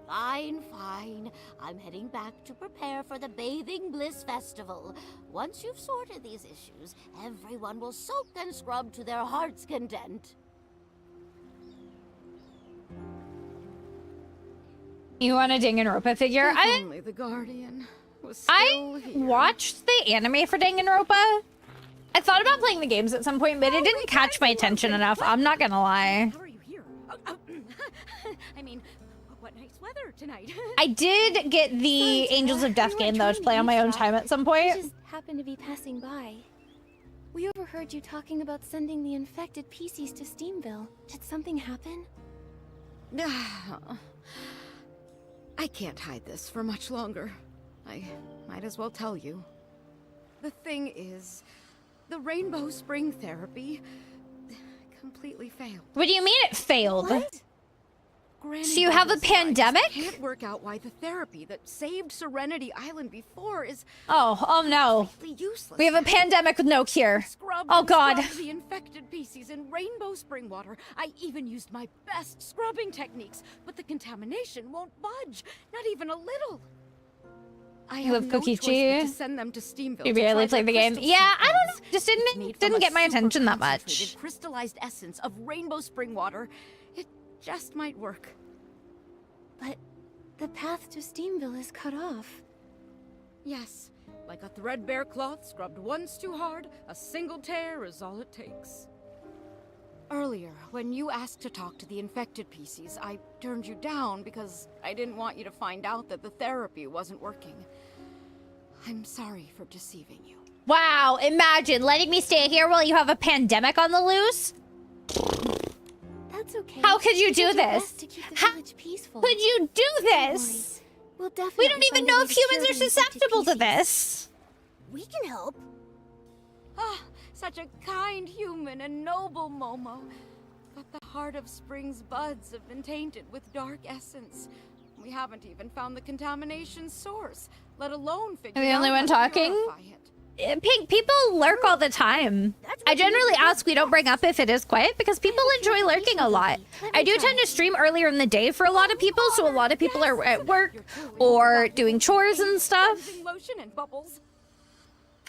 Fine, fine. I'm heading back to prepare for the Bathing Bliss Festival. Once you've sorted these issues, everyone will soak and scrub to their heart's content. You want a Danganronpa figure? If only the Guardian was still I here. watched the anime for Danganronpa. I thought about playing the games at some point, but it didn't catch my attention enough. I'm not gonna lie. How are you here? I mean, what nice weather tonight. I did get the Angels of Death game though to play on my own time at some We point. just happened to be passing by. We overheard you talking about sending the infected PCs to Steamville. Did something happen? I can't hide this for much longer. I might as well tell you. The thing is, the Rainbow Spring therapy completely failed. What do you mean it failed? What? Granny So you have a Bubbles and I just pandemic? can't work out why the therapy that saved Serenity Island before is Oh no. completely useless. We have a pandemic with no cure. Scrubbed Oh and god. scrubbed the infected PCs in rainbow spring water. I even used my best scrubbing techniques, but the contamination won't budge, not even a little. I You have love no Cookie choice but Cheese? to send them to Steamville. You to barely try played the their game. crystal Yeah, soup I don't buns. know. Just It's didn't made from a get my super attention that concentrated, much. crystallized essence of rainbow spring water. It just might work. But the path to Steamville is cut off. Yes, like a threadbare cloth scrubbed once too hard, a single tear is all it takes. Earlier, when you asked to talk to the infected PCs, I turned you down because I didn't want you to find out that the therapy wasn't working. I'm sorry for deceiving you. Wow, imagine letting me stay here while you have a pandemic on the loose? That's okay. How could you We do did our this? best to keep the How village peaceful. Could you do Don't worry. this? We'll definitely We don't even find a know way if to humans cure are the infected susceptible to PCs. this. We can help. Ah, such a kind human and noble Momo. But the heart of spring's buds have been tainted with dark essence. We haven't even found the contamination source, let alone figure Am I the only out one how to talking? purify it. Pink, people lurk all the time. That's I what you generally need to ask we don't bring up if it is quiet because people enjoy lurking a lot. I do tend to stream earlier in the day for a lot of people, so a lot of people are at work You're truly or wonderful. doing chores and stuff. Cleansing lotion and bubbles.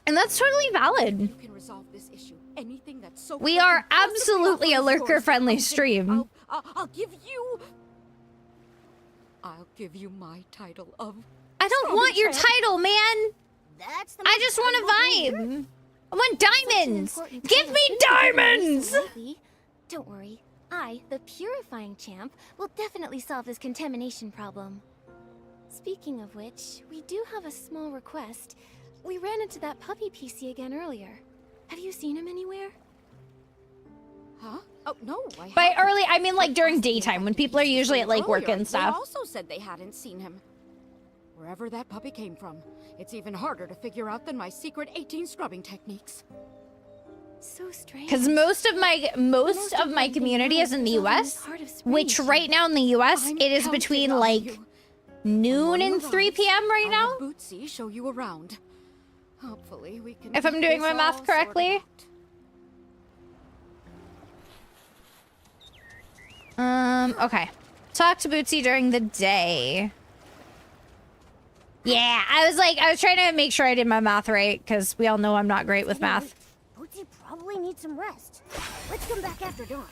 And that's totally valid. You can resolve this issue. Anything that's so We are possibly absolutely a offer is lurker-friendly yours. stream. I'll give you my title of. I don't want your title, man. That's the I most just want a valuable thing. vibe. I want Such an diamonds. important Give title me shouldn't be diamonds. so lightly. Don't worry. I, the purifying champ, will definitely solve this contamination problem. Speaking of which, we do have a small request. We ran into that puppy PC again earlier. Have you seen him anywhere? Huh? Oh no. By haven't. early, I mean like during daytime when people are usually at like work Earlier, and stuff. They also said they hadn't seen him. Wherever that puppy came from, it's even harder to figure out than my secret 18 scrubbing techniques. So strange. Because most of my community is in the U.S., which right now in the U.S. I'm it is counting between on like you. noon When you and 3 arrive, p.m. right I'll now. have Bootsy show you around. Hopefully we can. If I'm get doing this my math all correctly. sorted out. Okay. Talk to Bootsy during the day. Yeah, I was trying to make sure I did my math right, because we all know I'm not great with math. Bootsy probably needs some rest. Let's come back after dawn.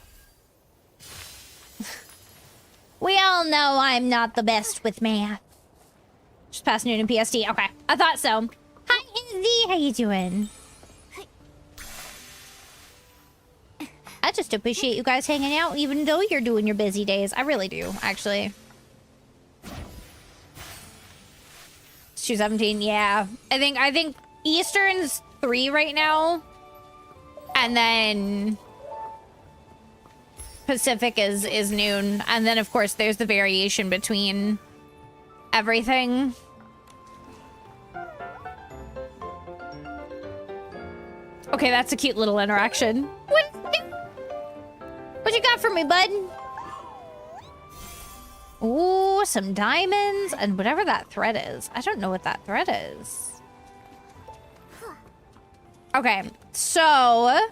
We all know I'm not the best with math. Just past noon and PST. Okay, I thought so. Z, how you doing? I just appreciate you guys hanging out, even though you're doing your busy days. I really do, actually. 217, yeah. I think Eastern's 3 right now, and then Pacific is noon, and then of course there's the variation between everything. Okay, that's a cute little interaction. What you got for me, bud? Ooh, some diamonds and whatever that thread is. I don't know what that thread is. Okay, so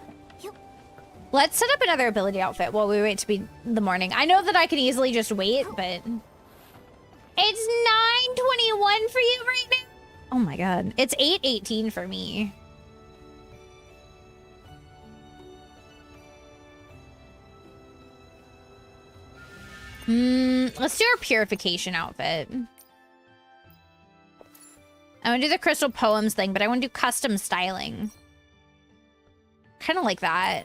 let's set up another ability outfit while we wait to be the morning. I know that I can easily just wait, but it's 9:21 for you right now. Oh my god, it's 8:18 for me. Let's do our purification outfit. I want to do the crystal poems thing, but I want to do custom styling. Kind of like that.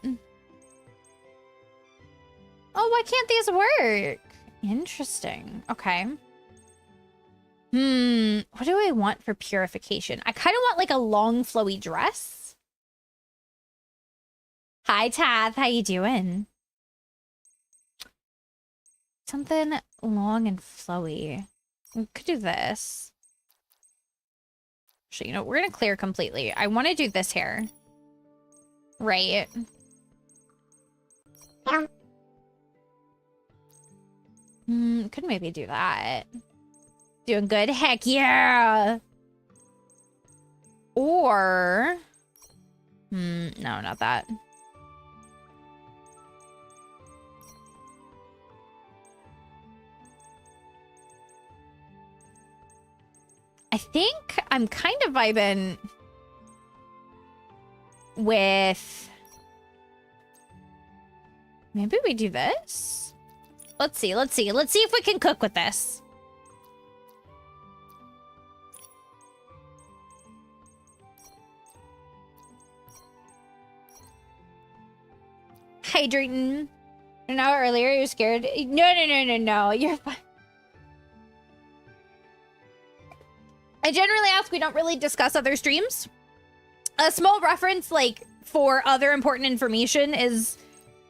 Oh, why can't these work? Interesting. Okay. What do I want for purification? I kind of want like a long flowy dress. Hi, Tath. How you doing? Something long and flowy. We could do this. Actually, you know, we're going to clear completely. I want to do this hair. Right. Could maybe do that. Doing good? Heck yeah! Or... no, not that. I think I'm kind of vibing with... Maybe we do this? Let's see. Let's see if we can cook with this. Hydrating. An hour earlier, you're scared. No. You're fine. I generally ask, we don't really discuss other streams. A small reference, like, for other important information is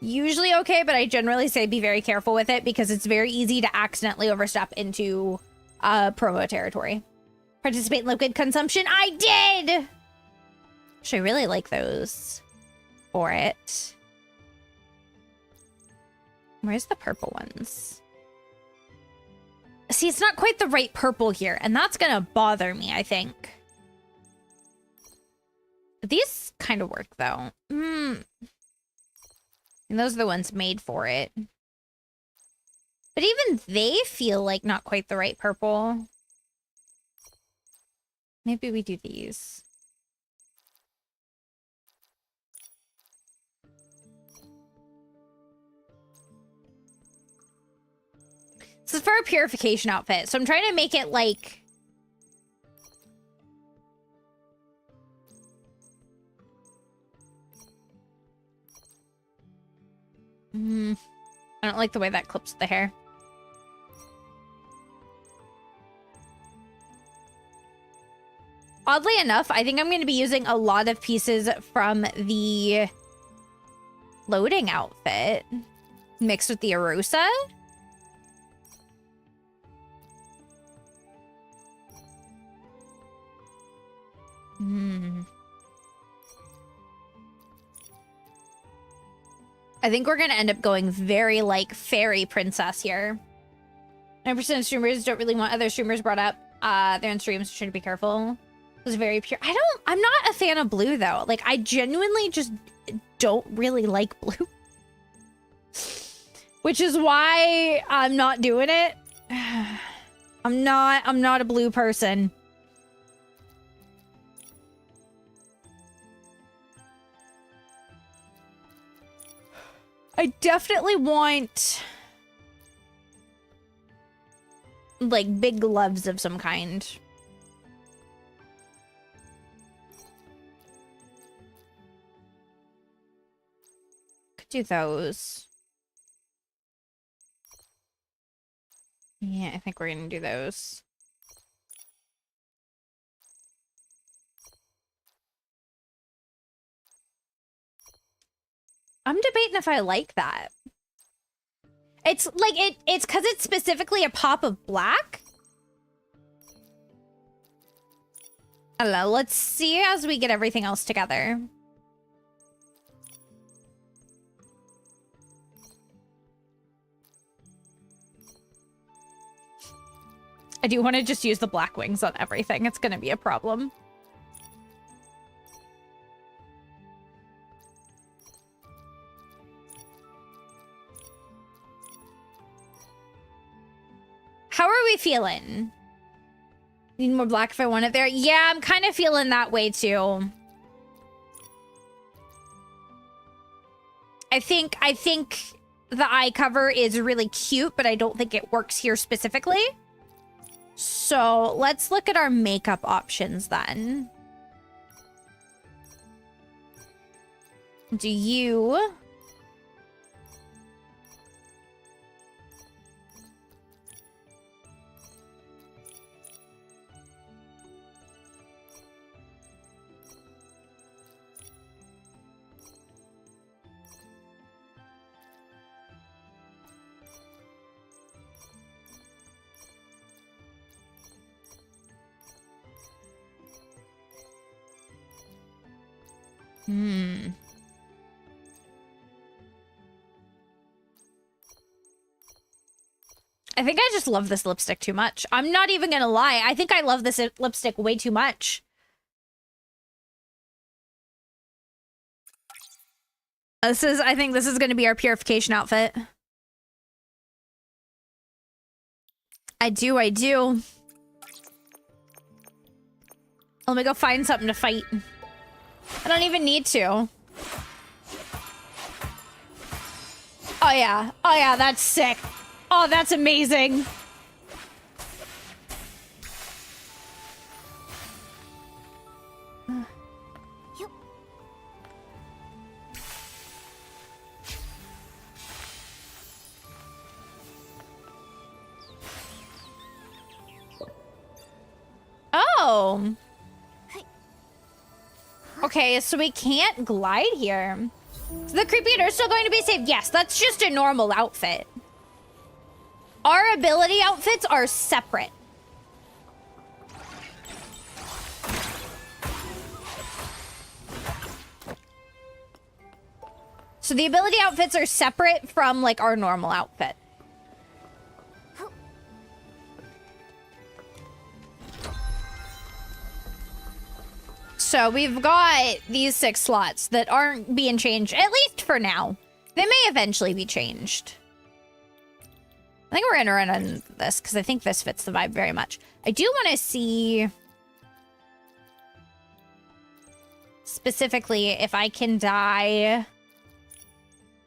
usually okay, but I generally say be very careful with it because it's very easy to accidentally overstep into promo territory. Participate in liquid consumption? I did! Actually, I really like those for it. Where's the purple ones? See, it's not quite the right purple here, and that's gonna bother me, I think. These kind of work, though. And those are the ones made for it. But even they feel like not quite the right purple. Maybe we do these. This is for a purification outfit, so I'm trying to make it like... I don't like the way that clips the hair. Oddly enough, I think I'm going to be using a lot of pieces from the loading outfit mixed with the Arusa. I think we're gonna end up going very, like, fairy princess here. 9% of streamers don't really want other streamers brought up. They're in streams, so try to be careful. It was very pure. I'm not a fan of blue, though. Like, I genuinely just don't really like blue. Which is why I'm not doing it. I'm not a blue person. I definitely want, like, big gloves of some kind. do those. Yeah, I think we're gonna do those. I'm debating if I like that. It's like it's because it's specifically a pop of black. I don't know. Let's see as we get everything else together. I do want to just use the black wings on everything. It's going to be a problem. How are we feeling? Need more black if I want it there? Yeah, I'm kind of feeling that way too. I think the eye cover is really cute, but I don't think it works here specifically. So let's look at our makeup options then. Do you... I think I just love this lipstick too much. I'm not even gonna lie. I think I love this lipstick way too much. I think this is gonna be our purification outfit. I do. Let me go find something to fight. I don't even need to. Oh yeah, that's sick. Oh, that's amazing. Oh. Okay, so we can't glide here. So the creepy are still going to be safe. Yes, that's just a normal outfit. Our ability outfits are separate. So the ability outfits are separate from like our normal outfit. So we've got these 6 slots that aren't being changed, at least for now. They may eventually be changed. I think we're gonna run on this because I think this fits the vibe very much. I do want to see specifically if I can dye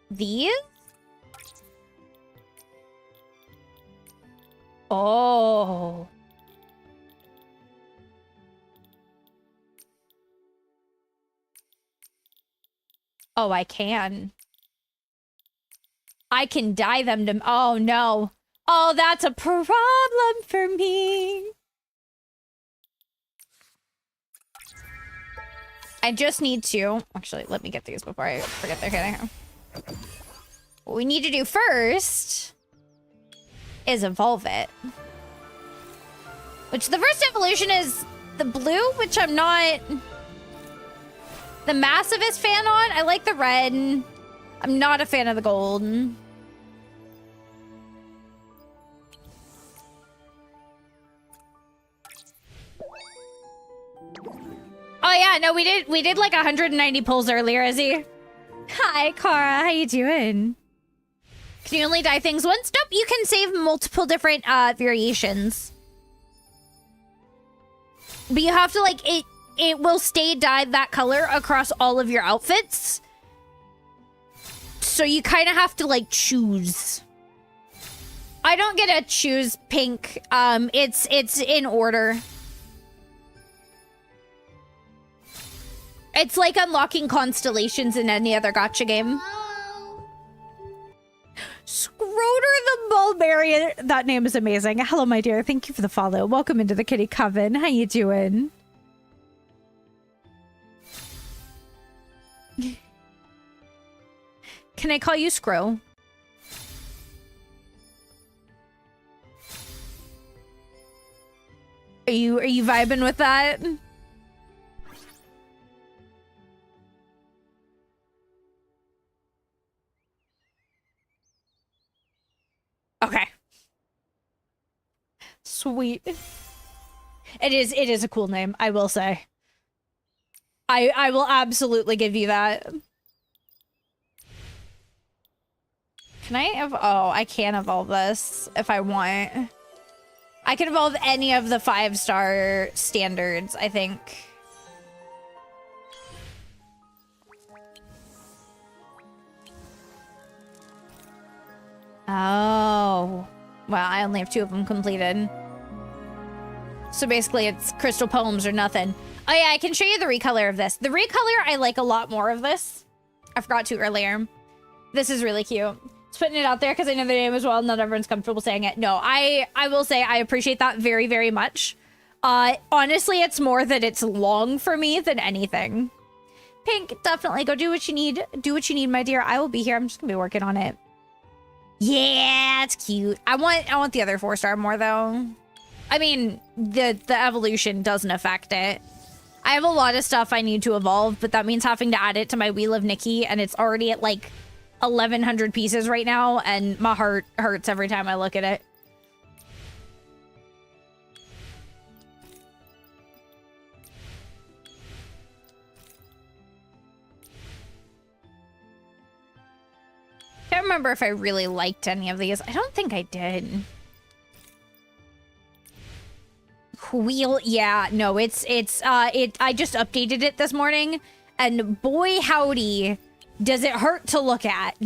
these. Oh. Oh, I can. I can dye them to... Oh, no. Oh, that's a problem for me. I just need to... Actually, let me get these before I forget they're hitting. What we need to do first is evolve it. Which the first evolution is the blue, which I'm not... the massivest fan on. I like the red. I'm not a fan of the gold. Oh yeah, no, we did like 190 pulls earlier, Izzy. Hi, Cara, how you doing? Can you only dye things once? Nope, you can save multiple different variations. But you have to like it will stay dyed that color across all of your outfits. So you kind of have to like choose. I don't get to choose pink. It's in order. It's like unlocking constellations in any other gacha game. Hello? Mulberry. That name is amazing. Hello, my dear. Thank you for the follow. Welcome into the kitty coven. How you doing? Can I call you Scro? Are you vibing with that? Okay. Sweet. It is a cool name, I will say. I will absolutely give you that. Can I oh, I can evolve this if I want. I can evolve any of the 5-star standards, I think. Oh. Well, I only have 2 of them completed. So basically it's crystal poems or nothing. Oh yeah, I can show you the recolor of this. The recolor, I like a lot more of this. I forgot to earlier. This is really cute. Just putting it out there because I know the name as well. Not everyone's comfortable saying it. No, I will say I appreciate that very, very much. Honestly, it's more that it's long for me than anything. Pink, definitely go do what you need. Do what you need, my dear. I will be here. I'm just gonna be working on it. Yeah, it's cute. I want the other 4-star more though. I mean, the evolution doesn't affect it. I have a lot of stuff I need to evolve, but that means having to add it to my Wheel of Nikki, and it's already at like 1,100 pieces right now, and my heart hurts every time I look at it. Can't remember if I really liked any of these. I don't think I did. Wheel, yeah, no, I just updated it this morning, and boy howdy, does it hurt to look at.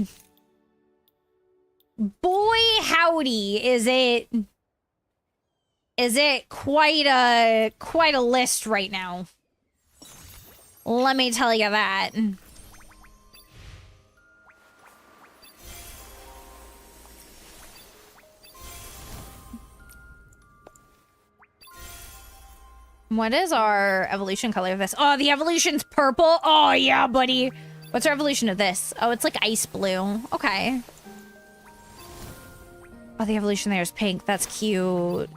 Boy howdy, is it quite a list right now. Let me tell you that. What is our evolution color of this? Oh, the evolution's purple. Oh, yeah, buddy. What's our evolution of this? Oh, it's like ice blue. Okay. Oh, the evolution there is pink. That's cute.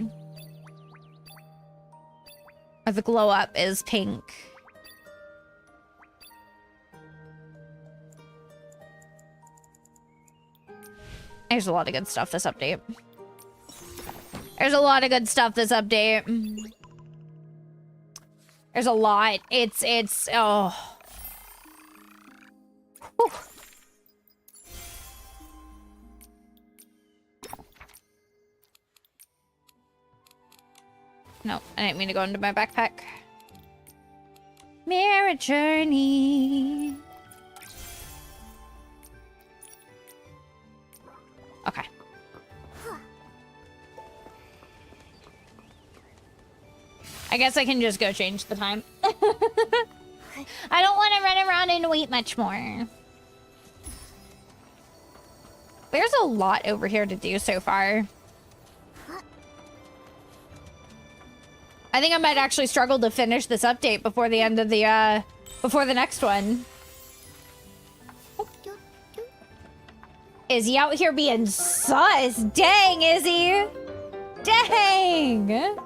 Or the glow up is pink. There's a lot of good stuff this update. There's a lot of good stuff this update. There's a lot. It's oh. Whew. No, I didn't mean to go into my backpack. Mirror journey. Okay. I guess I can just go change the time. I don't want to run around and wait much more. There's a lot over here to do so far. I think I might actually struggle to finish this update before the end of the, before the next one. Is he out here being sus? Dang, is he? Dang!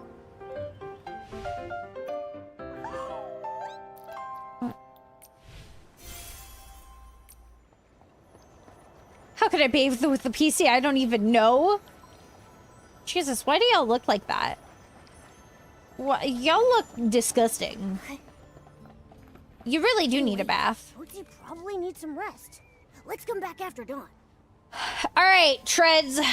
How could I bathe with the PC? I don't even know. Jesus, why do y'all look like that? Y'all look disgusting. You really do need a bath. You probably need some rest. Let's come back after dawn. All right, Treads. Nikki,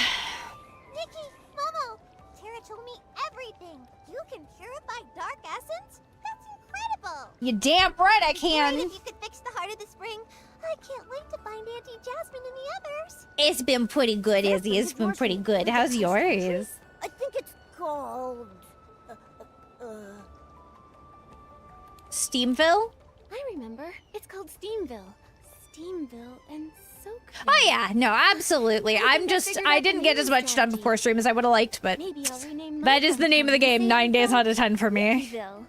Momo, Tara told me everything. You can purify dark essence? That's incredible. You damn right I can. Great if you could fix the heart of the spring. I can't wait to find Auntie Jasmine and the others. It's been pretty good, Izzy. It's been pretty good. How's yours? I think it's called... Steamville? I remember. It's called Steamville. Steamville and Soakville. Oh yeah, no, absolutely. I didn't get as much done before stream as I would have liked, but Maybe I'll rename my that is the name of the game. 9 days out of 10 for me. Nikkyville.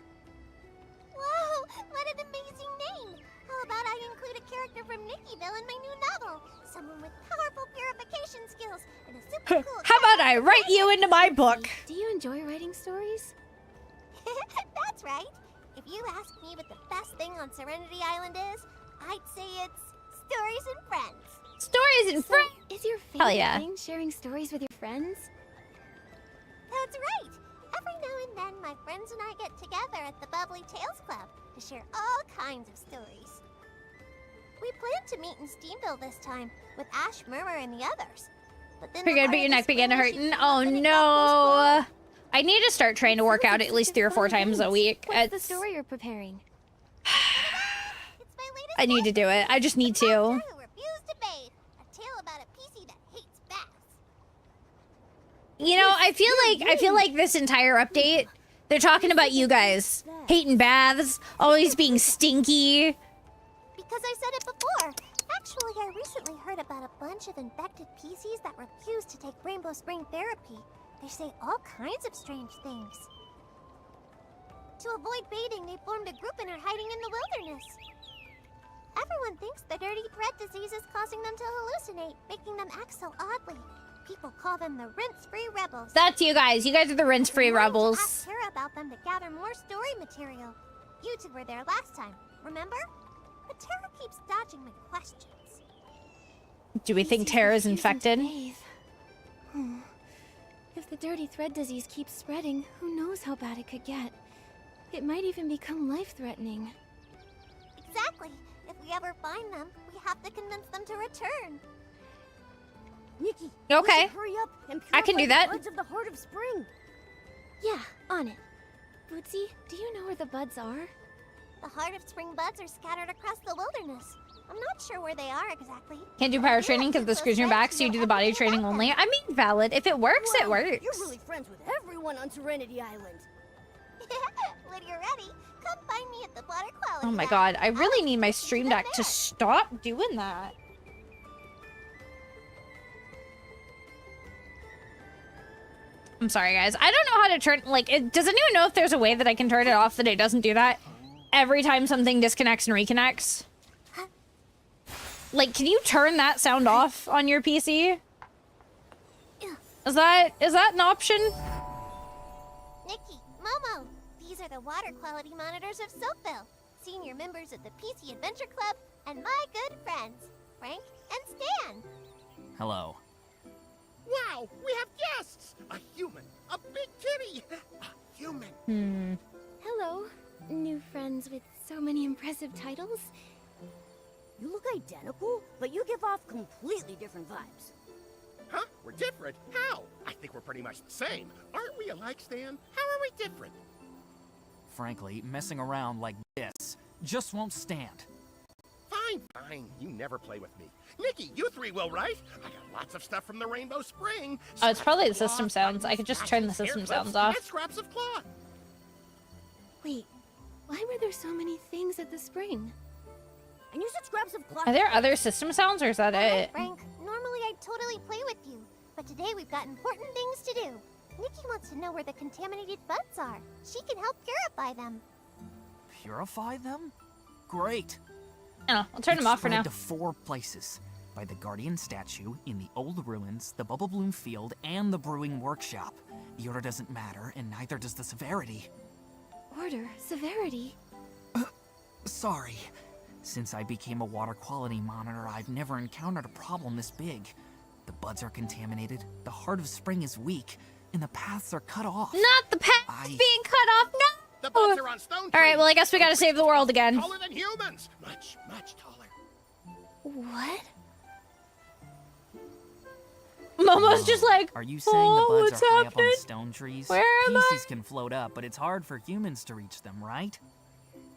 Whoa, what an amazing name! How about I include a character from Nickyville in my new novel? Someone with powerful purification skills and a super cool... How about I write you into my book? Do you enjoy writing stories? That's right. If you ask me what the best thing on Serenity Island is, I'd say it's stories and friends. Stories and friends. Is your Hell favorite yeah. thing sharing stories with your friends? That's right. Every now and then, my friends and I get together at the Bubbly Tales Club to share all kinds of stories. We plan to meet in Steamville this time with Ash, Murmur, and the others. But then Forget about your neck began to hurt. Oh no. I need to start trying to work out at least 3 or 4 times a week. What's the story you're preparing? It's my latest I need to do it. I just need to. monster who refused to bathe. A tale about a PC that hates baths. You know, I feel like this entire update, they're talking about you guys hating baths, always being stinky. Because I said it before. Actually, I recently heard about a bunch of infected PCs that refuse to take Rainbow Spring therapy. They say all kinds of strange things. To avoid bathing, they formed a group and are hiding in the wilderness. Everyone thinks the dirty thread disease is causing them to hallucinate, making them act so oddly. People call them the rinse-free rebels. That's you guys. You guys are the rinse-free I wanted to rebels. ask Tara about them to gather more story material. You two were there last time, remember? But Tara keeps dodging my questions. Do we think Tara's infected? If the dirty thread disease keeps spreading, who knows how bad it could get. It might even become life-threatening. Exactly. If we ever find them, we have to convince them to return. Nikki, Okay. hurry up and I can do that. the buds of the Heart of Spring. Yeah, on it. Bootsy, do you know where the buds are? The Heart of Spring buds are scattered across the wilderness. I'm not sure where they are exactly. Can't do power training because the screws in your back, so you do the body training only. I mean, valid. If it works, it works. You're really friends with everyone on Serenity Island. When you're ready, come find me at the water quality Oh my lab. god, I really I'll need my take you stream to deck to there. stop doing that. I'm sorry, guys. I don't know how to turn, like, does anyone know if there's a way that I can turn it off that it doesn't do that every time something disconnects and reconnects? Like, can you turn that sound off on your PC? Is that an option? Nikki, Momo, these are the water quality monitors of Soapville, senior members of the PC Adventure Club, and my good friends, Frank and Stan. Hello. Wow, we have guests! A human, a big kitty, a human. Hello, new friends with so many impressive titles. You look identical, but you give off completely different vibes. Huh? We're different? How? I think we're pretty much the same. Aren't we alike, Stan? How are we different? Frankly, messing around like this just won't stand. Fine, fine. You never play with me. Nikki, you 3 will, right? I got lots of stuff from the Rainbow Spring. Oh, it's probably the Scraps of system cloth, sounds. I could just turn the buttons, system hair sounds clips, off. and scraps of cloth. Wait, why were there so many things at the spring? And you said scraps of cloth. Are there other system sounds, or is that it? Frank, normally I'd totally play with you, but today we've got important things to do. Nikki wants to know where the contaminated buds are. She can help purify them. Purify them? Great. Oh, I'll turn them off for now. To 4 places. By the Guardian statue, in the old ruins, the Bubble Bloom field, and the brewing workshop. The order doesn't matter, and neither does the severity. Order, severity. Sorry. Since I became a water quality monitor, I've never encountered a problem this big. The buds are contaminated, the Heart of Spring is weak, and the paths are cut off. Not the path being cut off, no! The buds are on stone trees. Alright, well, I guess we gotta save the world again. Taller than humans. Much, much taller. What? Momo's just like, Are you saying oh, the buds what's are high up on happening? the stone trees? Where am I? PCs can float up, but it's hard for humans to reach them, right?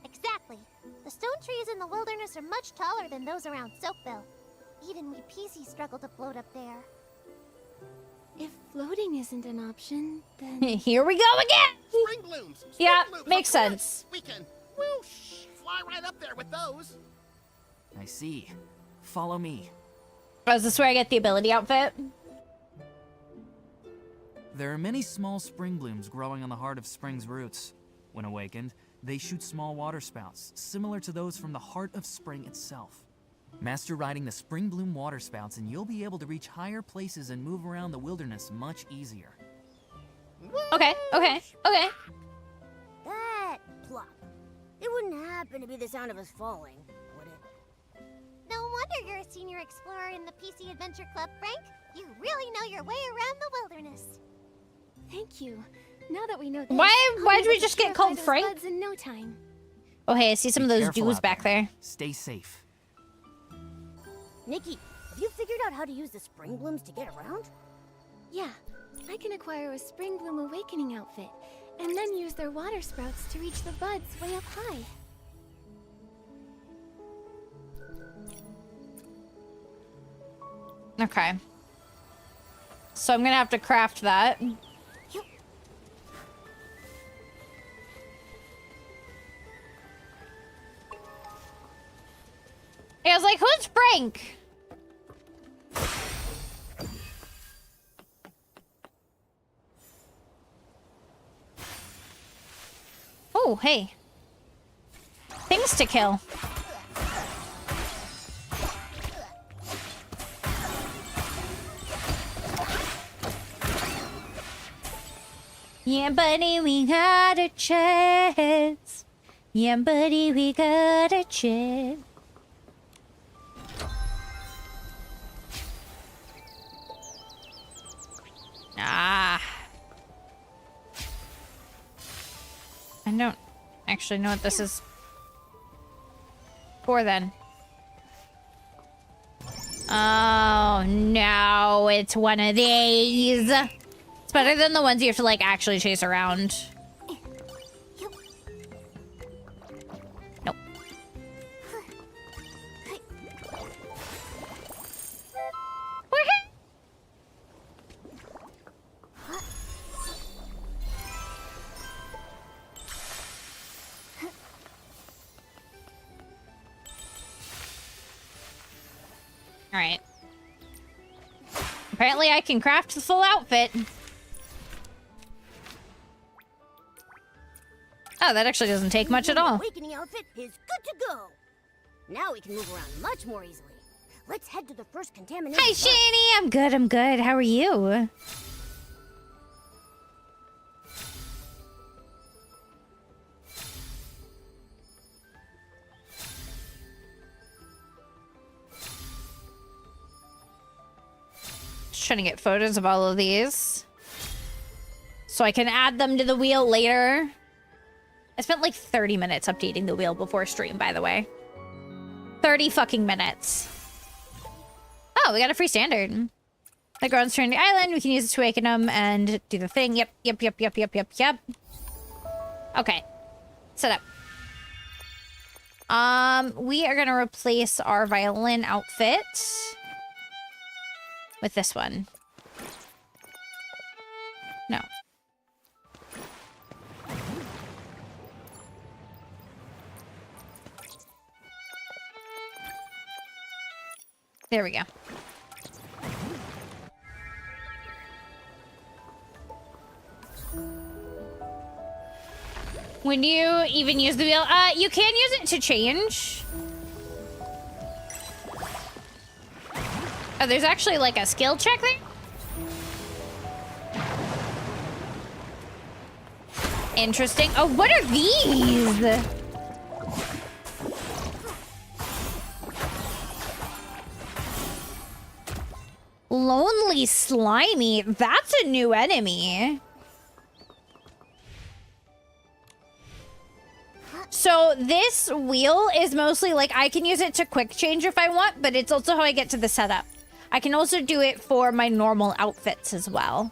Exactly. The stone trees in the wilderness are much taller than those around Soapville. Even we PCs struggle to float up there. If floating isn't an option, then... Here we go again! Spring blooms. Spring Yeah, blooms, makes of course. sense. We can whoosh, fly right up there with those. I see. Follow me. Oh, is this where I get the ability outfit? There are many small spring blooms growing on the heart of spring's roots. When awakened, they shoot small water spouts, similar to those from the heart of spring itself. Master riding the spring bloom water spouts and you'll be able to reach higher places and move around the wilderness much easier. Okay. That plop. It wouldn't happen to be the sound of us falling, would it? No wonder you're a senior explorer in the PC Adventure Club, Frank. You really know your way around the wilderness. Thank you. Now that we know this, Why did we just get called Frank? buds in no time. Oh, hey, I see some of those Careful dudes out back there. Stay safe. Nikki, have you figured out how to use the spring blooms to get around? Yeah, I can acquire a Spring Bloom Awakening outfit, and then use their water sprouts to reach the buds way up high. Okay. So I'm gonna have to craft that. I was like, who's Frank? Oh, hey. Things to kill. Yeah, buddy, we got a chance. Yeah, buddy, we got a chance. Ah. I don't actually know what this is for then. Oh, no, it's one of these. It's better than the ones you have to, like, actually chase around. Nope. Alright. Apparently I can craft the full outfit. Oh, that actually doesn't take much at all. Awakening outfit is good to go. Now we can move around much more easily. Let's head to the first contamination. Hi, Shani. I'm good. How are you? Just trying to get photos of all of these so I can add them to the wheel later. I spent like 30 minutes updating the wheel before stream, by the way. 30 fucking minutes. Oh, we got a free standard. The grown turn the island. We can use it to awaken them and do the thing. Yep. Okay. Set up. We are gonna replace our violin outfit with this one. No. There we go. When you even use the wheel, you can use it to change. Oh, there's actually like a skill check there? Interesting. Oh, what are these? Lonely Slimy. That's a new enemy. So this wheel is mostly like I can use it to quick change if I want, but it's also how I get to the setup. I can also do it for my normal outfits as well.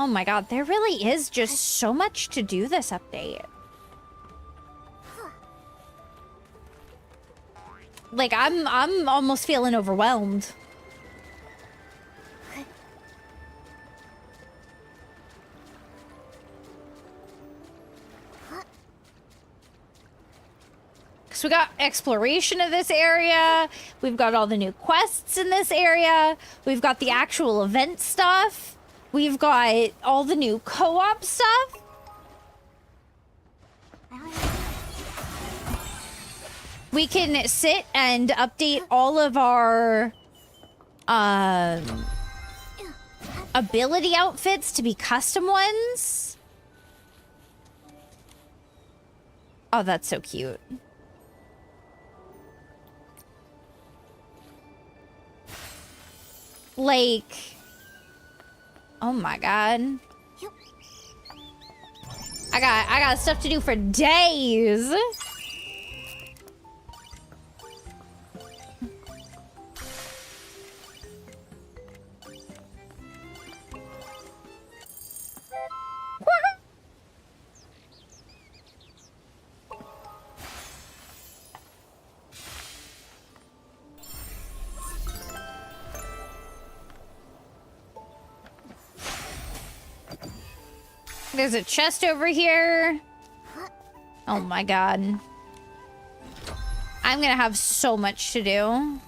Oh my god, there really is just so much to do this update. Like, I'm almost feeling overwhelmed. So we got exploration of this area. We've got all the new quests in this area. We've got the actual event stuff. We've got all the new co-op stuff. We can sit and update all of our ability outfits to be custom ones. Oh, that's so cute. Like, oh my god. I got stuff to do for days. There's a chest over here. Oh my god. I'm gonna have so much to do.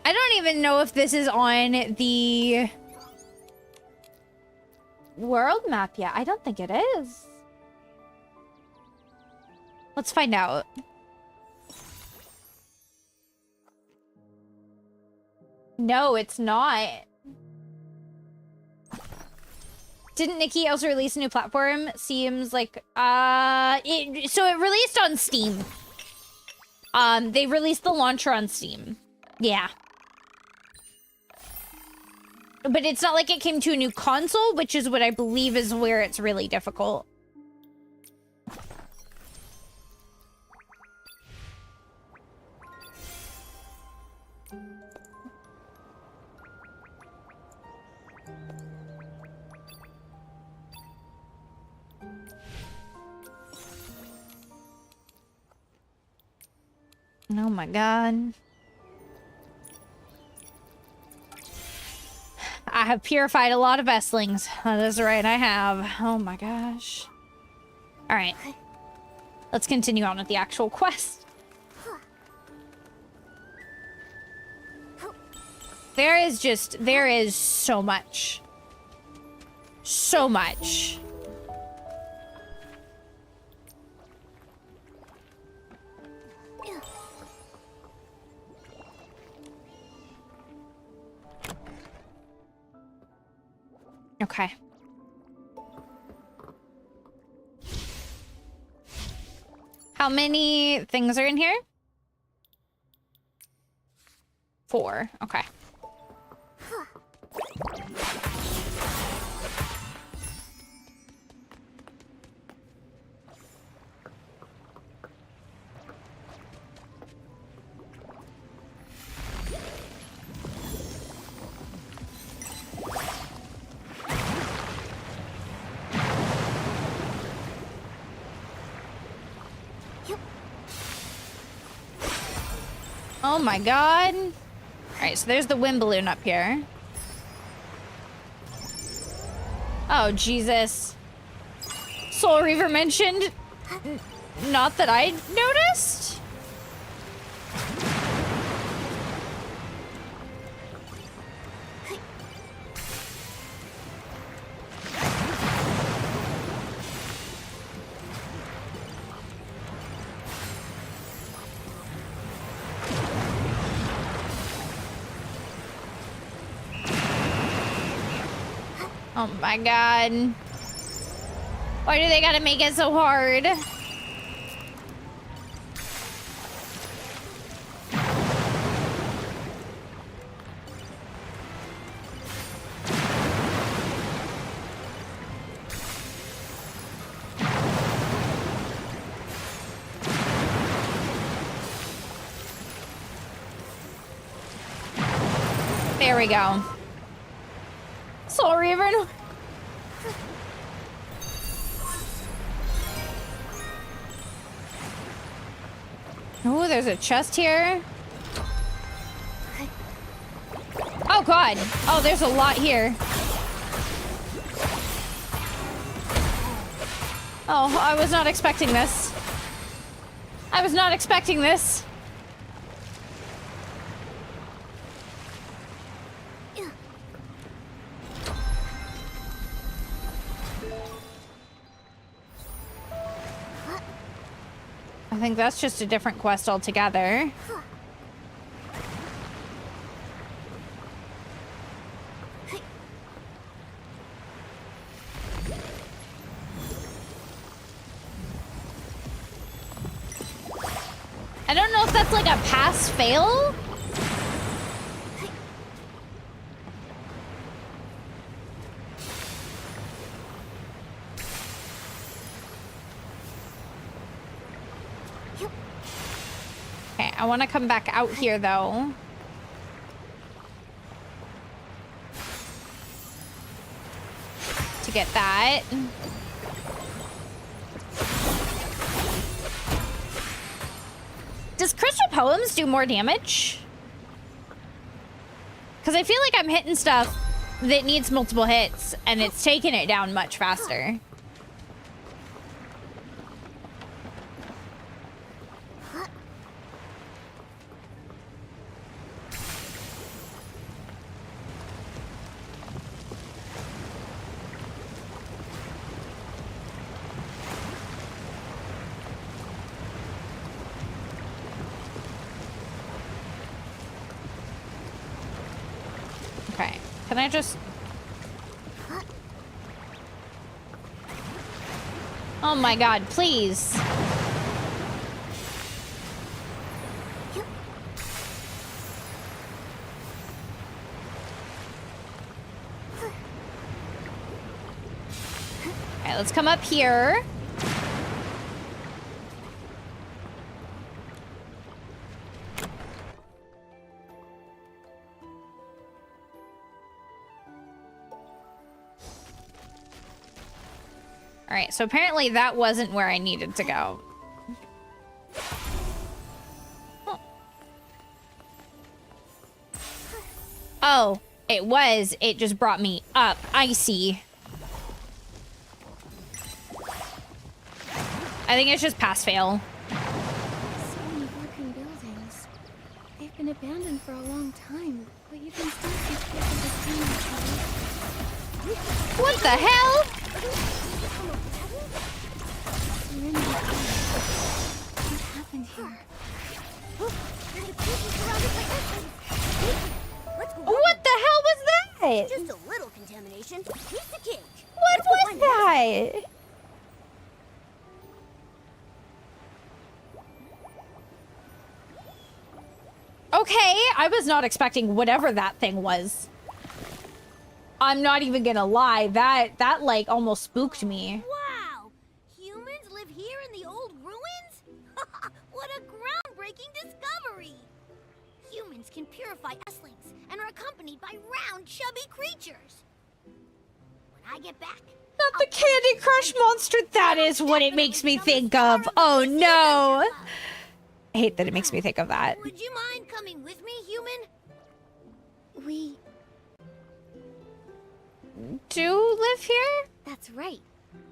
I don't even know if this is on the world map yet. I don't think it is. Let's find out. No, it's not. Didn't Nikki also release a new platform? Seems like, so it released on Steam. They released the launcher on Steam. Yeah. But it's not like it came to a new console, which is what I believe is where it's really difficult. Oh my god. I have purified a lot of Vestlings. That is right, I have. Oh my gosh. Alright. Let's continue on with the actual quest. There is so much. So much. Okay. How many things are in here? 4. Okay. Oh my god. Alright, so there's the wind balloon up here. Oh, Jesus. Soul Reaver mentioned. Not that I noticed. Oh my god. Why do they gotta make it so hard? There we go. Soul Reaver. Oh, there's a chest here. Oh god. Oh, there's a lot here. Oh, I was not expecting this. I was not expecting this. I think that's just a different quest altogether. I don't know if that's like a pass-fail. Okay, I want to come back out here though. To get that. Does Crystal Poems do more damage? Because I feel like I'm hitting stuff that needs multiple hits, and it's taking it down much faster. Okay, can I just... Oh my god, please. Okay, let's come up here. Alright, so apparently that wasn't where I needed to go. Oh, it was. It just brought me up. I see. I think it's just pass-fail. So many broken buildings. They've been abandoned for a long time, but you can still see traces of time. What the hell? What happened here? What the hell was that? Just a little contamination. Piece of cake. What was that? Okay, I was not expecting whatever that thing was. I'm not even gonna lie, that like almost spooked me. Wow! Humans live here in the old ruins? What a groundbreaking discovery! Humans can purify Eslings and are accompanied by round, chubby creatures. When I get back... Not the Candy Crush monster, that is what it makes me think of. Oh no! I hate that it makes me think of that. Would you mind coming with me, human? We do live here? That's right.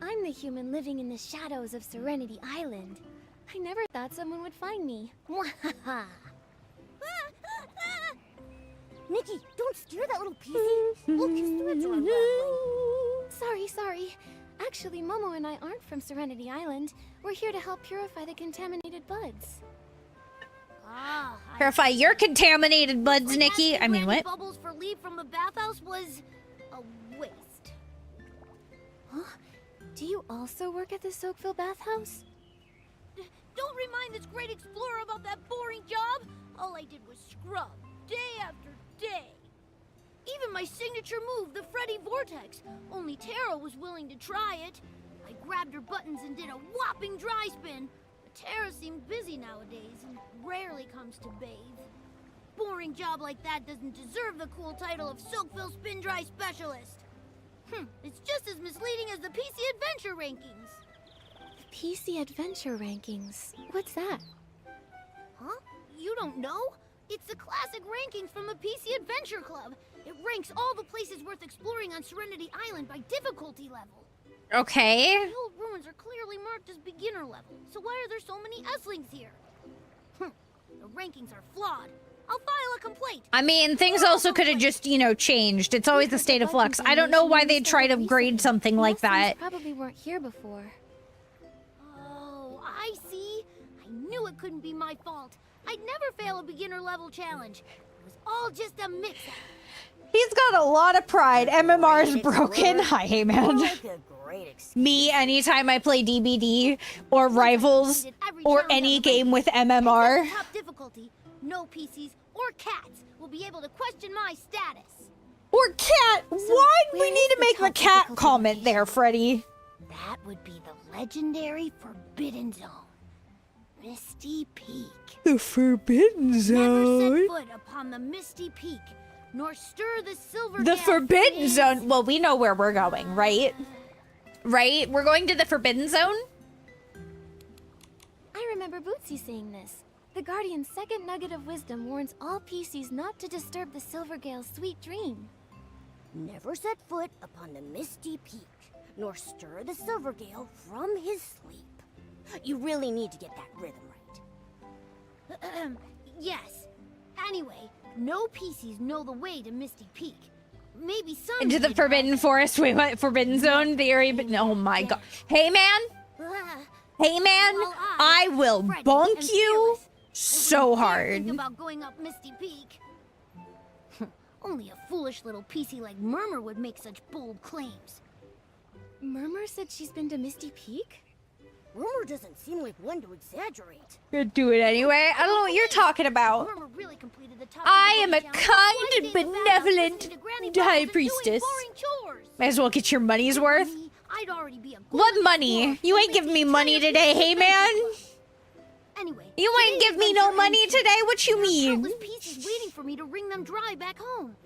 I'm the human living in the shadows of Serenity Island. I never thought someone would find me. Nikki, don't steer that little piecey. We'll kiss the ribs around Sorry. Actually, Momo and I aren't from Serenity Island. We're here to help purify the contaminated buds. Purify your contaminated buds, Nikki. I mean, what? Bubbles for leave from the bathhouse was a waste. Huh? Do you also work at the Soakville bathhouse? Don't remind this great explorer about that boring job. All I did was scrub, day after day. Even my signature move, the Freddy Vortex. Only Tara was willing to try it. I grabbed her buttons and did a whopping dry spin. But Tara seemed busy nowadays and rarely comes to bathe. Boring job like that doesn't deserve the cool title of Soakville Spin Dry Specialist. It's just as misleading as the PC Adventure rankings. PC Adventure rankings? What's that? you don't know? It's the classic rankings from the PC Adventure Club. It ranks all the places worth exploring on Serenity Island by difficulty level. Okay. The old ruins are clearly marked as beginner level, so why are there so many S-lings here? The rankings are flawed. I'll file a complaint. I mean, things also could have just, you know, changed. It's always a state of flux. I don't know why they'd try to grade something like that. Probably weren't here before. Oh, I see. I knew it couldn't be my fault. I'd never fail a beginner level challenge. It was all just a mix-up. He's got a lot of pride. MMR's broken. Hi, hey, man. Me, anytime I play DBD or Rivals or any game with MMR. Top difficulty, no PCs or cats will be able to question my status. Or cat. Why do we need to make the cat comment there, Freddy? That would be the legendary Forbidden Zone. Misty Peak. The Forbidden Never Zone. set foot upon the Misty Peak, nor stir the silver The gas Forbidden flames. Zone. Well, we know where we're going, right? Right? We're going to the Forbidden Zone? I remember Bootsy saying this. The Guardian's second nugget of wisdom warns all PCs not to disturb the Silvergale's sweet dream. Never set foot upon the Misty Peak, nor stir the Silvergale from his sleep. You really need to get that rhythm right. Yes. Anyway, no PCs know the way to Misty Peak. Maybe some Into the Forbidden Forest. Wait, what? Forbidden Zone theory? But oh my god. Hey, man. Hey, man. I will bonk you so hard. Think about going up Misty Peak. Only a foolish little PC like Murmur would make such bold claims. Murmur said she's been to Misty Peak? Rumor doesn't seem like one to exaggerate. Gonna do it anyway. I don't know what you're talking about. Murmur really completed the top I am a challenge kind twice and in the battle, benevolent listening to Granny high Bubbles and doing priestess. boring chores. Might as well get your money's worth. I'd already be a What golden money? explorer You ain't who giving made me the money entire today, PC hey man. Anyway, You ain't today's give me no adventure money ends here. today. What you There are mean? countless pieces waiting for me to wring them dry back home.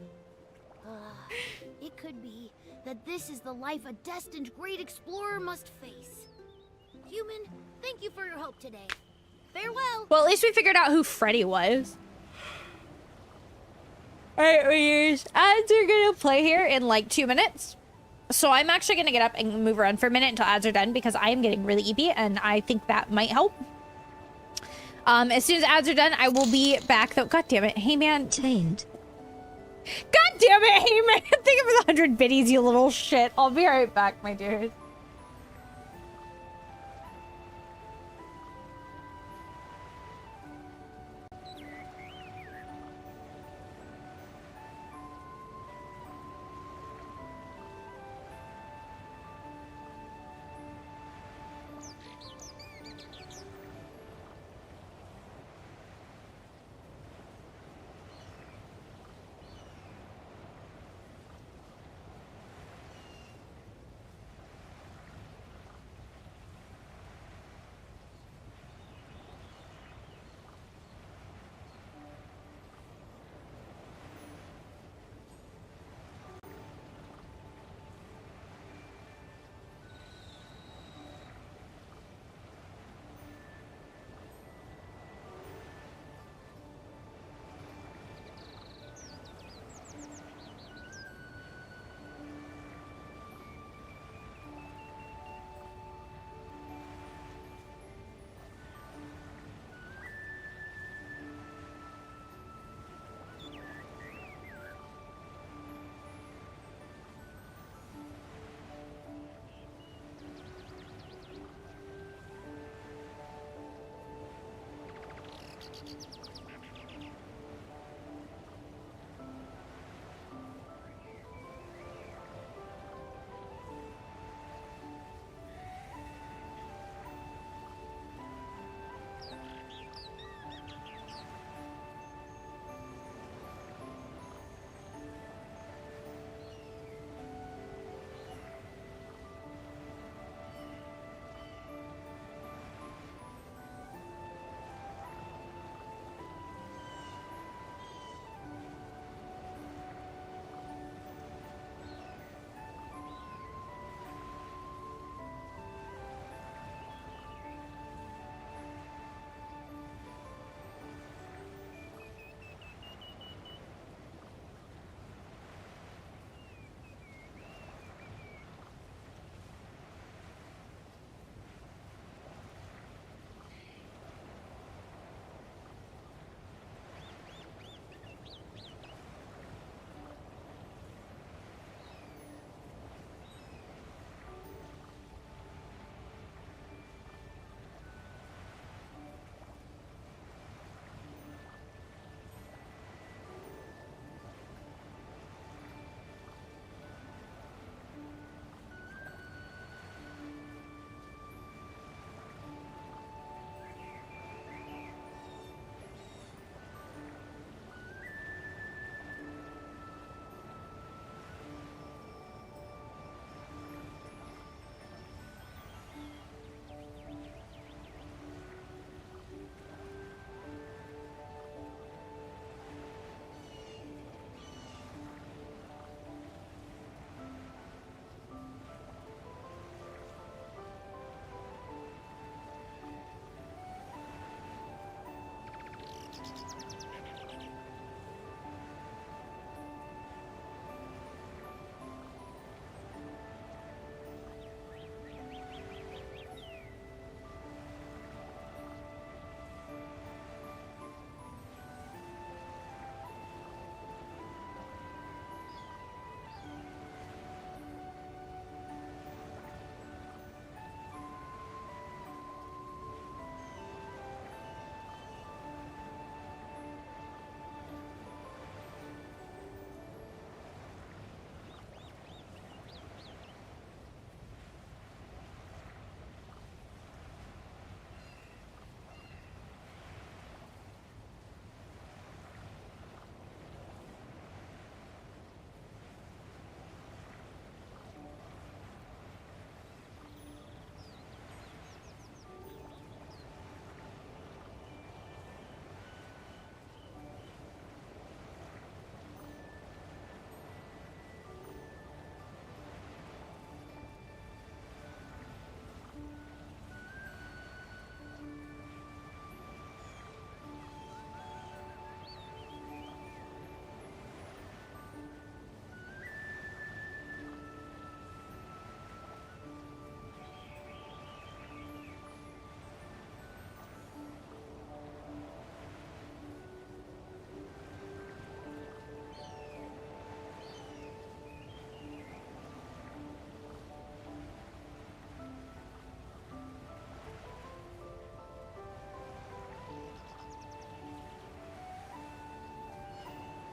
It could be that this is the life a destined great explorer must face. Human, thank you for your help today. Farewell. Well, at least we figured out who Freddy was. Alright, readers. Ads are gonna play here in like 2 minutes. So I'm actually gonna get up and move around for a minute until ads are done because I am getting really eepy and I think that might help. As soon as ads are done, I will be back though. God damn it. Hey man. Tamed. God damn it, hey man. Think of the 100 biddies, you little shit. I'll be right back, my dude.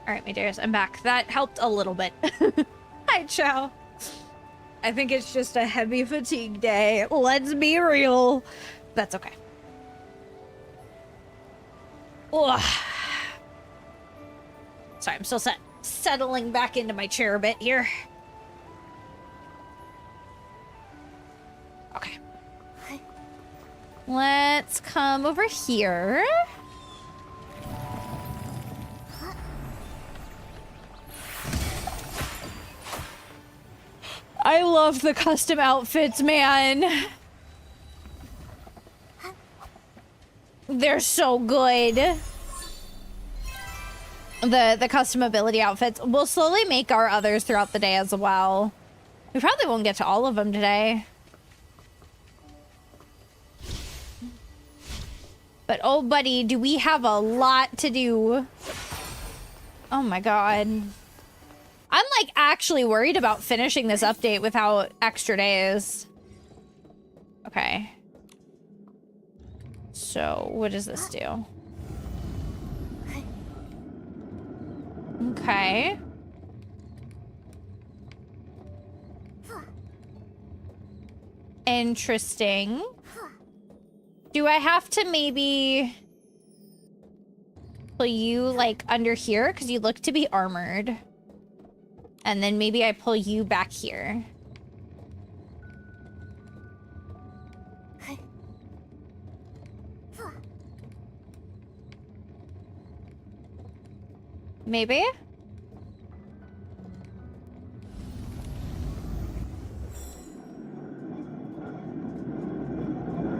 All right, my dears, I'm back. That helped a little bit. Hi, Chow. I think it's just a heavy fatigue day. Let's be real. That's okay. Ugh. Sorry, I'm still settling back into my chair a bit here. Okay. Let's come over here. I love the custom outfits, man. They're so good. The custom ability outfits. We'll slowly make our others throughout the day as well. We probably won't get to all of them today. But oh buddy, do we have a lot to do. Oh my god. I'm like actually worried about finishing this update without extra days. Okay. So what does this do? Okay. Interesting. Do I have to maybe pull you like under here? Because you look to be armored. And then maybe I pull you back here. Maybe?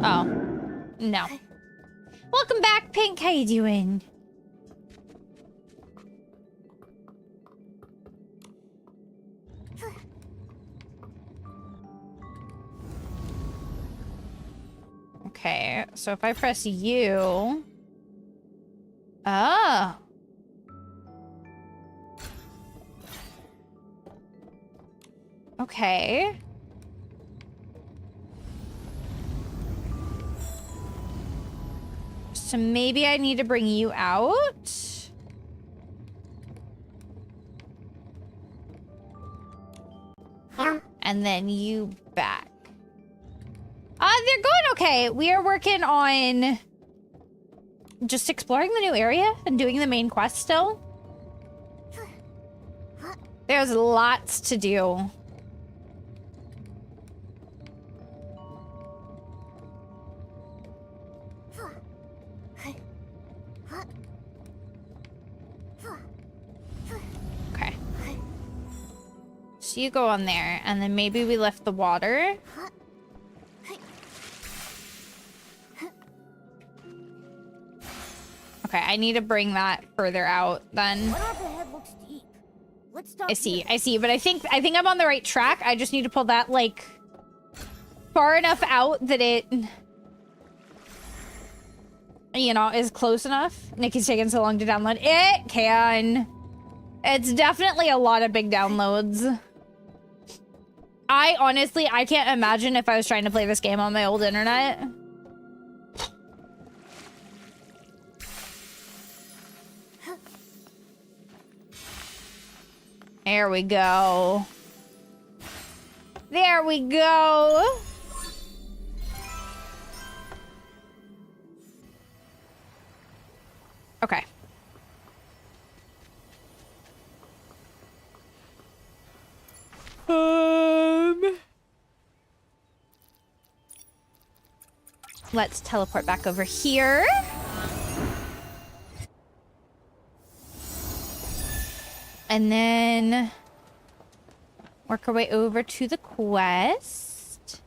Oh. No. Welcome back, Pink. How you doing? Okay, so if I press U... Oh. Okay. So maybe I need to bring you out? And then you back. They're going okay. We are working on just exploring the new area and doing the main quest still. There's lots to do. Okay. So you go on there, and then maybe we lift the water. Okay, I need to bring that further out then. I see, but I think I'm on the right track. I just need to pull that like far enough out that it, you know, is close enough. Nikki's taking so long to download. It can. It's definitely a lot of big downloads. I honestly can't imagine if I was trying to play this game on my old internet. There we go. There we go. Okay. Let's teleport back over here. And then work our way over to the quest.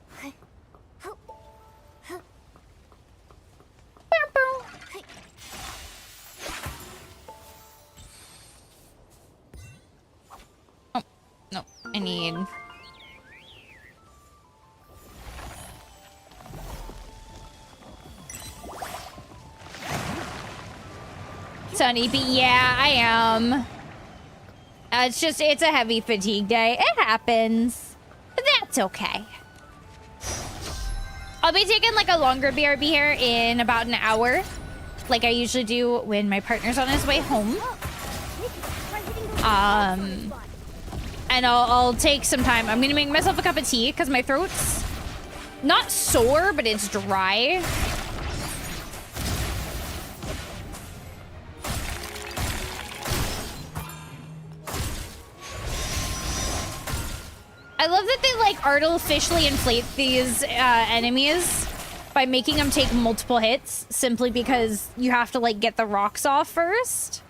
Oh, no, I need... Sunny, but yeah, I am. It's a heavy fatigue day. It happens. But that's okay. I'll be taking like a longer BRB here in about an hour. Like I usually do when my partner's on his way home. And I'll take some time. I'm gonna make myself a cup of tea because my throat's not sore, but it's dry. I love that they like artificially inflate these enemies by making them take multiple hits simply because you have to like get the rocks off first.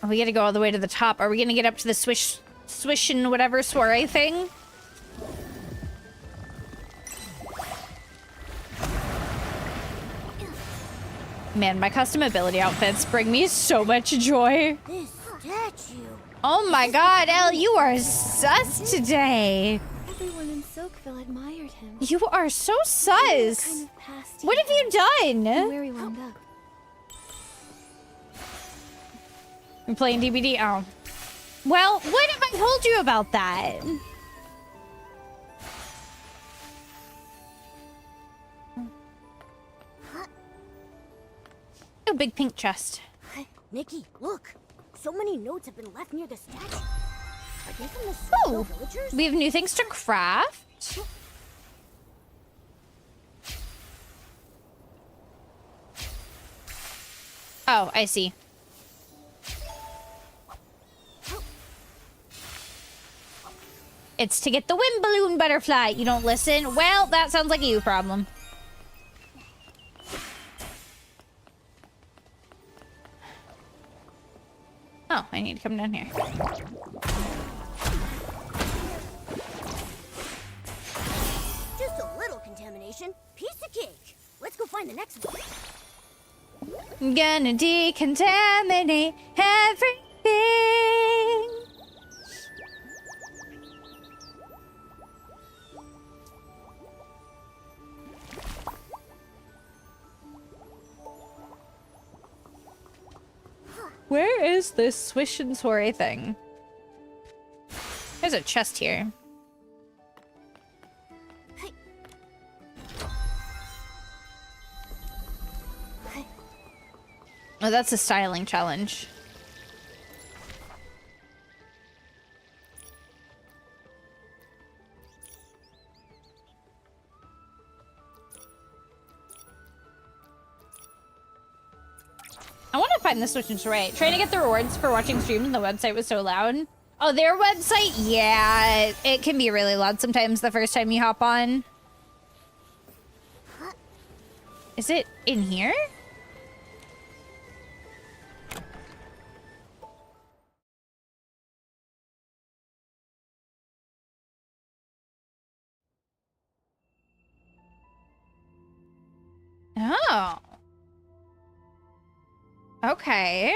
Oh, we gotta go all the way to the top. Are we gonna get up to the swish and whatever soiree thing? Man, my custom ability outfits bring me so much joy. This statue. Oh my god, Elle, you are sus today. Everyone in Silkville admired him. You are so sus. Kind of past What have you done? and where he wound up. I'm playing DBD. Oh. Well, what have I told you about that? Oh, big pink chest. Nikki, look. So many notes have been left near the statue. Are they from the Oh, villagers? we have new things to craft. Oh, I see. It's to get the wind balloon butterfly. You don't listen? Well, that sounds like a you problem. Oh, I need to come down here. Just a little contamination. Piece of cake. Let's go find the next one. I'm gonna decontaminate everything. Where is this swish and soiree thing? There's a chest here. Oh, that's a styling challenge. I want to find the Switch and Soiree. Trying to get the rewards for watching streams and the website was so loud. Oh, their website? Yeah, it can be really loud sometimes the first time you hop on. Is it in here? Oh. Okay.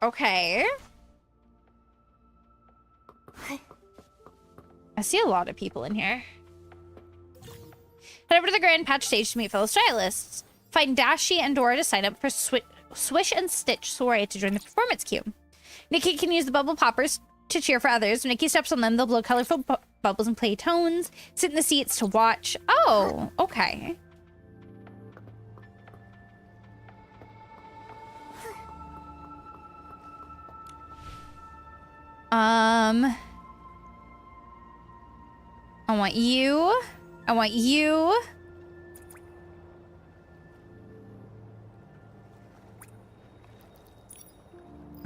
Okay. I see a lot of people in here. Head over to the Grand Patch stage to meet fellow stylists. Find Dashi and Dora to sign up for Swish and Stitch Soiree to join the performance queue. Nikki can use the bubble poppers to cheer for others. When Nikki steps on them, they'll blow colorful bubbles and play tones. Sit in the seats to watch. Oh, okay. I want you. I want you.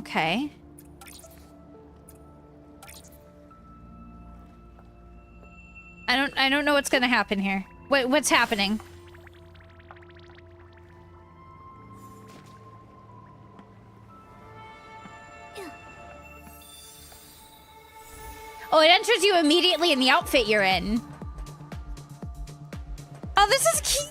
Okay. I don't know what's gonna happen here. What's happening? Oh, it enters you immediately in the outfit you're in. Oh, this is cute.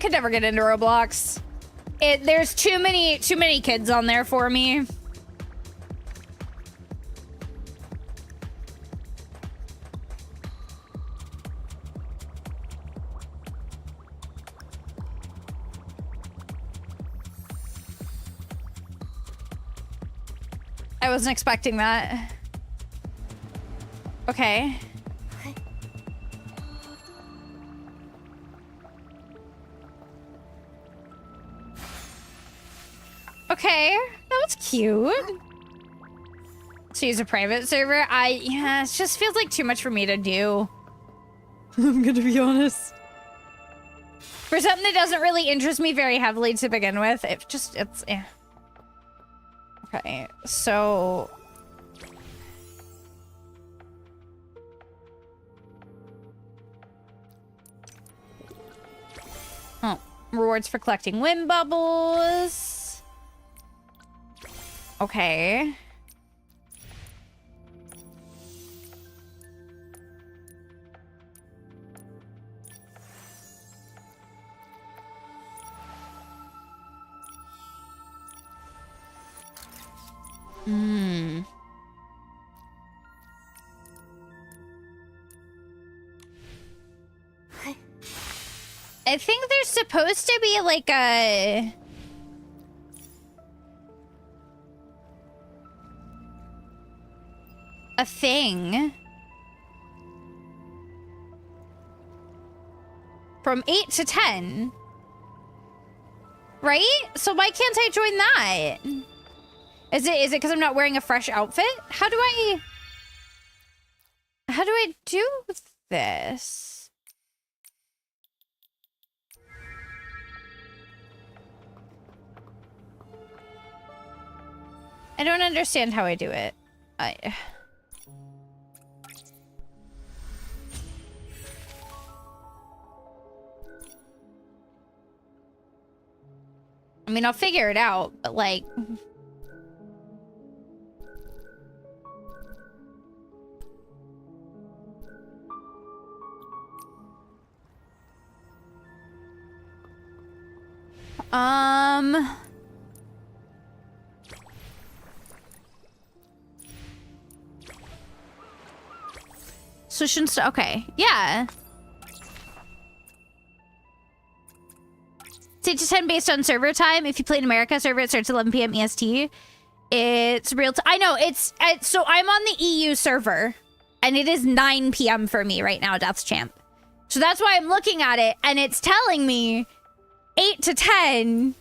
could never get into Roblox. There's too many kids on there for me. I wasn't expecting that. Okay. Okay, that was cute. So use a private server. Yeah, it just feels like too much for me to do. I'm gonna be honest. For something that doesn't really interest me very heavily to begin with, it's eh. Okay, so oh, rewards for collecting wind bubbles. Okay. Hmm. I think there's supposed to be like a thing from 8 to 10, right? So why can't I join that? Is it because I'm not wearing a fresh outfit? How do I do this? I don't understand how I do it. I mean, I'll figure it out, but like... So shouldn't okay, yeah. It's 8 to 10 based on server time. If you play in America server, it starts at 11 p.m. EST. It's real time. I know, so I'm on the EU server, and it is 9 p.m. for me right now, Death's Champ. So that's why I'm looking at it, and it's telling me 8 to 10,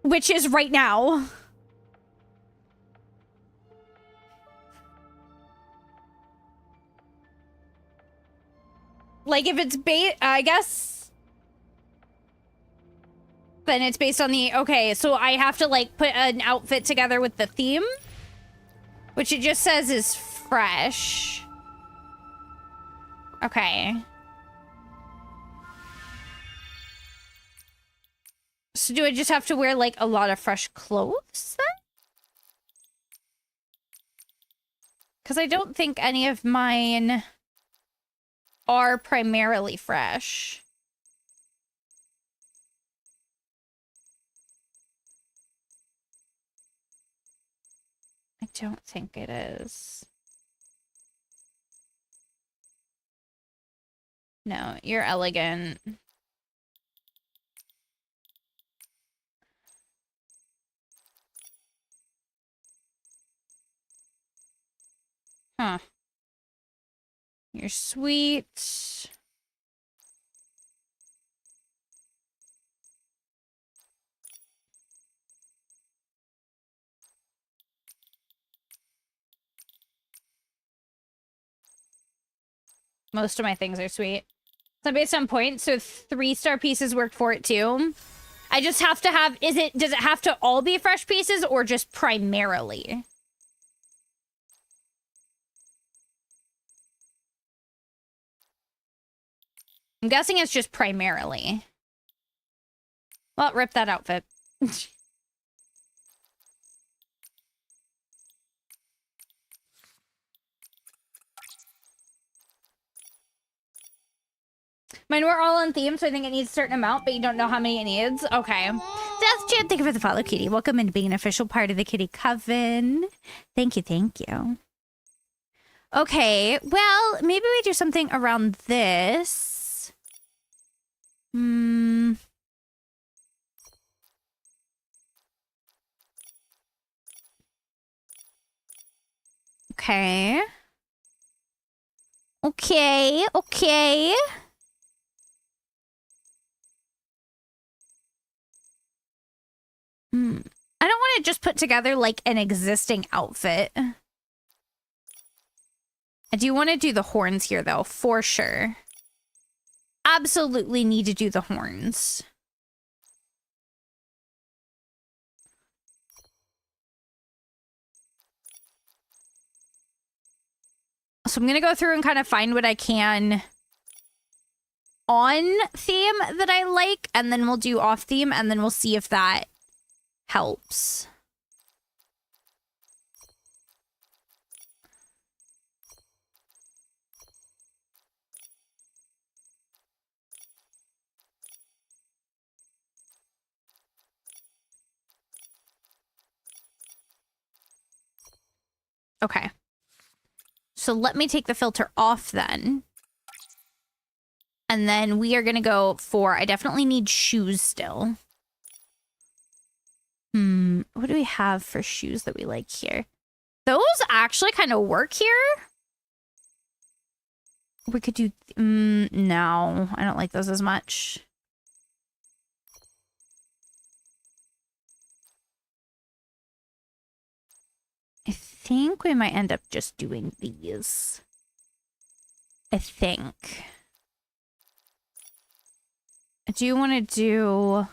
which is right now. Like, if it's I guess, then it's based on the, okay, so I have to, like, put an outfit together with the theme, which it just says is fresh. Okay. So do I just have to wear, like, a lot of fresh clothes, then? Because I don't think any of mine are primarily fresh. I don't think it is. No, you're elegant. Huh. You're sweet. Most of my things are sweet. So based on points, so 3-star pieces work for it too. I just have to have, does it have to all be fresh pieces or just primarily? I'm guessing it's just primarily. Well, rip that outfit. Mine were all on theme, so I think it needs a certain amount, but you don't know how many it needs. Okay. Death Chan, thank you for the follow, Kitty. Welcome into being an official part of the Kitty Coven. Thank you, thank you. Okay, well, maybe we do something around this. Okay. Okay, okay. I don't want to just put together like an existing outfit. I do want to do the horns here though, for sure. Absolutely need to do the horns. So I'm going to go through and kind of find what I can on theme that I like, and then we'll do off theme, and then we'll see if that helps. Okay. So let me take the filter off then. And then we are going to go for, I definitely need shoes still. What do we have for shoes that we like here? Those actually kind of work here. We could do, no, I don't like those as much. I think we might end up just doing these. I think. I do want to do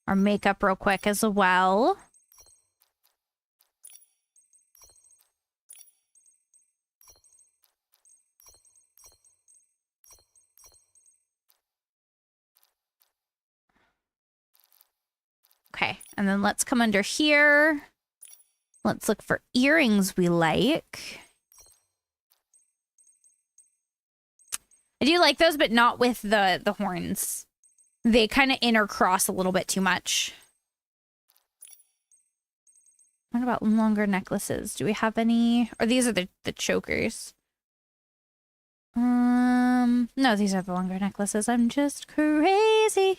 our makeup real quick as well. Okay, and then let's come under here. Let's look for earrings we like. I do like those, but not with the horns. They kind of intercross a little bit too much. What about longer necklaces? Do we have any? Or these are the chokers. No, these are the longer necklaces. I'm just crazy.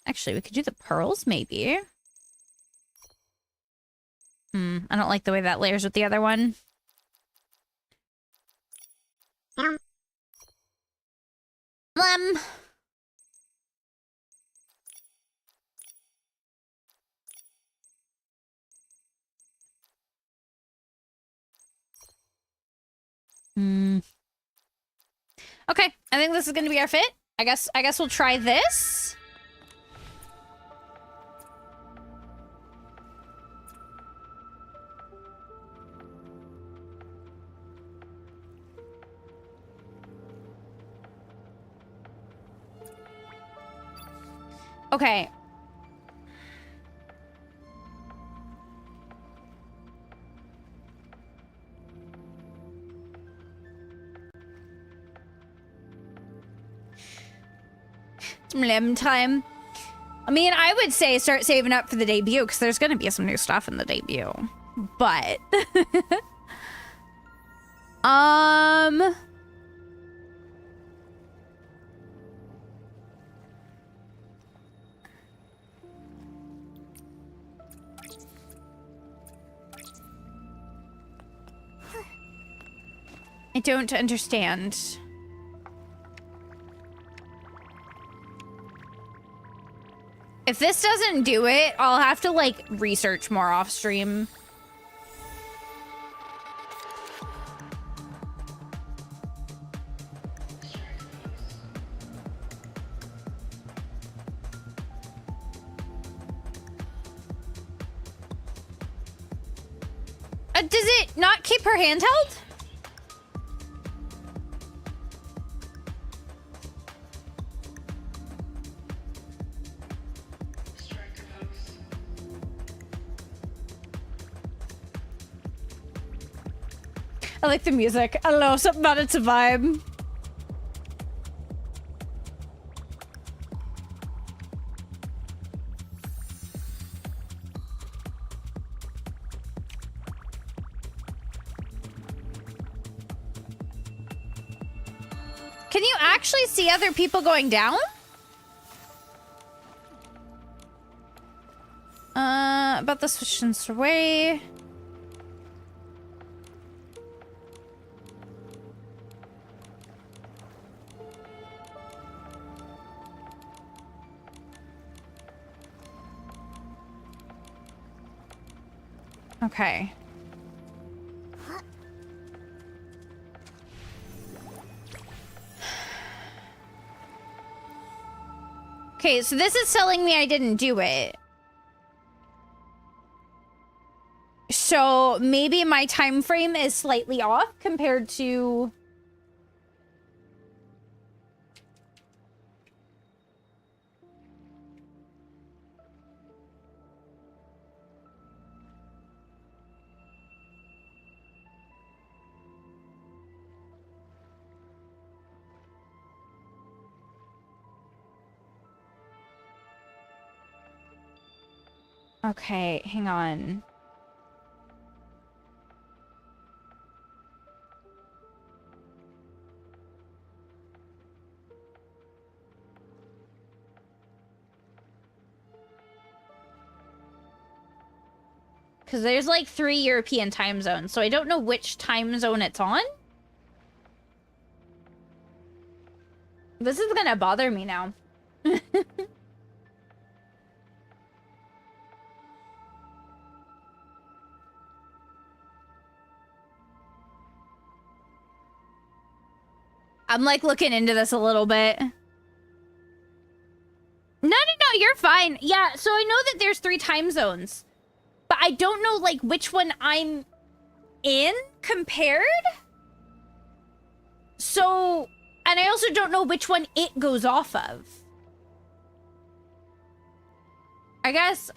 Actually, we could do the pearls, maybe. I don't like the way that layers with the other one. Okay, I think this is going to be our fit. I guess we'll try this. Okay. Lim time. I mean, I would say start saving up for the debut because there's going to be some new stuff in the debut. But I don't understand. If this doesn't do it, I'll have to, like, research more off stream. Does it not keep her handheld? I like the music. I don't know, something about it's a vibe. Can you actually see other people going down? About the switch away. Okay. Okay, so this is telling me I didn't do it. So maybe my time frame is slightly off compared to... Okay, hang on. Because there's like 3 European time zones, so I don't know which time zone it's on. This is gonna bother me now. I'm like looking into this a little bit. No, you're fine. Yeah, so I know that there's 3 time zones. But I don't know, like, which one I'm in compared. So, and I also don't know which one it goes off of. I guess,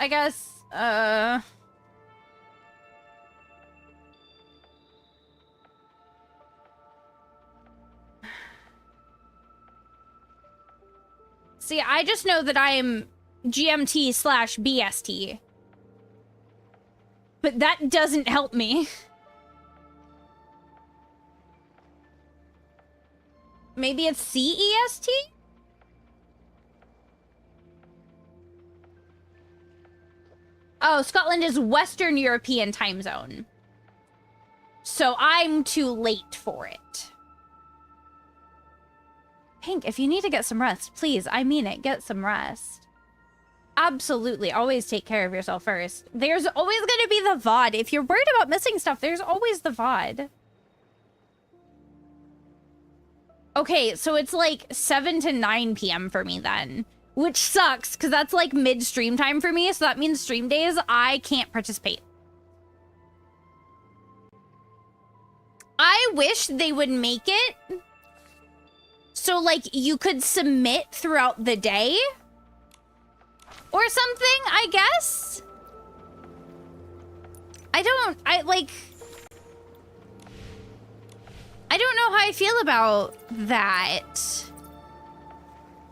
See, I just know that I am GMT/BST. But that doesn't help me. Maybe it's CEST? Oh, Scotland is Western European time zone. So I'm too late for it. Pink, if you need to get some rest, please, I mean it, get some rest. Absolutely, always take care of yourself first. There's always gonna be the VOD. If you're worried about missing stuff, there's always the VOD. Okay, so it's like 7 to 9 p.m. for me then. Which sucks, because that's like mid-stream time for me, so that means stream days, I can't participate. I wish they would make it so, like, you could submit throughout the day. Or something, I guess? I don't know how I feel about that.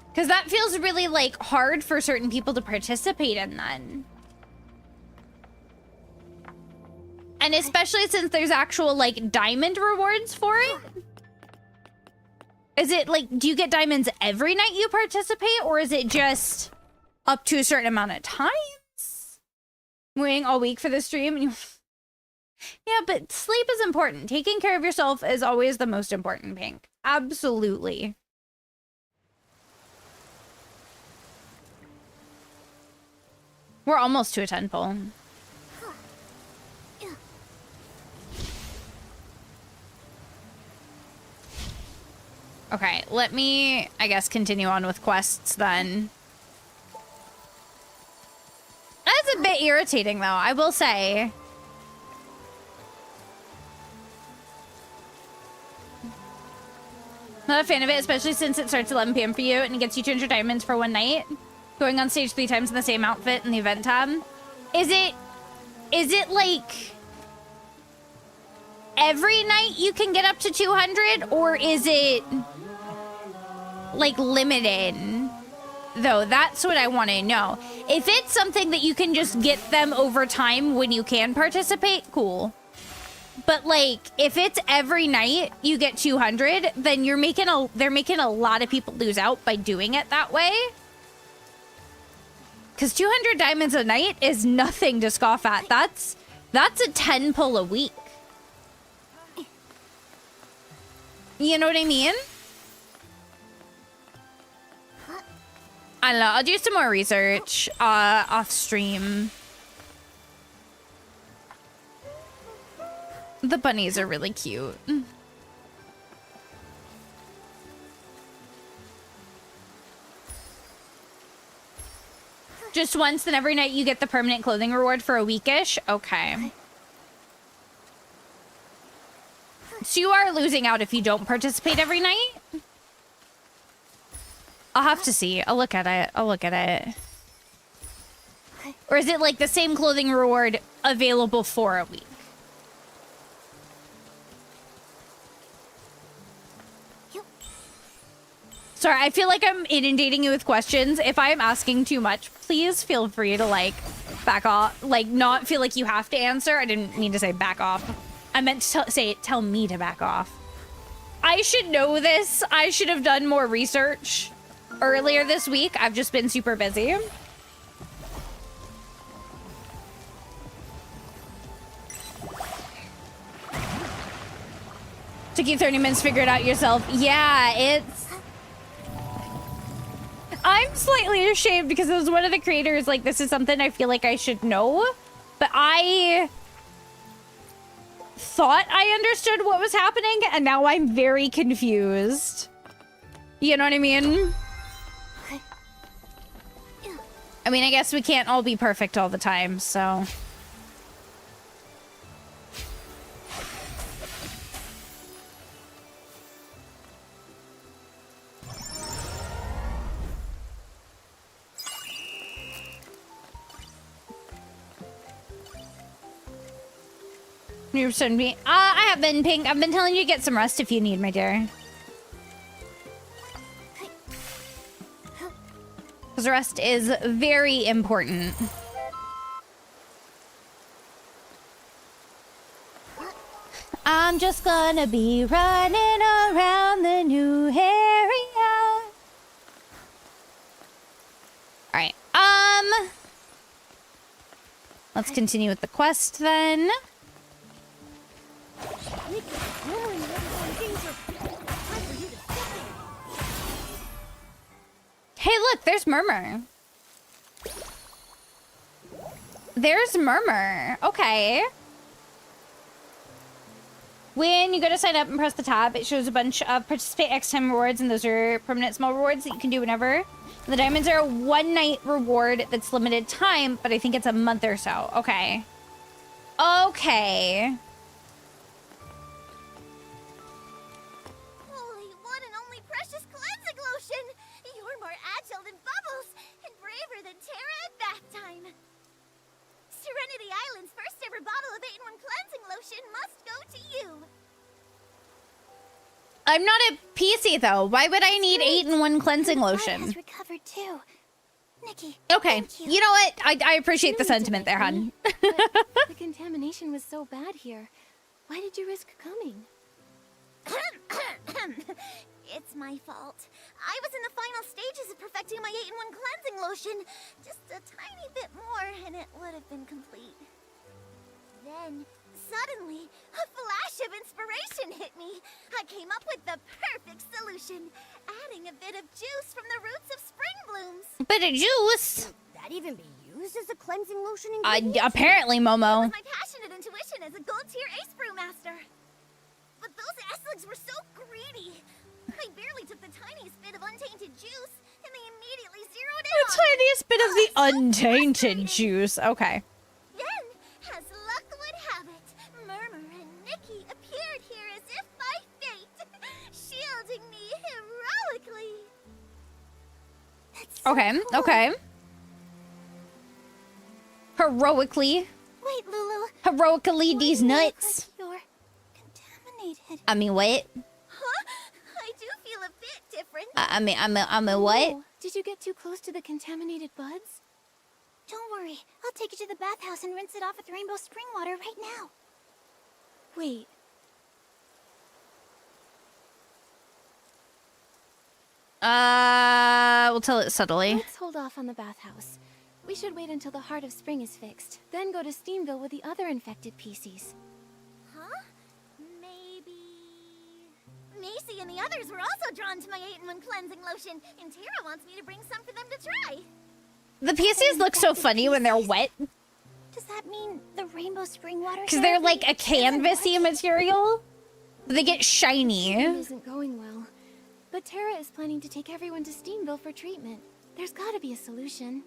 Because that feels really, like, hard for certain people to participate in then. And especially since there's actual, like, diamond rewards for it. Is it, like, do you get diamonds every night you participate? Or is it just up to a certain amount of times? Waiting all week for the stream? And yeah, but sleep is important. Taking care of yourself is always the most important, Pink. Absolutely. We're almost to a 10 pole. Okay, let me, I guess, continue on with quests then. That's a bit irritating, though, I will say. Not a fan of it, especially since it starts at 11 p.m. for you and it gets you 200 diamonds for one night. Going on stage 3 times in the same outfit in the event tab. Is it like every night you can get up to 200, or is it like limited? Though that's what I want to know. If it's something that you can just get them over time when you can participate, cool. But like, if it's every night you get 200, then they're making a lot of people lose out by doing it that way. Because 200 diamonds a night is nothing to scoff at. That's a 10 pull a week. You know what I mean? I don't know. I'll do some more research off stream. The bunnies are really cute. Just once, then every night you get the permanent clothing reward for a weekish? Okay. So you are losing out if you don't participate every night? I'll have to see. I'll look at it. I'll look at it. Or is it like the same clothing reward available for a week? Sorry, I feel like I'm inundating you with questions. If I'm asking too much, please feel free to like back off. Like not feel like you have to answer. I didn't mean to say back off. I meant to say tell me to back off. I should know this. I should have done more research earlier this week. I've just been super busy. Took you 30 minutes to figure it out yourself. Yeah, it's... I'm slightly ashamed because it was one of the creators like, this is something I feel like I should know. But I thought I understood what was happening, and now I'm very confused. You know what I mean? I mean, I guess we can't all be perfect all the time, so... You're sending me. I have been, Pink. I've been telling you to get some rest if you need, my dear. Because rest is very important. I'm just gonna be running around the new area. Alright, let's continue with the quest then. Hey, look, there's Murmur. There's Murmur. Okay. When you go to sign up and press the tab, it shows a bunch of participate X time rewards, and those are permanent small rewards that you can do whenever. The diamonds are a one-night reward that's limited time, but I think it's a month or so. Okay. Okay. Than Terra at bath time. Serenity Island's first ever bottle of 8-in-1 cleansing lotion must go to you. I'm not a PC though. Why would I need 8-in-1 cleansing lotion? Has recovered too. Nikki. Okay. You know what? I appreciate the sentiment there, hun. The contamination was so bad here. Why did you risk coming? It's my fault. I was in the final stages of perfecting my 8-in-1 cleansing lotion. Just a tiny bit more and it would have been complete. Then, suddenly, a flash of inspiration hit me. I came up with the perfect solution, adding a bit of juice from the roots of spring blooms. Bit of juice? Could that even be used as a cleansing lotion ingredient? Apparently, Momo. It was my passionate intuition as a gold-tier ace brewmaster. But those Esligs were so greedy. I barely took the tiniest bit of untainted juice, and they immediately zeroed in on the tiniest bit of the untainted juice. Okay. Then, as luck would have it, Murmur and Nikki appeared here as if by fate, shielding me heroically. That's so cool. Okay. Heroically. Wait, Lulu. Heroically, these nuts. Like you're contaminated. I mean, what? Huh? I do feel a bit different. I mean, what? Oh, did you get too close to the contaminated buds? Don't worry. I'll take you to the bathhouse and rinse it off with rainbow spring water right now. Wait. We'll tell it subtly. Let's hold off on the bathhouse. We should wait until the Heart of Spring is fixed, then go to Steamville with the other infected PCs. Huh? Maybe... Macy and the others were also drawn to my 8-in-1 cleansing lotion, and Tara wants me to bring some for them to try. The PCs look so funny when they're wet. Does that mean the rainbow spring water? Because they're like a canvasy material. They get shiny. It isn't going well. But Tara is planning to take everyone to Steamville for treatment. There's gotta be a solution.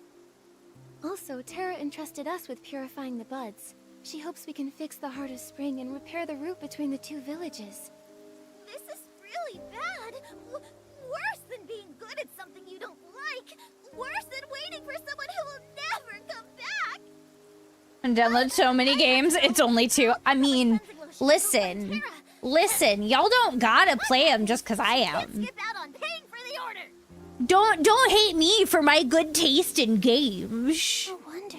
Also, Tara entrusted us with purifying the buds. She hopes we can fix the Heart of Spring and repair the route between the two villages. This is really bad. Worse than being good at something you don't like. Worse than waiting for someone who will never come back. And download so many games. It's only 2. I mean, listen. Listen, y'all don't gotta play them just because I am. Skip out on paying for the order. Don't hate me for my good taste in games. No wonder.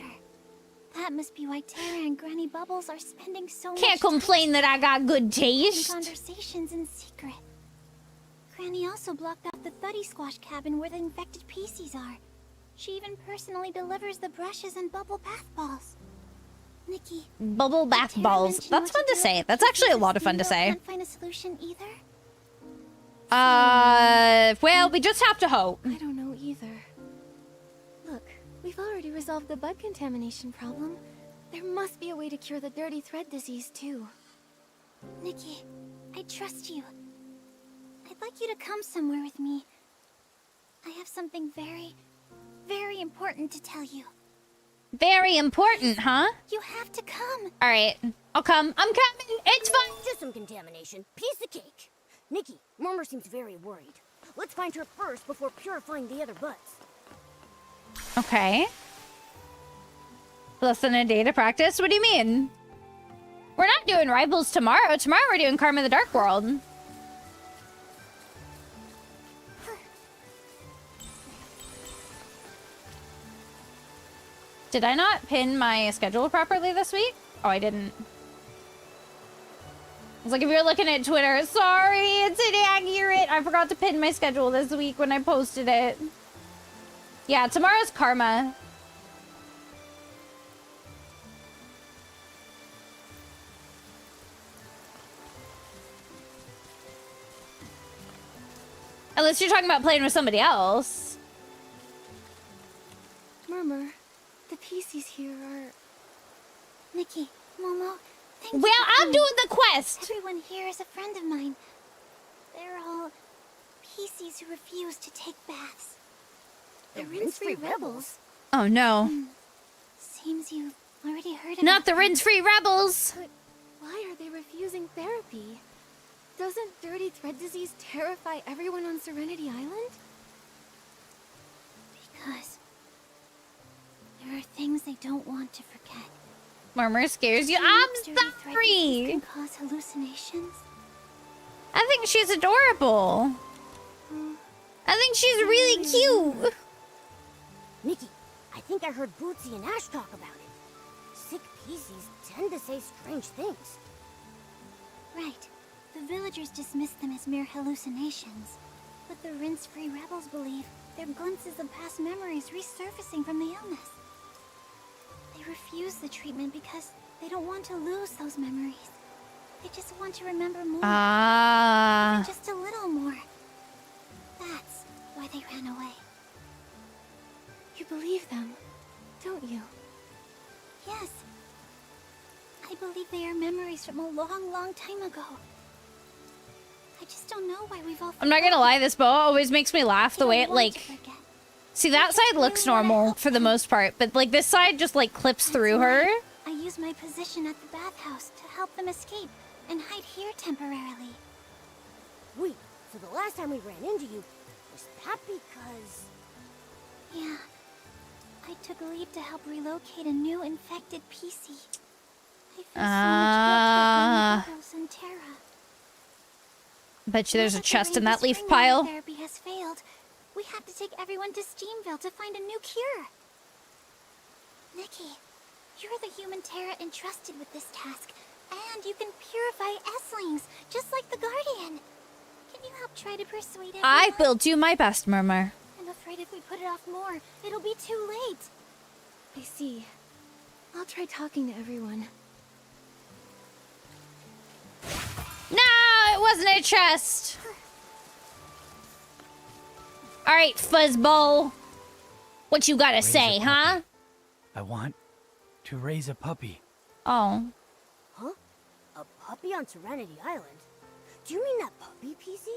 That must be why Tara and Granny Bubbles are spending so much Can't complain that I got good in taste. conversations in secret. Granny also blocked off the Thuddy Squash cabin where the infected PCs are. She even personally delivers the brushes and bubble bath balls. Nikki, Bubble bath balls. That's fun to say. That's actually a lot of fun to say. Can't find a solution either. Well, we just have to hope. I don't know either. Look, we've already resolved the bud contamination problem. There must be a way to cure the dirty thread disease, too. Nikki, I trust you. I'd like you to come somewhere with me. I have something very, very important to tell you. Very important, huh? You have to come. All right, I'll come. I'm coming. It's fine. Just some contamination. Piece of cake. Nikki, Murmur seems very worried. Let's find her first before purifying the other buds. Okay. Less than a day to practice? What do you mean? We're not doing Rivals tomorrow. Tomorrow we're doing Karma the Dark World. Did I not pin my schedule properly this week? Oh, I didn't. It's like if you're looking at Twitter, sorry, it's inaccurate. I forgot to pin my schedule this week when I posted it. Yeah, tomorrow's Karma. Unless you're talking about playing with somebody else. Murmur, the PCs here are... Nikki, Momo, thank you. Well, I'm doing the quest. Everyone here is a friend of mine. They're all PCs who refuse to take baths. The rinse-free rebels? Oh, no. Seems you've already heard about Not the them. rinse-free rebels. But why are they refusing therapy? Doesn't dirty thread disease terrify everyone on Serenity Island? Because there are things they don't want to forget. Murmur scares you. Do you I'm know dirty thread disease sorry. can cause hallucinations. I think she's adorable. I think she's really cute. Nikki, I think I heard Bootsy and Ash talk about it. Sick PCs tend to say strange things. Right. The villagers dismiss them as mere hallucinations. But the rinse-free rebels believe they're glimpses of past memories resurfacing from the illness. They refuse the treatment because they don't want to lose those memories. They just want to remember more. Ah. Even just a little more. That's why they ran away. You believe them, don't you? Yes. I believe they are memories from a long, long time ago. I just don't know why we've all I'm not gonna lie, this bow always makes me laugh the They way don't it, want like... to forget. See, that side looks normal for the most part, but, like, this side just, like, clips through her. I use my position at the bathhouse to help them escape and hide here temporarily. Wait, so the last time we ran into you, was that because... Yeah. I took leave to help relocate a new infected PC. I feel so much guilt for Bubbles and Tara. Bet you there's Now a the chest in Rainbow that leaf Spring pile. water therapy has failed. We have to take everyone to Steamville to find a new cure. Nikki, you're the human Tara entrusted with this task. And you can purify S-lings, just like the Guardian. Can you help try to persuade everyone? I will do my best, Murmur. I'm afraid if we put it off more, it'll be too late. I see. I'll try talking to everyone. No, it wasn't a chest. All right, Fuzzball. What you gotta say, huh? I want to raise a puppy. Oh. Huh? A puppy on Serenity Island? Do you mean that puppy, PC?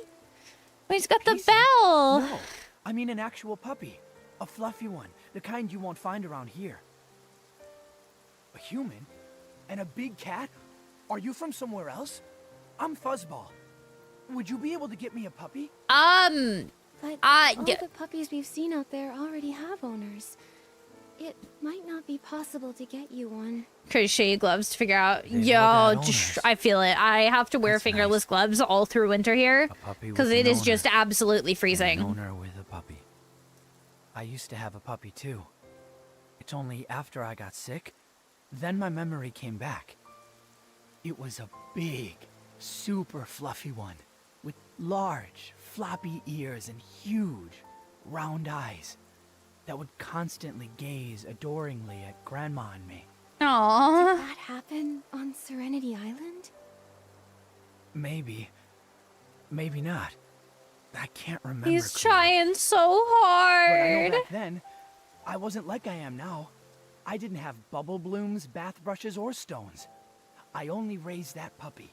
He's got the bell. No, I mean an actual puppy. A fluffy one, the kind you won't find around here. A human? And a big cat? Are you from somewhere else? I'm Fuzzball. Would you be able to get me a puppy? But all the puppies we've seen out there already have owners. It might not be possible to get you one. Crazy shady gloves to figure out. Yo, I feel it. I have to wear fingerless gloves all through winter here because it is just absolutely freezing. An owner with a puppy. I used to have a puppy too. It's only after I got sick, then my memory came back. It was a big, super fluffy one with large, floppy ears and huge, round eyes that would constantly gaze adoringly at Grandma and me. Aww. Did that happen on Serenity Island? Maybe. Maybe not. I can't remember. He's clearly. trying so But I hard. know back then, I wasn't like I am now. I didn't have bubble blooms, bath brushes, or stones. I only raised that puppy.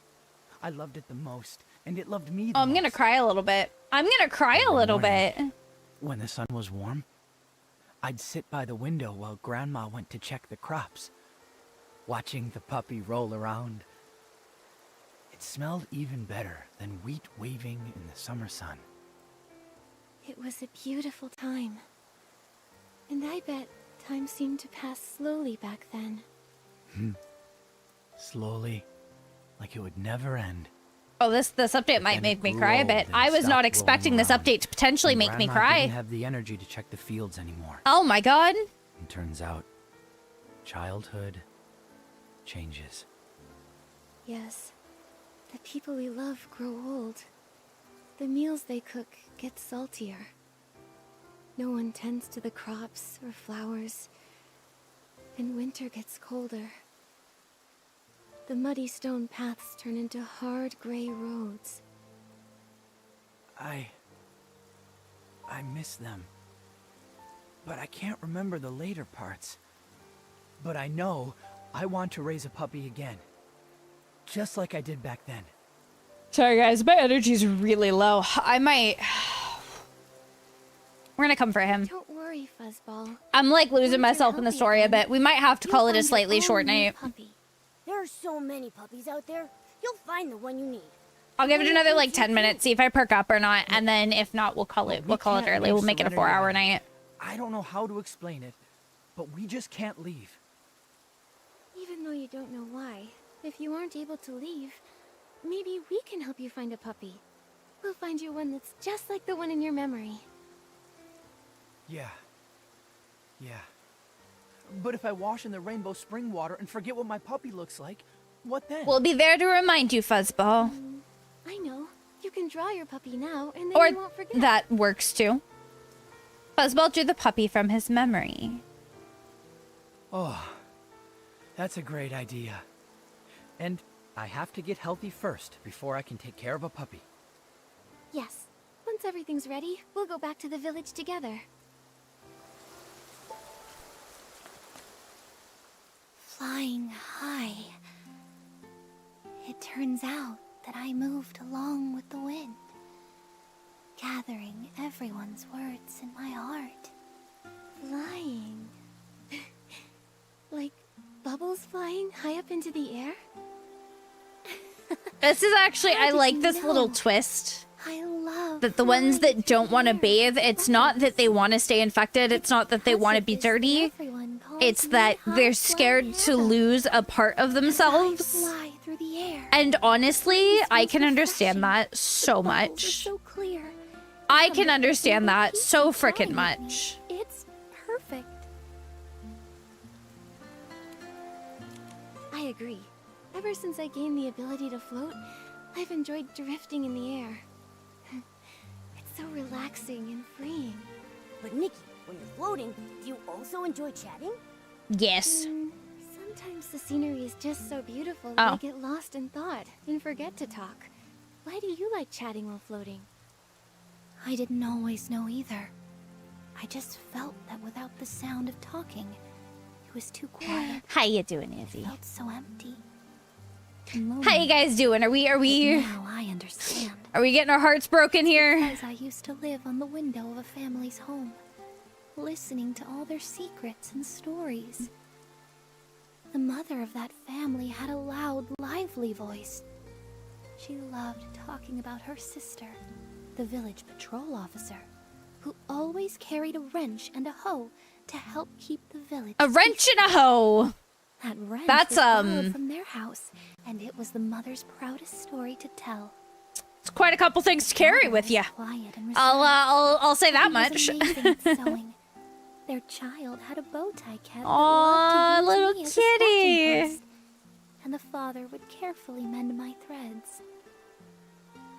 I loved it the most, and it loved me the Oh, I'm most. gonna cry a little bit. I'm gonna cry a little bit. When the sun was warm, I'd sit by the window while Grandma went to check the crops, watching the puppy roll around. It smelled even better than wheat waving in the summer sun. It was a beautiful time. And I bet time seemed to pass slowly back then. Slowly, like it would never end. Oh, this update might make me cry a bit. I was not stopped expecting this rolling update to potentially and make me Grandma cry. didn't have the energy to check the fields anymore. Oh my god. And turns out, childhood changes. Yes. The people we love grow old. The meals they cook get saltier. No one tends to the crops or flowers. And winter gets colder. The muddy stone paths turn into hard gray roads. I miss them. But I can't remember the later parts. But I know I want to raise a puppy again. Just like I did back then. Sorry guys, my energy's really low. I might... We're gonna come for him. Don't worry, Fuzzball. I'm like losing myself in the story a bit. We might have to call it a slightly short night. There are so many puppies out there. You'll find the one you need. I'll give it another like 10 minutes, see if I perk up or not, and then if not, we'll call it early. We'll make it a 4-hour night. I don't know how to explain it, but we just can't leave. Even though you don't know why, if you aren't able to leave, maybe we can help you find a puppy. We'll find you one that's just like the one in your memory. Yeah. But if I wash in the rainbow spring water and forget what my puppy looks like, what then? We'll be there to remind you, Fuzzball. I know. You can draw your puppy now, and then Or you won't forget. that works too. Fuzzball drew the puppy from his memory. Oh, that's a great idea. And I have to get healthy first before I can take care of a puppy. Yes. Once everything's ready, we'll go back to the village together. Flying high. It turns out that I moved along with the wind, gathering everyone's words in my heart. Flying. Like bubbles flying high up into the air? This is actually, I like this little twist. That the ones that don't want to bathe, it's not that they want to stay infected, it's not that they want to be dirty. It's that they're scared to lose a part of themselves. And honestly, I can understand that so much. I can understand that so frickin' much. It's perfect. I agree. Ever since I gained the ability to float, I've enjoyed drifting in the air. It's so relaxing and freeing. But Nikki, when you're floating, do you also enjoy chatting? Yes. Sometimes the scenery is just so beautiful Oh. that I get lost in thought and forget to talk. Why do you like chatting while floating? I didn't always know either. I just felt that without the sound of talking, it was too quiet. How you doing, Izzy? It felt so empty. How you guys doing? Are we Now I understand. are we getting our hearts broken here? Because I used to live on the window of a family's home, listening to all their secrets and stories. The mother of that family had a loud, lively voice. She loved talking about her sister, the village patrol officer, who always carried a wrench and a hoe to help keep the village A wrench and a hoe. That wrench That's, was borrowed from their house, and it was the mother's proudest story to tell. It's quite a couple things to carry with you. Quiet and I'll say that He was much. amazing at sewing. Their child had a bow tie cat that Aw, loved to use little me as a scratching kitty. post, and the father would carefully mend my threads.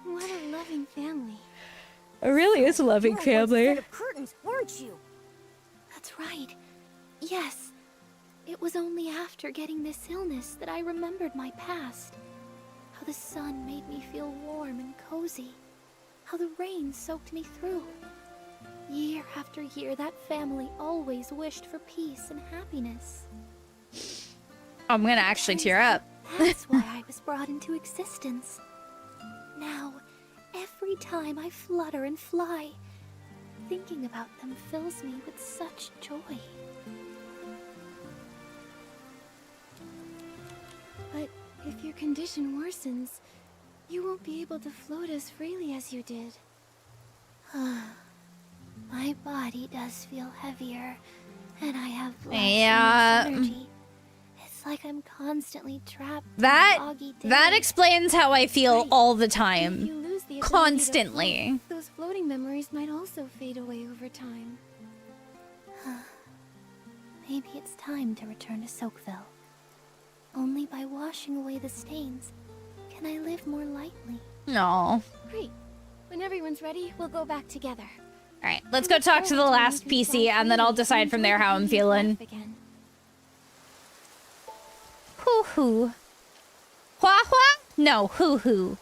What a loving family. It really is a loving You were once a family. set of curtains, weren't you? That's right. Yes. It was only after getting this illness that I remembered my past. How the sun made me feel warm and cozy. How the rain soaked me through. Year after year, that family always wished for peace and happiness. I'm gonna actually tear up. That's why I was brought into existence. Now, every time I flutter and fly, thinking about them fills me with such joy. But if your condition worsens, you won't be able to float as freely as you did. My body does feel heavier, and I have less Yeah. energy. It's like I'm constantly trapped in a That foggy day. that explains how I feel all the If you time. lose the ability to Constantly. float, those floating memories might also fade away over time. Maybe it's time to return to Soakville. Only by washing away the stains can I live more lightly. No. Great. When everyone's ready, we'll go back together. Alright, let's go talk to the last PC and then I'll decide from there how I'm feeling. Hoo hoo. Hua hua? No, hoo hoo.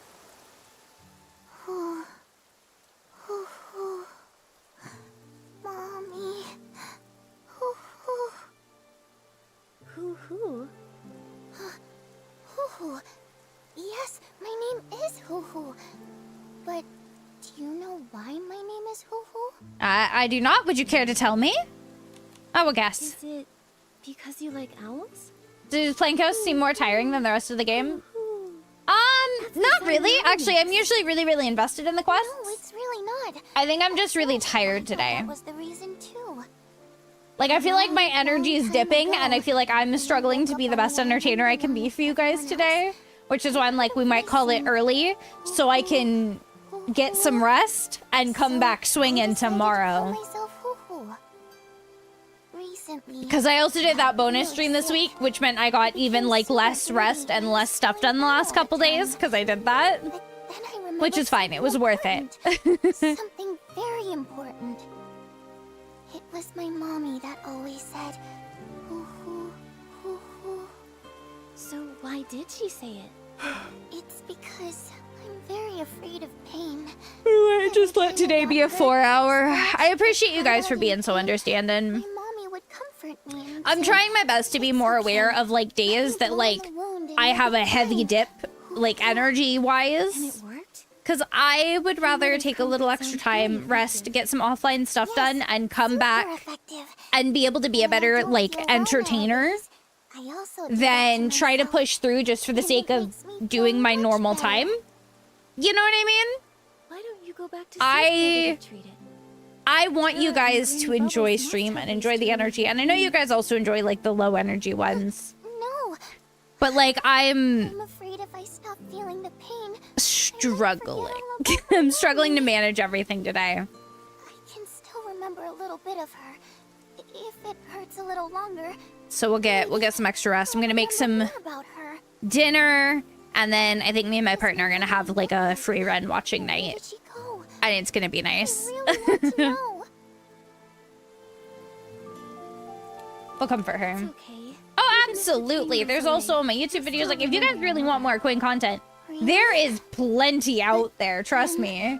Mommy. Hoo-hoo. Hoo-hoo. Yes, my name is Hoo-hoo. But do you know why my name is Hoo-hoo? I do not. Would you care to tell me? I will guess. Is it because you like owls? Does playing Coast seem more tiring than the rest of the game? Not really. Actually, I'm usually really invested in the quests. No, it's really not. I think I'm just really tired today. That was the reason too. Like, I feel like my energy is dipping, and I feel like I'm struggling to be the best entertainer I can be for you guys today. Which is why I'm like, we might call it early, so I can get some rest and come back swinging tomorrow. Myself Hoo-hoo. Recently. Because I also did that bonus stream this week, which meant I got even, like, less rest and less stuff done the last couple days, because I did that. Which is fine, it was worth it. Something very important. It was my mommy that always said, hoo-hoo, hoo-hoo. So why did she say it? It's because I'm very afraid of pain. I just let today be a 4-hour. I appreciate you guys for being so understanding. My mommy would comfort me and I'm say, trying my best to be more aware of, like, days that, like, I have a heavy dip, like, energy-wise. And it worked? Because I would rather take a little extra time, rest, get some offline stuff done, and come back and be able to be a better, like, entertainer than try to push through just for the sake of doing my normal time. You know what I mean? Why don't you go back to I want you guys to enjoy stream and enjoy the energy. And I know you guys also enjoy, like, the low energy ones. No. But, like, I'm afraid if I stop feeling the pain, struggling. I'm struggling to manage everything today. I can still remember a little bit of her. If it hurts a little longer, So we'll get some extra rest. I'm gonna make some more about her. dinner, and then I think me and my partner are gonna have like a free run watching night. And it's gonna be nice. We'll comfort her. Oh, absolutely. There's also my YouTube videos. Like, if you guys really want more Quinn content, there is plenty out there. Trust me.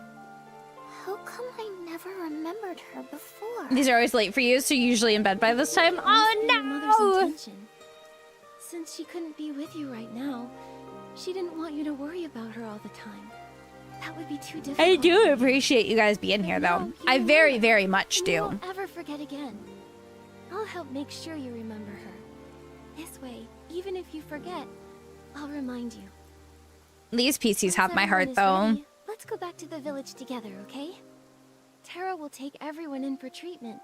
How come I never remembered her before? These are always late for you, so you're usually in bed by this time. Oh, no! Since she couldn't be with you right now, she didn't want you to worry about her all the time. That would be too difficult. I do appreciate you guys being here, though. I very, very much do. Don't ever forget again. I'll help make sure you remember her. This way, even if you forget, I'll remind you. These PCs have Once my heart, everyone is though. ready, let's go back to the village together, okay? Tara will take everyone in for treatment.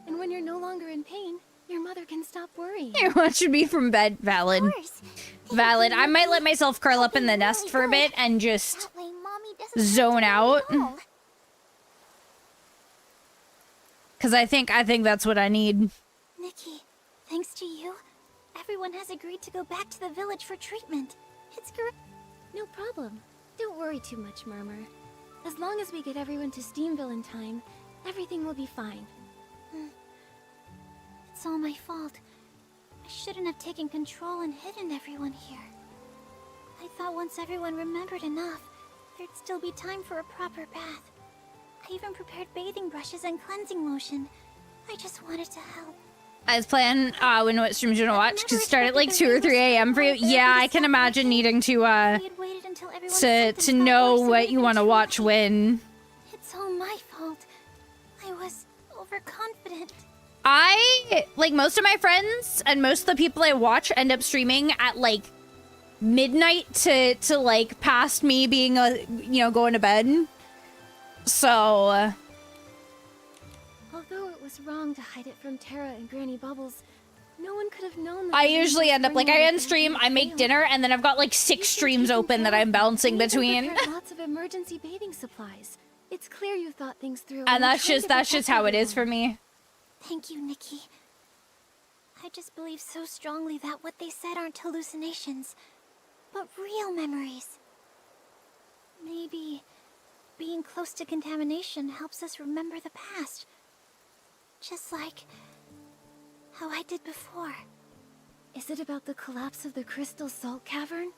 And when you're no longer in pain, your mother can stop worrying. You're watching me from bed. Valid. Valid. I might let myself curl up in the nest for a bit and just zone out. Because I think that's what I need. Nikki, thanks to you, everyone has agreed to go back to the village for treatment. It's great. No problem. Don't worry too much, Murmur. As long as we get everyone to Steamville in time, everything will be fine. It's all my fault. I shouldn't have taken control and hidden everyone here. I thought once everyone remembered enough, there'd still be time for a proper bath. I even prepared bathing brushes and cleansing lotion. I just wanted to help. I was planning what streams you want to watch, because start at like 2 or 3 a.m. for you. Yeah, I can imagine needing to know what you want to watch when. It's all my fault. I was overconfident. Like, most of my friends and most of the people I watch end up streaming at like midnight to like past me being going to bed. So although it was wrong to hide it from Tara and Granny Bubbles, no one could have known that. I usually end up like, I end stream, I make dinner, and then I've got like 6 streams open that I'm bouncing between. Lots of emergency bathing supplies. It's clear you thought things through. And that's just how it is for me. Thank you, Nikki. I just believe so strongly that what they said aren't hallucinations, but real memories. Maybe being close to contamination helps us remember the past. Just like how I did before. Is it about the collapse of the Crystal Salt Cavern?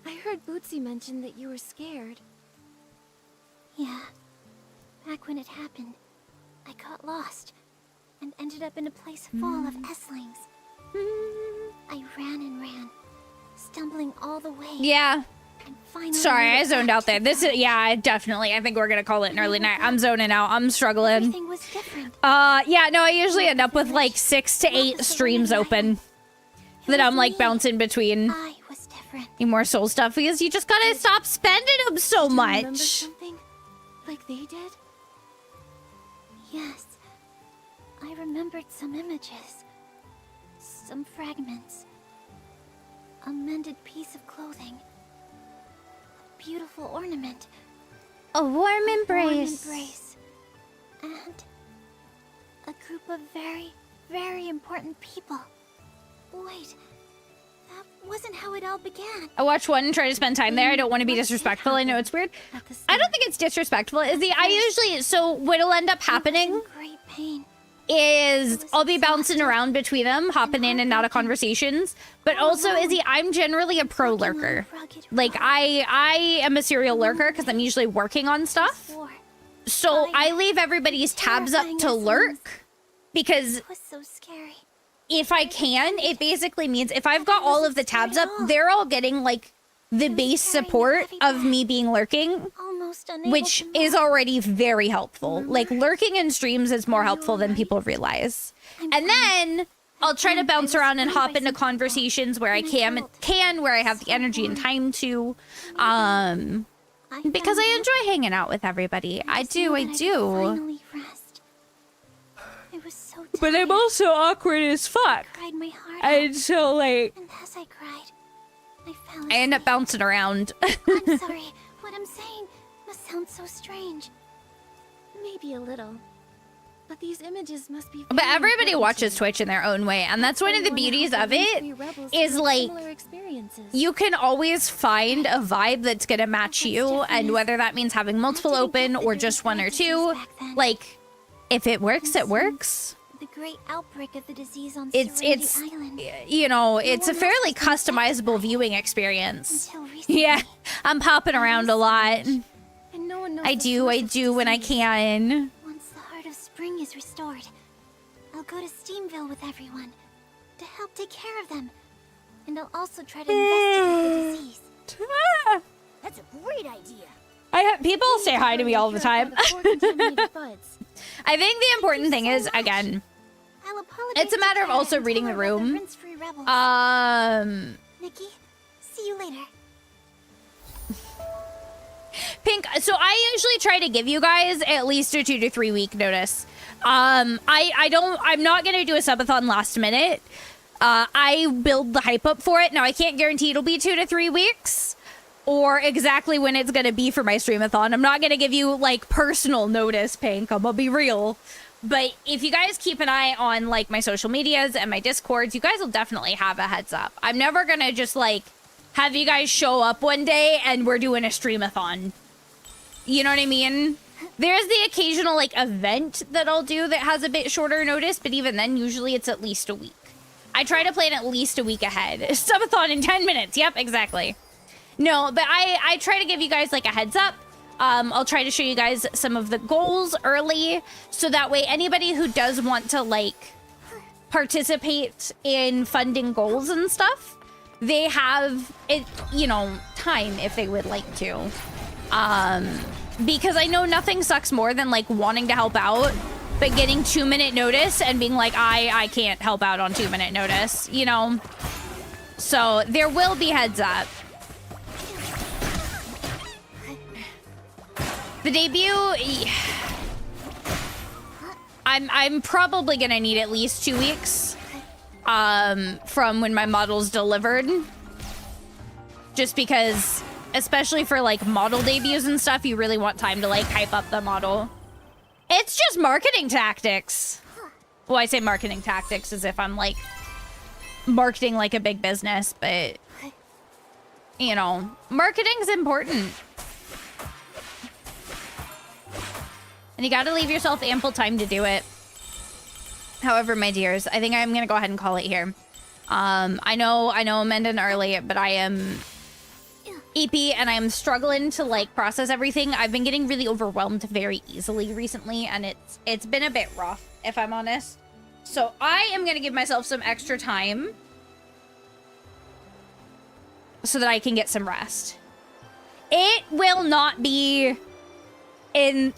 I heard Bootsy mention that you were scared. Yeah. Back when it happened, I got lost and ended up in a place full of Esslings. I ran and ran, stumbling all the way. Yeah. And finally Sorry, I zoned out there. This is, I think we're gonna call it an early night. I'm zoning out. I'm struggling. Everything was different. Yeah, no, I usually end up with like 6 to 8 streams open that I'm like bouncing between. I was different. Need more soul stuff because you just gotta stop spending them so Did you remember much. something? Like they did? Yes. I remembered some images. Some fragments. A mended piece of clothing. A beautiful ornament. A warm embrace. And a group of very, very important people. Wait, that wasn't how it all began. I watch one and try to spend time there. I don't want to be disrespectful. I know it's weird. I don't think it's disrespectful. So what'll end up happening Great pain. is I'll be bouncing around between them, hopping in and out of conversations. But also, Izzy, I'm generally a pro lurker. Like, I am a serial lurker because I'm usually working on stuff. So I leave everybody's tabs up to lurk because It was so scary. if I can, it basically means if I've got all of the tabs up, they're all getting like the base support of me being lurking, Almost unable which to is already very helpful. Like, lurking in streams is more helpful than people realize. And then I'll try to bounce around and hop into conversations where I can, where I have the energy and time to, because I enjoy hanging out with everybody. I do. Finally rest. I was so tired. But I'm also awkward as fuck. Cried my heart And so, like, And as I cried, I fell I end up bouncing around. I'm sorry. What I'm saying must sound so strange. Maybe a little. But these images must be. But everybody watches Twitch in their own way, and that's one of the beauties of it, is like, you can always find a vibe that's gonna match you, and whether that means having multiple open or just one or two, like, if it works, it works. The great outbreak of the disease on It's, Island. you know, it's a fairly customizable viewing experience. Yeah, I'm popping around a lot. And no one knows I do when I can. Once the heart of spring is restored, I'll go to Steamville with everyone to help take care of them. And I'll also try to investigate the disease. That's a great idea. People say hi to me all the time. I think the important thing is, again, it's a matter of also reading the room. Nikki, see you later. Pink, so I usually try to give you guys at least a 2 to 3 week notice. I'm not gonna do a subathon last minute. I build the hype up for it. Now I can't guarantee it'll be 2 to 3 weeks or exactly when it's gonna be for my streamathon. I'm not gonna give you like personal notice, Pink. I'm gonna be real. But if you guys keep an eye on like my social medias and my Discords, you guys will definitely have a heads up. I'm never gonna just like have you guys show up one day and we're doing a streamathon. You know what I mean? There's the occasional like event that I'll do that has a bit shorter notice, but even then usually it's at least a week. I try to plan at least a week ahead. Subathon in 10 minutes. Yep, exactly. No, but I try to give you guys like a heads up. I'll try to show you guys some of the goals early, so that way anybody who does want to like participate in funding goals and stuff, they have it, you know, time if they would like to. Because I know nothing sucks more than like wanting to help out, but getting 2-minute notice and being like, I can't help out on 2-minute notice, you know? So there will be heads up. The debut, I'm probably gonna need at least 2 weeks from when my model's delivered. Just because, especially for like model debuts and stuff, you really want time to like hype up the model. It's just marketing tactics. Well, I say marketing tactics as if I'm like marketing like a big business, but you know, marketing's important. And you gotta leave yourself ample time to do it. However, my dears, I think I'm gonna go ahead and call it here. I know I'm ending early, but I am EP and I'm struggling to like process everything. I've been getting really overwhelmed very easily recently, and it's been a bit rough, if I'm honest. So I am gonna give myself some extra time so that I can get some rest. It will not be in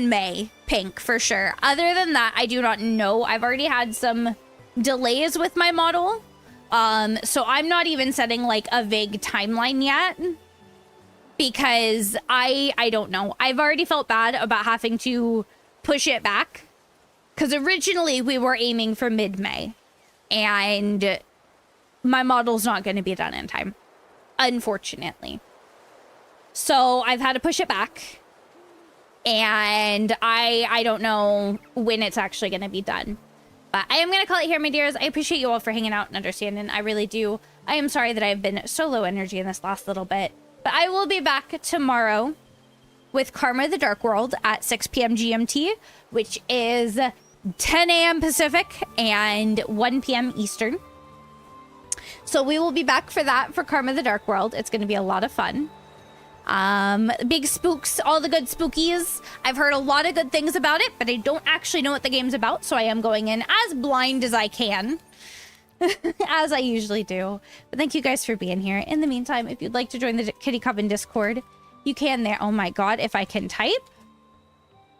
May, Pink, for sure. Other than that, I do not know. I've already had some delays with my model. So I'm not even setting like a vague timeline yet, because I don't know. I've already felt bad about having to push it back, because originally we were aiming for mid-May, and my model's not going to be done in time, unfortunately. So I've had to push it back. And I don't know when it's actually going to be done. But I am going to call it here, my dears. I appreciate you all for hanging out and understanding. I really do. I am sorry that I've been so low energy in this last little bit. But I will be back tomorrow with Karma the Dark World at 6 p.m. GMT, which is 10 a.m. Pacific and 1 p.m. Eastern. So we will be back for that, for Karma the Dark World. It's going to be a lot of fun. Big spooks, all the good spookies. I've heard a lot of good things about it, but I don't actually know what the game's about, so I am going in as blind as I can. As I usually do. But thank you guys for being here. In the meantime, if you'd like to join the Kitty Coven Discord, you can there. Oh my god, if I can type.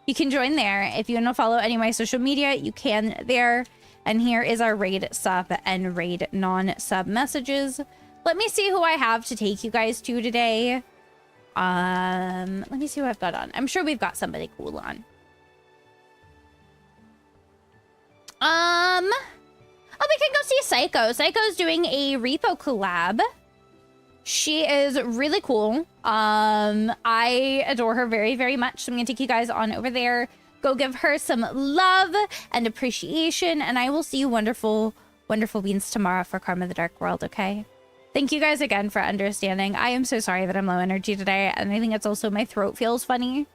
You can join there. If you want to follow any of my social media, you can there. And here is our raid sub and raid non-sub messages. Let me see who I have to take you guys to today. Let me see who I've got on. I'm sure we've got somebody cool on. Oh, we can go see Psycho. Psycho's doing a Repo collab. She is really cool. I adore her very, very much. So I'm gonna take you guys on over there Go give her some love and appreciation, and I will see you wonderful, wonderful beings tomorrow for Karma the Dark World, okay? Thank you guys again for understanding. I am so sorry that I'm low energy today, and I think it's also my throat feels funny.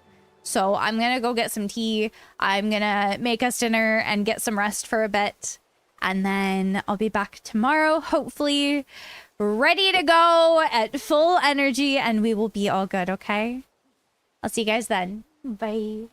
So I'm gonna go get some tea. I'm gonna make us dinner and get some rest for a bit. And then I'll be back tomorrow, hopefully ready to go at full energy, and we will be all good, okay? I'll see you guys then. Bye.